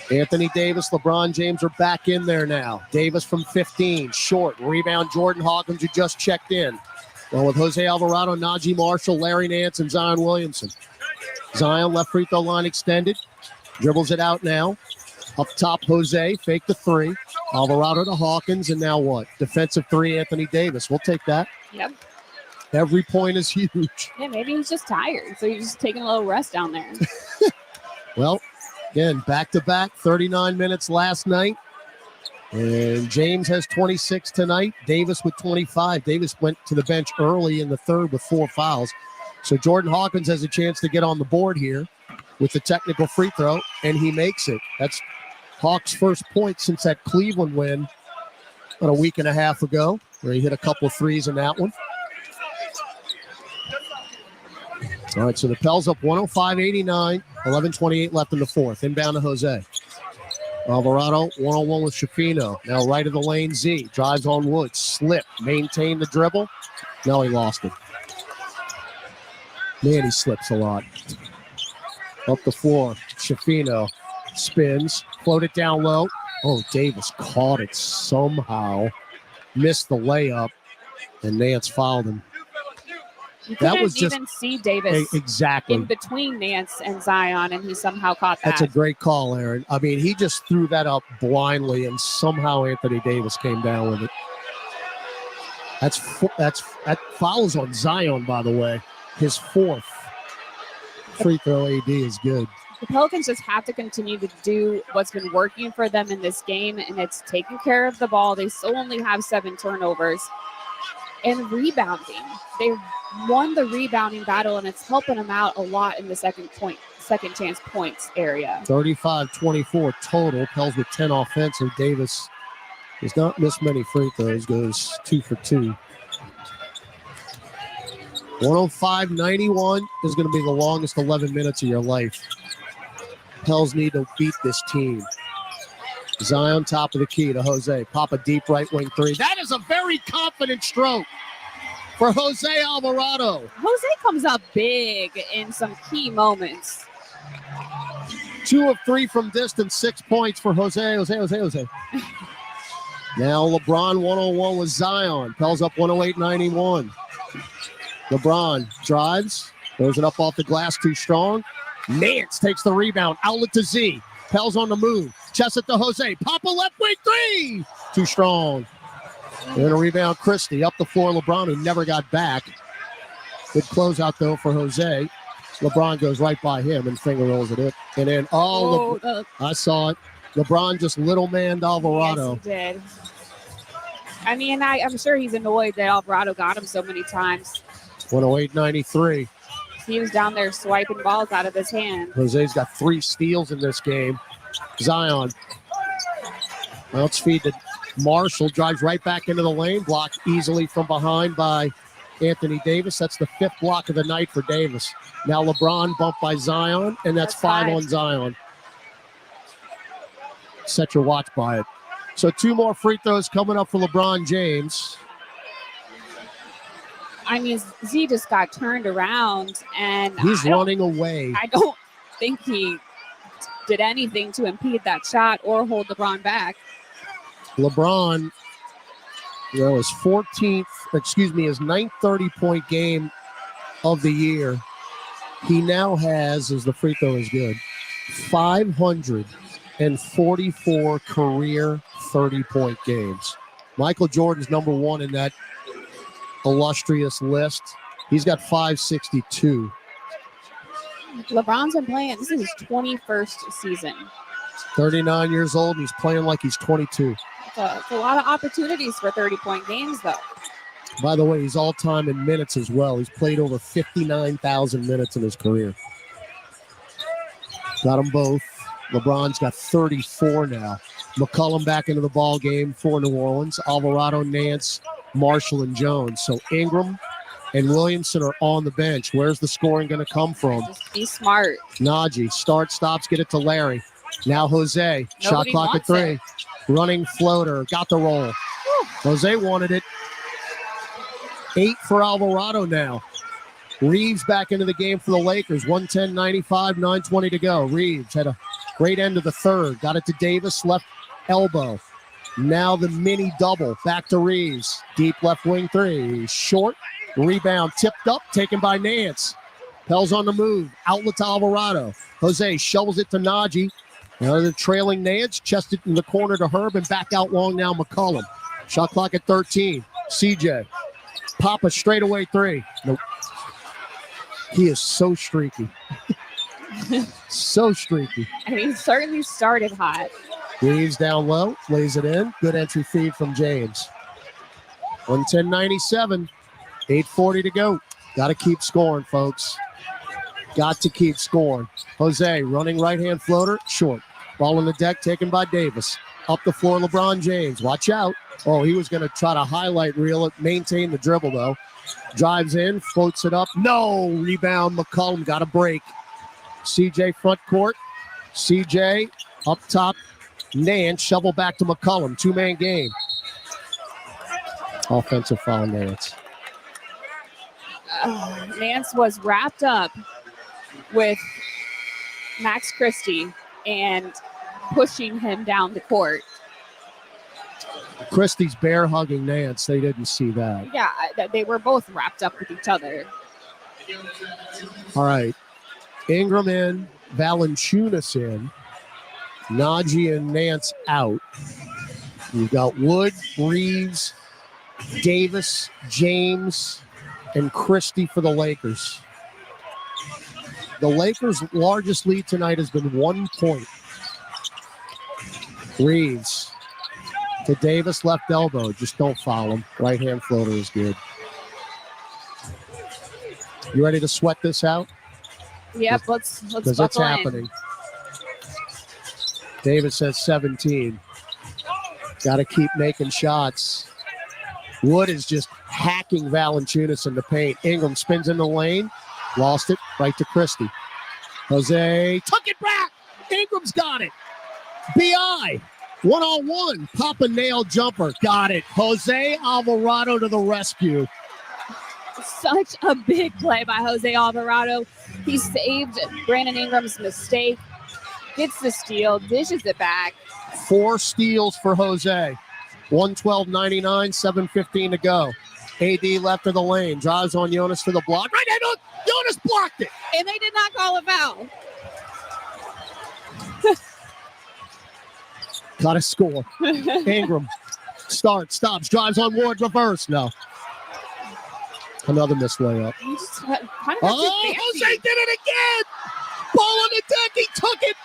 Anthony Davis, LeBron James are back in there now. Davis from 15, short. Rebound, Jordan Hawkins, who just checked in. Well, with Jose Alvarado, Najee Marshall, Larry Nance, and Zion Williamson. Zion, left free throw line extended. Dribbles it out now. Up top, Jose, fake the 3. Alvarado to Hawkins, and now what? Defensive 3, Anthony Davis. We'll take that. Yep. Every point is huge. Yeah, maybe he's just tired, so he's just taking a little rest down there. Well, again, back-to-back, 39 minutes last night. And James has 26 tonight. Davis with 25. Davis went to the bench early in the third with 4 fouls. So Jordan Hawkins has a chance to get on the board here with the technical free throw, and he makes it. That's Hawks' first point since that Cleveland win about a week and a half ago, where he hit a couple of threes in that one. All right, so the Pels up 105-89, 11:28 left in the fourth. Inbound to Jose. Alvarado, one-on-one with Shafino. Now right of the lane, Z. Drives on Woods. Slip. Maintain the dribble. No, he lost it. Man, he slips a lot. Up the floor. Shafino spins. Float it down low. Oh, Davis caught it somehow, missed the layup, and Nance fouled him. You That couldn't was just even see Davis exactly in between Nance and Zion, and he somehow caught that. That's a great call, Aaron. I mean, he just threw that up blindly, and somehow Anthony Davis came down with it. That foul is on Zion, by the way. His fourth free throw. AD is good. The Pelicans just have to continue to do what's been working for them in this game, and it's taking care of the ball. They still only have 7 turnovers. And rebounding. They won the rebounding battle, and it's helping them out a lot in the second chance points area. 35-24 total. Pels with 10 offensive. Davis has not missed many free throws. Goes 2 for 2. 105-91 is going to be the longest 11 minutes of your life. Pels need to beat this team. Zion, top of the key to Jose. Pop a deep right wing three. That is a very confident stroke for Jose Alvarado. Jose comes up big in some key moments. 2 of 3 from distance, 6 points for Jose. Now LeBron 101 with Zion. Pels up 108-91. LeBron drives, throws it up off the glass too strong. Nance takes the rebound, outlet to Z. Pels on the move. Chest it to Jose. Pop a left wing three. Too strong. And a rebound, Christie. Up the floor, LeBron, who never got back. Good closeout, though, for Jose. LeBron goes right by him and finger rolls it in. And then, I saw it. LeBron just little man Alvarado. Yes, he did. I mean, I'm sure he's annoyed that Alvarado got him so many times. 108-93. He was down there swiping balls out of his hand. Jose's got 3 steals in this game. Zion. Bounce feed to Marshall. Drives right back into the lane. Blocked easily from behind by Anthony Davis. That's the 5th block of the night for Davis. Now LeBron bumped by Zion, and that's 5 on Zion. Set your watch by it. So 2 more free throws coming up for LeBron James. I mean, Z just got turned around, and he's running away. I don't think he did anything to impede that shot or hold LeBron back. LeBron, his 9th 30-point game of the year. He now has, as the free throw is good, 544 career 30-point games. Michael Jordan's number 1 in that illustrious list. He's got 562. LeBron's been playing. This is his 21st season. 39 years old, and he's playing like he's 22. It's a lot of opportunities for 30-point games, though. By the way, he's all-time in minutes as well. He's played over 59,000 minutes in his career. Got them both. LeBron's got 34 now. McCollum back into the ball game for New Orleans. Alvarado, Nance, Marshall, and Jones. So Ingram and Williamson are on the bench. Where's the scoring going to come from? Just be smart. Najee, stops, get it to Larry. Now Jose, shot clock at 3. Running floater, got the roll. Woo. Jose wanted it. 8 for Alvarado now. Reeves back into the game for the Lakers. 110-95, 9:20 to go. Reeves had a great end of the third. Got it to Davis, left elbow. Now the mini double. Back to Reeves. Deep left wing 3. Short. Rebound tipped up, taken by Nance. Pels on the move. Outlet to Alvarado. Jose shovels it to Najee. Now the trailing Nance. Chested in the corner to Herb and back out long now McCollum. Shot clock at 13. CJ. Pop a straightaway 3. Nope. He is so streaky. So streaky. And he certainly started hot. Reeves down low, lays it in. Good entry feed from James. 110-97. 8:40 to go. Got to keep scoring, folks. Got to keep scoring. Jose running right-hand floater, short. Ball on the deck taken by Davis. Up the floor, LeBron James. Watch out. Oh, he was going to try to highlight reel it, maintain the dribble, though. Drives in, floats it up. No! Rebound, McCollum got a break. CJ front court. CJ up top. Nance, shovel back to McCollum. 2-man game. Offensive foul, Nance. Nance was wrapped up with Max Christie and pushing him down the court. Christie's bear hugging Nance. They didn't see that. Yeah, they were both wrapped up with each other. All right. Ingram in, Valanciunas in, Najee and Nance out. You've got Wood, Reeves, Davis, James, and Christie for the Lakers. The Lakers' largest lead tonight has been 1 point. Reeves to Davis, left elbow. Just don't foul him. Right-hand floater is good. You ready to sweat this out? Yep, let's Because it's happening. Davis has 17. Got to keep making shots. Wood is just hacking Valanciunas in the paint. Ingram spins in the lane. Lost it. Right to Christie. Jose took it back. Ingram's got it. B.I. One-on-one. Pop a nail jumper. Got it. Jose Alvarado to the rescue. Such a big play by Jose Alvarado. He saved Brandon Ingram's mistake. Gets the steal. Dishes it back. 4 steals for Jose. 112.99, 7:15 to go. AD left of the lane. Drives on Jonas for the block. Right hand, Jonas blocked it. And they did not call a foul. Got to score. Ingram starts, stops, drives on Ward, reverse. No. Another missed layup. Jose did it again. Ball on the deck. He took it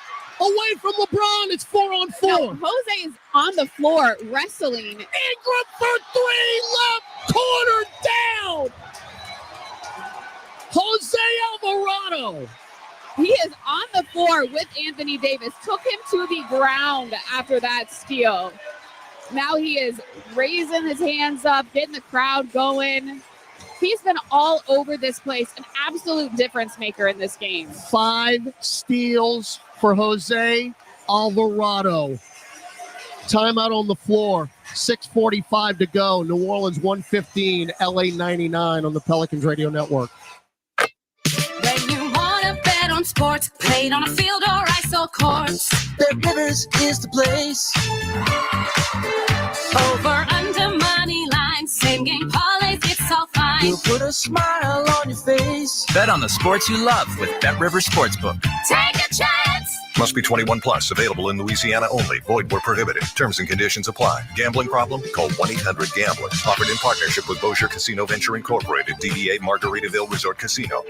away from LeBron. It's 4-on-4. No, Jose is on the floor wrestling. Ingram for 3, left corner down. Jose Alvarado. He is on the floor with Anthony Davis. Took him to the ground after that steal. Now he is raising his hands up, getting the crowd going. He's been all over this place, an absolute difference maker in this game. 5 steals for Jose Alvarado. Timeout on the floor. 6:45 to go. New Orleans 115, LA 99 on the Pelicans Radio Network. When you want to bet on sports, played on a field or ice or courts, Bet Rivers is the place. Over, under, money line, same game parlays, it's all fine. You'll put a smile on your face. Bet on the sports you love with Bet Rivers Sportsbook. Take a chance. Must be 21 plus. Available in Louisiana only. Void where prohibited. Terms and conditions apply. Gambling problem? Call 1-800-GAMBLER. Offered in partnership with Bossier Casino Venture Incorporated. DBA Margaritaville Resort Casino.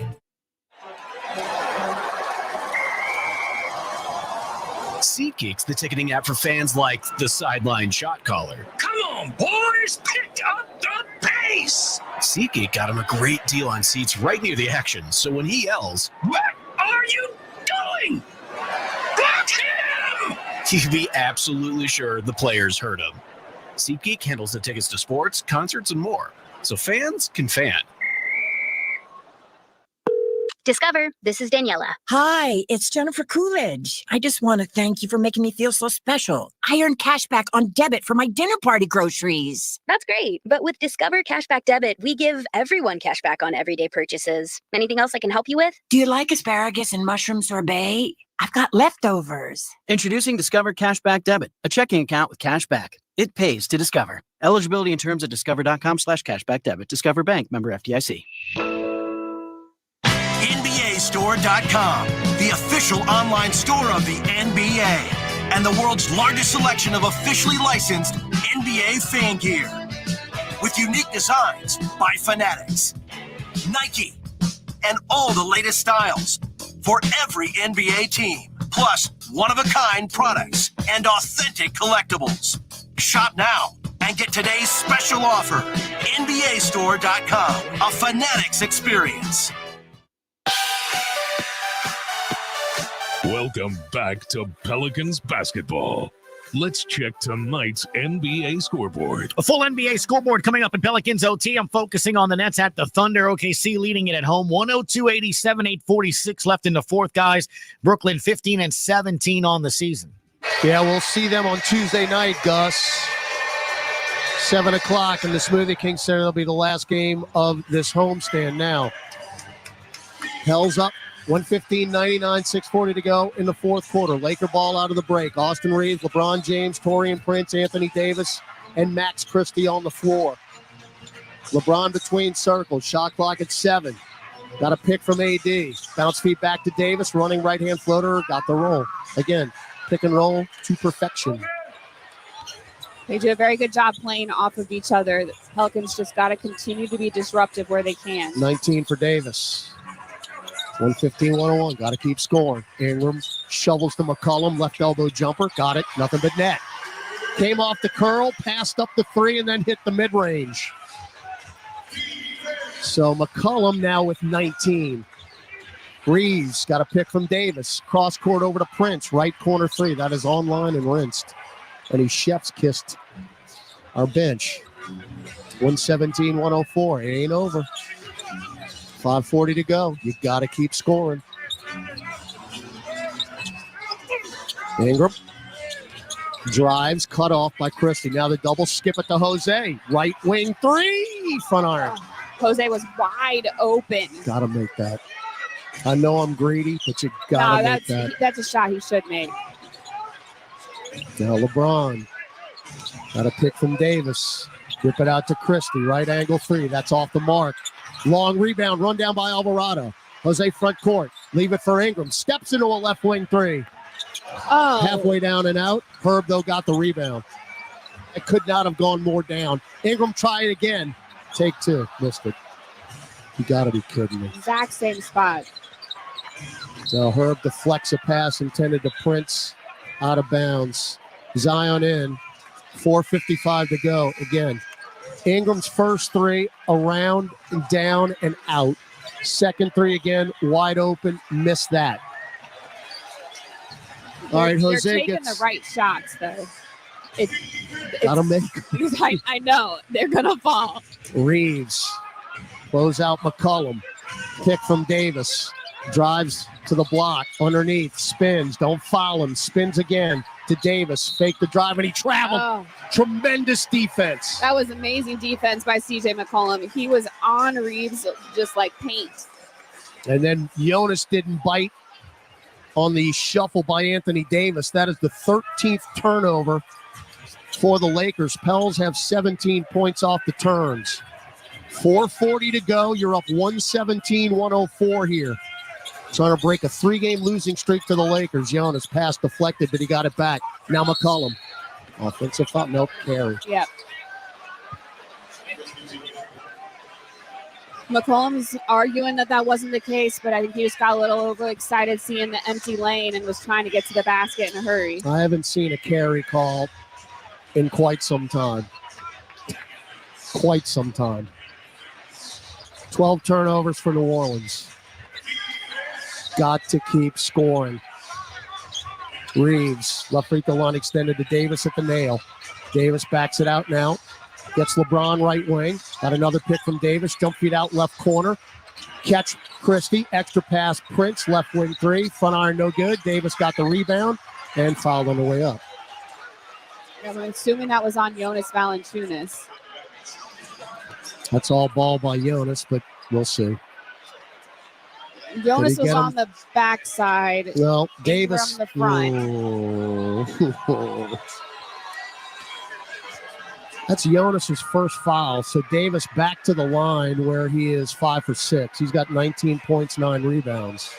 SeatGeek's the ticketing app for fans like the sideline shot caller. Come on, boys, pick up the pace. SeatGeek got him a great deal on seats right near the action, so when he yells, "What are you doing? Block him!" you can be absolutely sure the players heard him. SeatGeek handles the tickets to sports, concerts, and more, so fans can fan. Discover, this is Daniela. Hi, it's Jennifer Coolidge. I just want to thank you for making me feel so special. I earned cash back on debit for my dinner party groceries. That's great. But with Discover Cashback Debit, we give everyone cash back on everyday purchases. Anything else I can help you with? Do you like asparagus and mushroom sorbet? I've got leftovers. Introducing Discover Cashback Debit, a checking account with cash back. It pays to Discover. Eligibility and terms at discover.com/cashback debit. Discover Bank, member FDIC. NBAstore.com, the official online store of the NBA, and the world's largest selection of officially licensed NBA fan gear. With unique designs by Fanatics, Nike, and all the latest styles for every NBA team, plus one-of-a-kind products and authentic collectibles. Shop now and get today's special offer. NBAstore.com, a Fanatics experience. Welcome back to Pelicans basketball. Let's check tonight's NBA scoreboard. A full NBA scoreboard coming up in Pelicans OT. I'm focusing on the Nets at the Thunder. OKC leading it at home. 102-87, 8:46 left in the fourth, guys. Brooklyn 15-17 on the season. Yeah, we'll see them on Tuesday night, Gus. 7 o'clock in the Smoothie King Center. That'll be the last game of this homestand now. Hell's up. 115-99, 6:40 to go in the fourth quarter. Laker ball out of the break. Austin Reeves, LeBron James, Taurean Prince, Anthony Davis, and Max Christie on the floor. LeBron between circles. Shot clock at 7. Got a pick from AD. Bounce feed back to Davis. Running right-hand floater. Got the roll. Again, pick and roll to perfection. They do a very good job playing off of each other. The Pelicans just got to continue to be disruptive where they can. 19 for Davis. 115-101. Got to keep scoring. Ingram shovels to McCollum. Left elbow jumper. Got it. Nothing but net. Came off the curl. Passed up the 3 and then hit the mid-range. So McCollum now with 19. Reeves got a pick from Davis. Cross court over to Prince. Right corner 3. That is online and rinsed. And he chef's kissed our bench. 117-104. It ain't over. 5:40 to go. You got to keep scoring. Ingram drives, cut off by Christie. Now the double skip it to Jose. Right wing 3. Front iron. Jose was wide open. Got to make that. I know I'm greedy, but you got to make that. That's a shot he should make. Now LeBron. Got a pick from Davis. Whip it out to Christie. Right angle 3. That's off the mark. Long rebound. Run down by Alvarado. Jose front court. Leave it for Ingram. Steps into a left wing 3. Oh. Halfway down and out. Herb, though, got the rebound. It could not have gone more down. Ingram tried it again. Take 2. Missed it. You got to be kidding me. Exact same spot. Now Herb deflects a pass intended to Prince. Out of bounds. Zion in. 4:55 to go. Again, Ingram's first 3 around and down and out. Second 3 again, wide open. Missed that. All right, Jose They're taking gets the right shots, though. Gotta make. I know. They're going to fall. Reeves. Close out McCollum. Kick from Davis. Drives to the block. Underneath. Spins. Don't foul him. Spins again to Davis. Fake the drive, and he traveled. Oh. Tremendous defense. That was amazing defense by C.J. McCollum. He was on Reeves just like paint. And then Jonas didn't bite on the shuffle by Anthony Davis. That is the 13th turnover for the Lakers. Pels have 17 points off the turns. 4:40 to go. You're up 117-104 here. Trying to break a 3-game losing streak for the Lakers. Jonas pass deflected, but he got it back. Now McCollum. Offensive foul. Nope, carry. Yep. McCollum's arguing that wasn't the case, but I think he just got a little overexcited seeing the empty lane and was trying to get to the basket in a hurry. I haven't seen a carry call in quite some time. Quite some time. 12 turnovers for New Orleans. Got to keep scoring. Reeves, left free throw line extended to Davis at the nail. Davis backs it out now. Gets LeBron right wing. Got another pick from Davis. Jump feed out left corner. Catch Christie. Extra pass Prince. Left wing 3. Front iron no good. Davis got the rebound and fouled on the way up. I'm assuming that was on Jonas Valanciunas. That's all ball by Jonas, but we'll see. Jonas was on the backside. Well, Davis from the front. Oh. That's Jonas's first foul. So Davis back to the line where he is 5 for 6. He's got 19 points, 9 rebounds.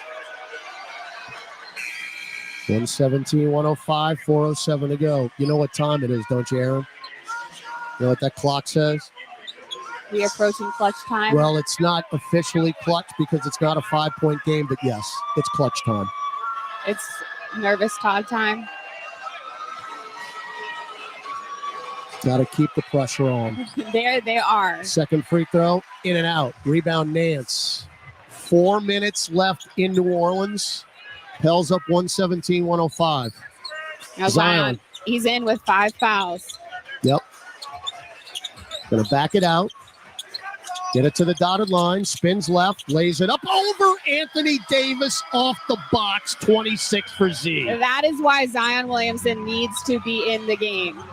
117-105, 4:07 to go. You know what time it is, don't you, Aaron? You know what that clock says? We approaching clutch time. Well, it's not officially clutch because it's not a 5-point game, but yes, it's clutch time. It's nervous Todd time. Got to keep the pressure on. There they are. Second free throw, in and out. Rebound Nance. 4 minutes left in New Orleans. Pels up 117-105. Now Zion. He's in with 5 fouls. Yep. Going to back it out. Get it to the dotted line. Spins left. Lays it up over Anthony Davis off the box. 26 for Z. That is why Zion Williamson needs to be in the game.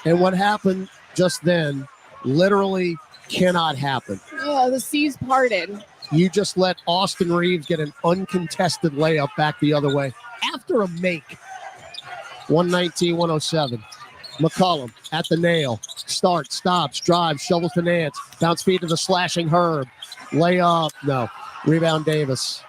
And what happened just then literally cannot happen. Oh, the seas parted. You just let Austin Reeves get an uncontested layup back the other way after a make. 119-107. McCollum at the nail. Starts, stops, drives, shovels to Nance. Bounce feed to the slashing Herb. Layup. No. Rebound Davis.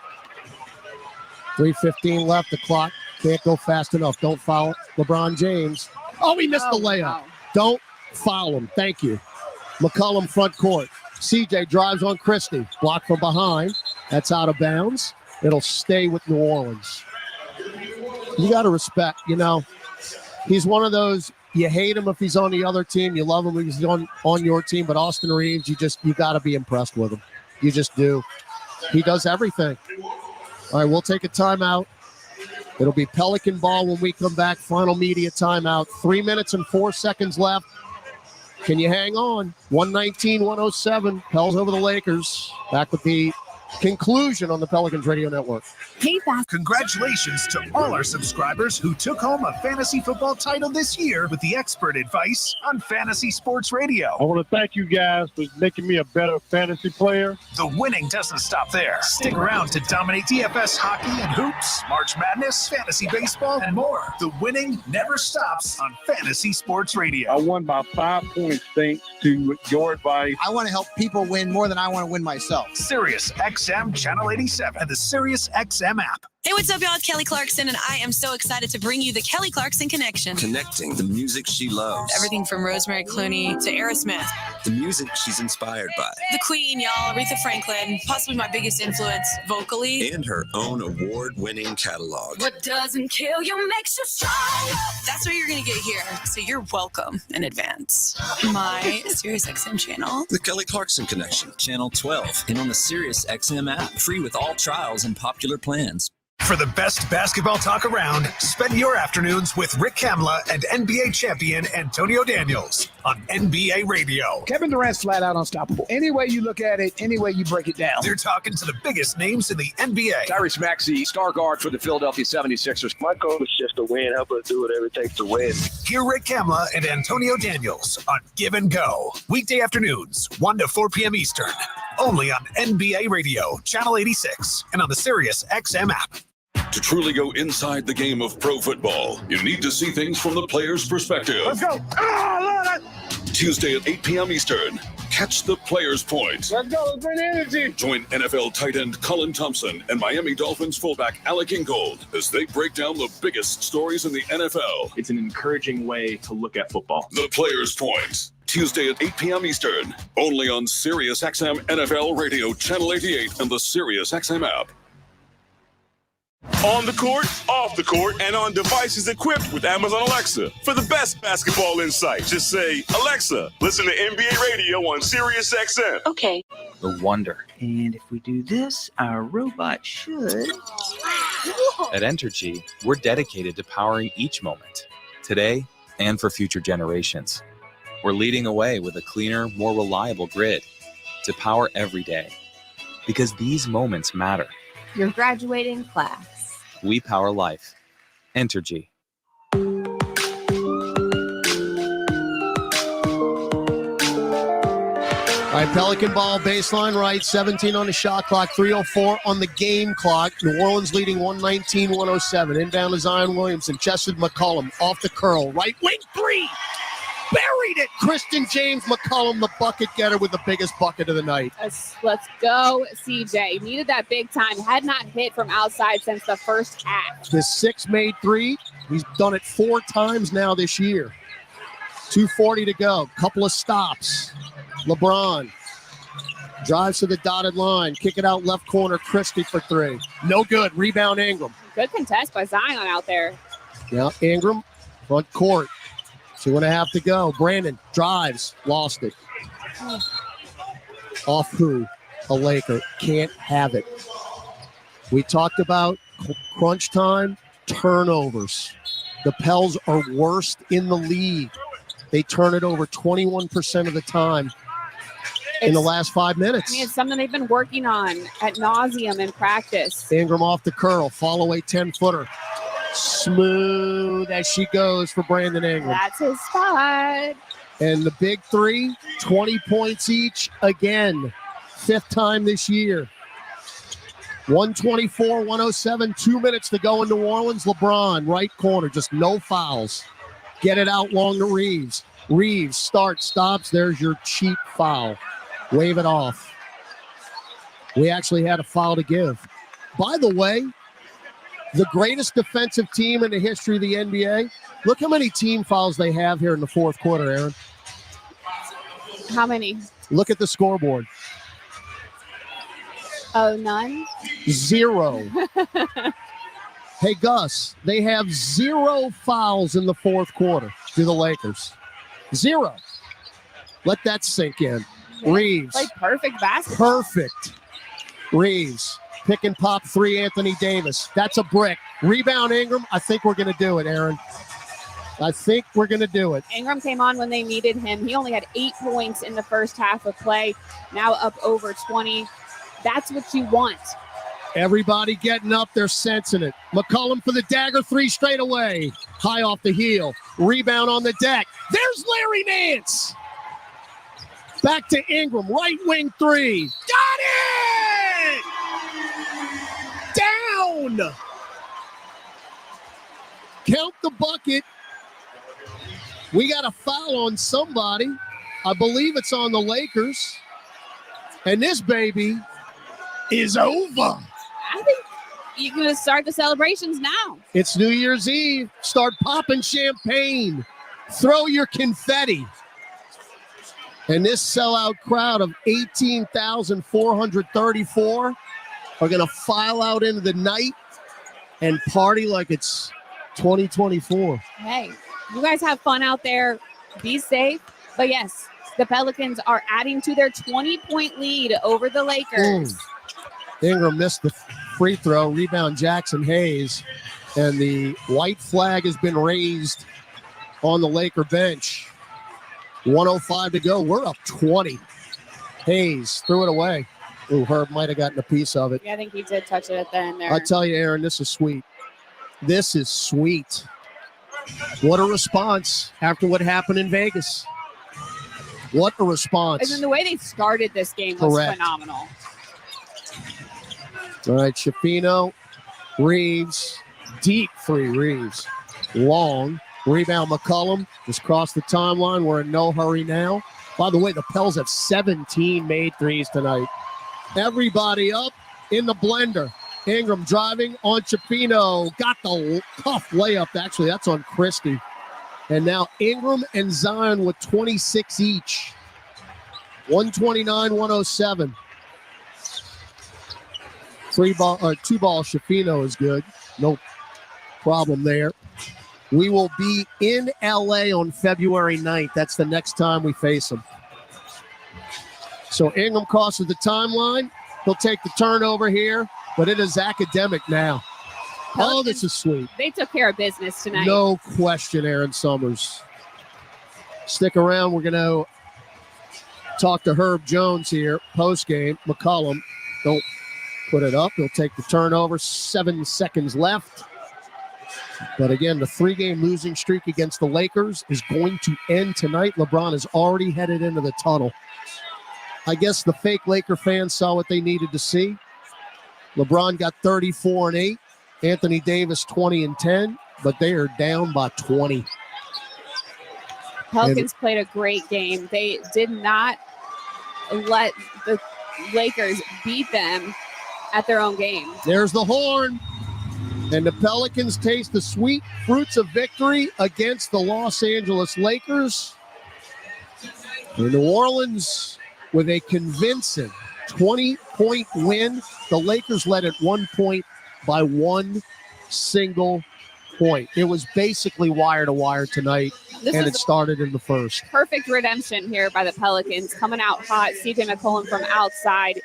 3:15 left. The clock can't go fast enough. Don't foul LeBron James. Oh, he missed the layup. Wow. Don't foul him. Thank you. McCollum front court. CJ drives on Christie. Blocked from behind. That's out of bounds. It'll stay with New Orleans. You got to respect, he's one of those, you hate him if he's on the other team. You love him if he's on your team. But Austin Reeves, you got to be impressed with him. You just do. He does everything. All right, we'll take a timeout. It'll be Pelican ball when we come back. Final media timeout. 3 minutes and 4 seconds left. Can you hang on? 119-107. Pels over the Lakers. Back with the conclusion on the Pelicans Radio Network. Hey, Congratulations to all our subscribers who took home a fantasy football title this year with the expert advice on Fantasy Sports Radio. I want to thank you guys for making me a better fantasy player. The winning doesn't stop there. Stick around to dominate DFS hockey and hoops, March Madness, fantasy baseball, and more. The winning never stops on Fantasy Sports Radio. I won by 5 points thanks to your advice. I want to help people win more than I want to win myself. Sirius XM Channel 87 and the Sirius XM app. Hey, what's up, y'all? It's Kelly Clarkson, and I am so excited to bring you the Kelly Clarkson Connection. Connecting the music she loves. Everything from Rosemary Clooney to Aerosmith. The music she's inspired by. The Queen, y'all, Aretha Franklin, possibly my biggest influence vocally. And her own award-winning catalog. What doesn't kill you makes you stronger. That's what you're going to get here, so you're welcome in advance. My SiriusXM channel. The Kelly Clarkson Connection, Channel 12, and on the SiriusXM app. Free with all trials and popular plans. For the best basketball talk around, spend your afternoons with Rick Kamla and NBA champion Antonio Daniels on NBA Radio. Kevin Durant's flat out unstoppable. Any way you look at it, any way you break it down. They're talking to the biggest names in the NBA. Tyrese Maxey, star guard for the Philadelphia 76ers. My goal is just to win. Help us do whatever it takes to win. Hear Rick Kamla and Antonio Daniels on Give and Go. Weekday afternoons, 1 to 4 p.m. Eastern. Only on NBA Radio, Channel 86, and on the Sirius XM app. To truly go inside the game of pro football, you need to see things from the player's perspective. Let's go. Tuesday at 8 p.m. Eastern. Catch the player's point. Let's go. Let's bring energy. Join NFL tight end Cullen Thompson and Miami Dolphins fullback Alec Ingold as they break down the biggest stories in the NFL. It's an encouraging way to look at football. The Player's Point. Tuesday at 8 p.m. Eastern. Only on Sirius XM NFL Radio, Channel 88, and the Sirius XM app. On the court, off the court, and on devices equipped with Amazon Alexa. For the best basketball insight, just say, Alexa, listen to NBA Radio on Sirius XM. Okay. The wonder. And if we do this, our robot should. At Entergy, we're dedicated to powering each moment, today and for future generations. We're leading away with a cleaner, more reliable grid to power every day. Because these moments matter. Your graduating class. We power life. Entergy. All right, Pelican ball, baseline right, 17 on the shot clock, 3:04 on the game clock. New Orleans leading 119-107. Inbound to Zion Williamson, chested McCollum, off the curl, right wing three. Buried it. Christian James McCollum, the bucket getter with the biggest bucket of the night. Let's go, CJ. Needed that big time. Had not hit from outside since the first half. The 6 made three. He's done it 4 times now this year. 2:40 to go. Couple of stops. LeBron drives to the dotted line. Kick it out left corner. Christie for 3. No good. Rebound Ingram. Good contest by Zion out there. Yeah, Ingram, front court. 2.5 to go. Brandon drives. Lost it. Off who? A Laker. Can't have it. We talked about crunch time, turnovers. The Pels are worst in the league. They turn it over 21% of the time in the last 5 minutes. I mean, it's something they've been working on at nauseum in practice. Ingram off the curl. Fall away 10-footer. Smooth as she goes for Brandon Ingram. That's his spot. And the big 3, 20 points each again. 5th time this year. 124-107, 2 minutes to go in New Orleans. LeBron, right corner, just no fouls. Get it out long to Reeves. Reeves stops. There's your cheap foul. Wave it off. We actually had a foul to give. By the way, the greatest defensive team in the history of the NBA. Look how many team fouls they have here in the fourth quarter, Aaron. How many? Look at the scoreboard. Oh, none? 0. Hey, Gus, they have 0 fouls in the fourth quarter to the Lakers. 0. Let that sink in. Reeves. Like perfect basketball. Perfect. Reeves. Pick and pop 3, Anthony Davis. That's a brick. Rebound Ingram. I think we're going to do it, Aaron. I think we're going to do it. Ingram came on when they needed him. He only had 8 points in the first half of play. Now up over 20. That's what you want. Everybody getting up. They're sensing it. McCollum for the dagger 3 straight away. High off the heel. Rebound on the deck. There's Larry Nance. Back to Ingram. Right wing 3. Got it! Down! Count the bucket. We got a foul on somebody. I believe it's on the Lakers. And this baby is over. I think you're going to start the celebrations now. It's New Year's Eve. Start popping champagne. Throw your confetti. And this sellout crowd of 18,434 are going to file out into the night and party like it's 2024. Hey, you guys have fun out there. Be safe. But yes, the Pelicans are adding to their 20-point lead over the Lakers. Ingram missed the free throw. Rebound Jackson Hayes. And the white flag has been raised on the Laker bench. 1:05 to go. We're up 20. Hayes threw it away. Ooh, Herb might have gotten a piece of it. Yeah, I think he did touch it at the end there. I tell you, Aaron, this is sweet. This is sweet. What a response after what happened in Vegas. What a response. And then the way they started this game was Correct. phenomenal. All right, Shafino, Reeves, deep 3 Reeves. Long, rebound McCollum, just crossed the timeline. We're in no hurry now. By the way, the Pels have 17 made threes tonight. Everybody up in the blender. Ingram driving on Shafino. Got the tough layup. Actually, that's on Christie. And now Ingram and Zion with 26 each. 129-107. 2-ball Shafino is good. No problem there. We will be in LA on February 9th. That's the next time we face them. So Ingram crosses the timeline. He'll take the turnover here, but it is academic now. Oh, this is sweet. They took care of business tonight. No question, Aaron Summers. Stick around. We're going to talk to Herb Jones here, postgame. McCollum, don't put it up. He'll take the turnover. 7 seconds left. But again, the 3-game losing streak against the Lakers is going to end tonight. LeBron is already headed into the tunnel. I guess the fake Laker fans saw what they needed to see. LeBron got 34 and 8. Anthony Davis 20 and 10, but they are down by 20. Pelicans played a great game. They did not let the Lakers beat them at their own game. There's the horn. And the Pelicans taste the sweet fruits of victory against the Los Angeles Lakers. In New Orleans with a convincing 20-point win. The Lakers led at 1 point by 1 single point. It was basically wire to wire tonight, and it started in the first. Perfect redemption here by the Pelicans. Coming out hot. CJ McCollum from outside.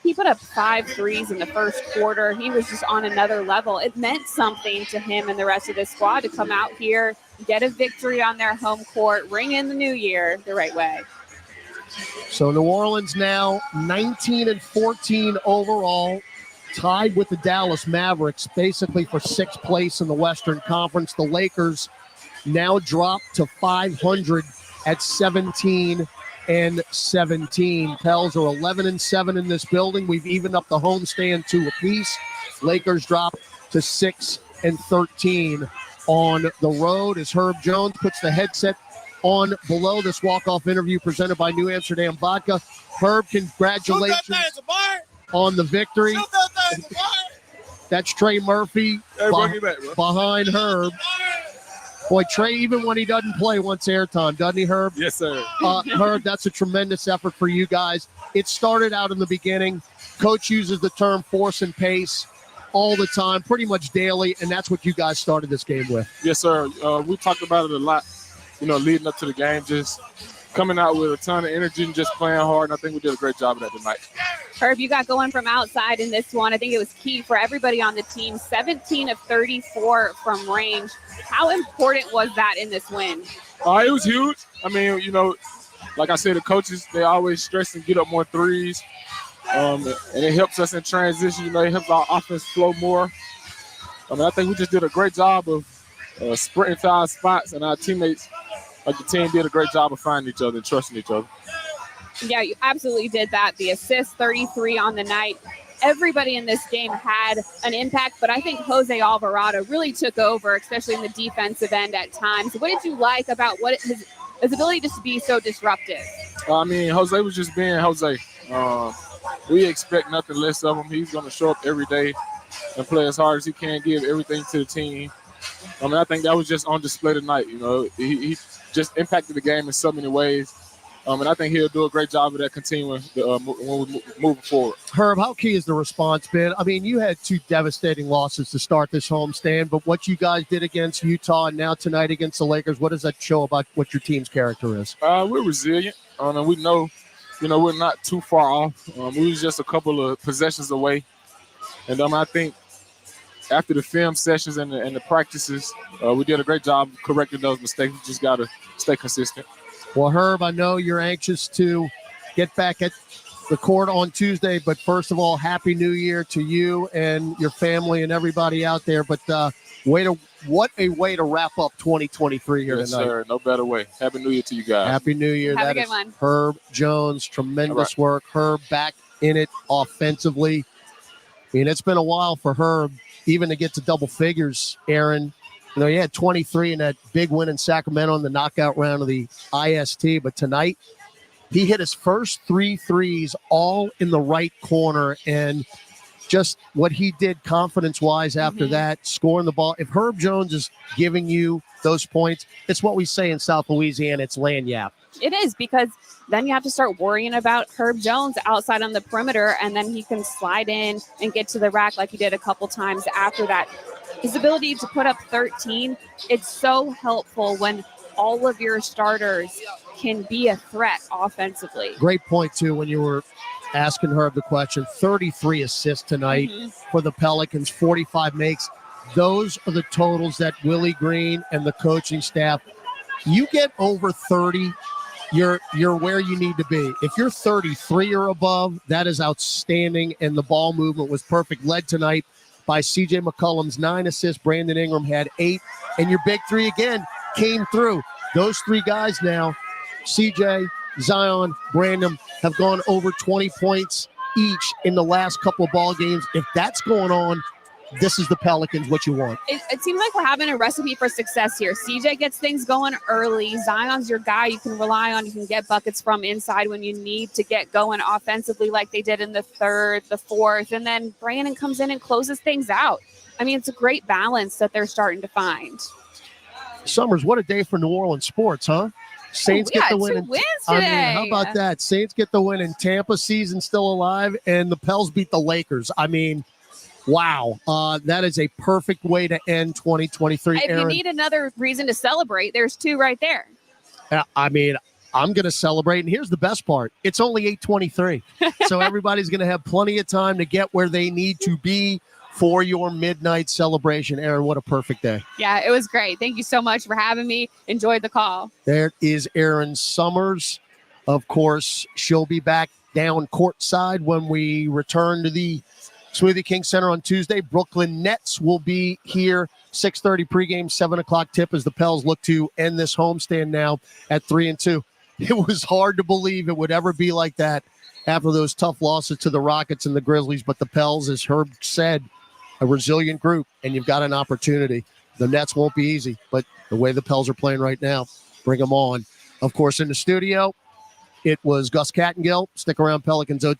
He put up 5 threes in the first quarter. He was just on another level. It meant something to him and the rest of the squad to come out here, get a victory on their home court, ring in the new year the right way. So New Orleans now 19 and 14 overall, tied with the Dallas Mavericks, basically for 6th place in the Western Conference. The Lakers now drop to 500 at 17 and 17. Pels are 11 and 7 in this building. We've evened up the homestand 2 apiece. Lakers drop to 6 and 13 on the road as Herb Jones puts the headset on below this walk-off interview presented by New Amsterdam Vodka. Herb, congratulations on the victory. That's Trey Murphy behind Herb. Boy, Trey, even when he doesn't play, wants airtime, doesn't he, Herb? Yes, sir. Herb, that's a tremendous effort for you guys. It started out in the beginning. Coach uses the term force and pace all the time, pretty much daily, and that's what you guys started this game with. Yes, sir. We talked about it a lot, leading up to the game, just coming out with a ton of energy and just playing hard, and I think we did a great job of that tonight. Herb, you got going from outside in this one. I think it was key for everybody on the team. 17 of 34 from range. How important was that in this win? It was huge. I mean, like I said, the coaches, they always stress and get up more threes. And it helps us in transition. It helps our offense flow more. I think we just did a great job of sprinting to our spots, and our teammates, like the team, did a great job of finding each other and trusting each other. Yeah, you absolutely did that. The assist, 33 on the night. Everybody in this game had an impact, but I think Jose Alvarado really took over, especially in the defensive end at times. What did you like about his ability just to be so disruptive? Jose was just being Jose. We expect nothing less of him. He's going to show up every day and play as hard as he can, give everything to the team. I think that was just on display tonight. He just impacted the game in so many ways. And I think he'll do a great job of that continuing when we moving forward. Herb, how key has the response been? You had two devastating losses to start this homestand, but what you guys did against Utah and now tonight against the Lakers, what does that show about what your team's character is? We're resilient. And we know, we're not too far off. We was just a couple of possessions away. And I think after the film sessions and the practices, we did a great job correcting those mistakes. We just got to stay consistent. Well, Herb, I know you're anxious to get back at the court on Tuesday, but first of all, Happy New Year to you and your family and everybody out there. But what a way to wrap up 2023 here yes, tonight. Sir. No better way. Happy New Year to you guys. Happy New Year. Have that a good is one. Herb Jones, tremendous work. Herb back in it offensively. It's been a while for Herb even to get to double figures, Aaron. He had 23 in that big win in Sacramento in the knockout round of the IST. But tonight, he hit his first 3 threes all in the right corner. And just what he did confidence-wise after that, scoring the ball. If Herb Jones is giving you those points, it's what we say in South Louisiana. It's lanyap. It is, because then you have to start worrying about Herb Jones outside on the perimeter, and then he can slide in and get to the rack like he did a couple times after that. His ability to put up 13, it's so helpful when all of your starters can be a threat offensively. Great point, too, when you were asking Herb the question. 33 assists tonight for the Pelicans, 45 makes. Those are the totals that Willie Green and the coaching staff, you get over 30, you're where you need to be. If you're 33 or above, that is outstanding, and the ball movement was perfect. Led tonight by C.J. McCollum's 9 assists. Brandon Ingram had 8, and your big three again came through. Those 3 guys now, C.J., Zion, Brandon, have gone over 20 points each in the last couple of ball games. If that's going on, this is the Pelicans, what you want. It seems like we're having a recipe for success here. CJ gets things going early. Zion's your guy you can rely on. You can get buckets from inside when you need to get going offensively like they did in the third, the fourth. And then Brandon comes in and closes things out. It's a great balance that they're starting to find. Summers, what a day for New Orleans sports, huh? Saints get the win. 2 wins today. How about that? Saints get the win in Tampa, season still alive, and the Pels beat the Lakers. Wow. That is a perfect way to end 2023. If you need another reason to celebrate, there's 2 right there. I'm going to celebrate. And here's the best part. It's only 8:23. So everybody's going to have plenty of time to get where they need to be for your midnight celebration. Aaron, what a perfect day. Yeah, it was great. Thank you so much for having me. Enjoyed the call. There is Aaron Summers. Of course, she'll be back down courtside when we return to the Smoothie King Center on Tuesday. Brooklyn Nets will be here. 6:30 pregame, 7 o'clock tip as the Pels look to end this homestand now at 3-2. It was hard to believe it would ever be like that after those tough losses to the Rockets and the Grizzlies. But the Pels, as Herb said, a resilient group, and you've got an opportunity. the Nets won't be easy, but the way the Pels are playing right now, bring them on. Of course, in the studio, it was Gus Cattingill. Stick around, Pelicans OT.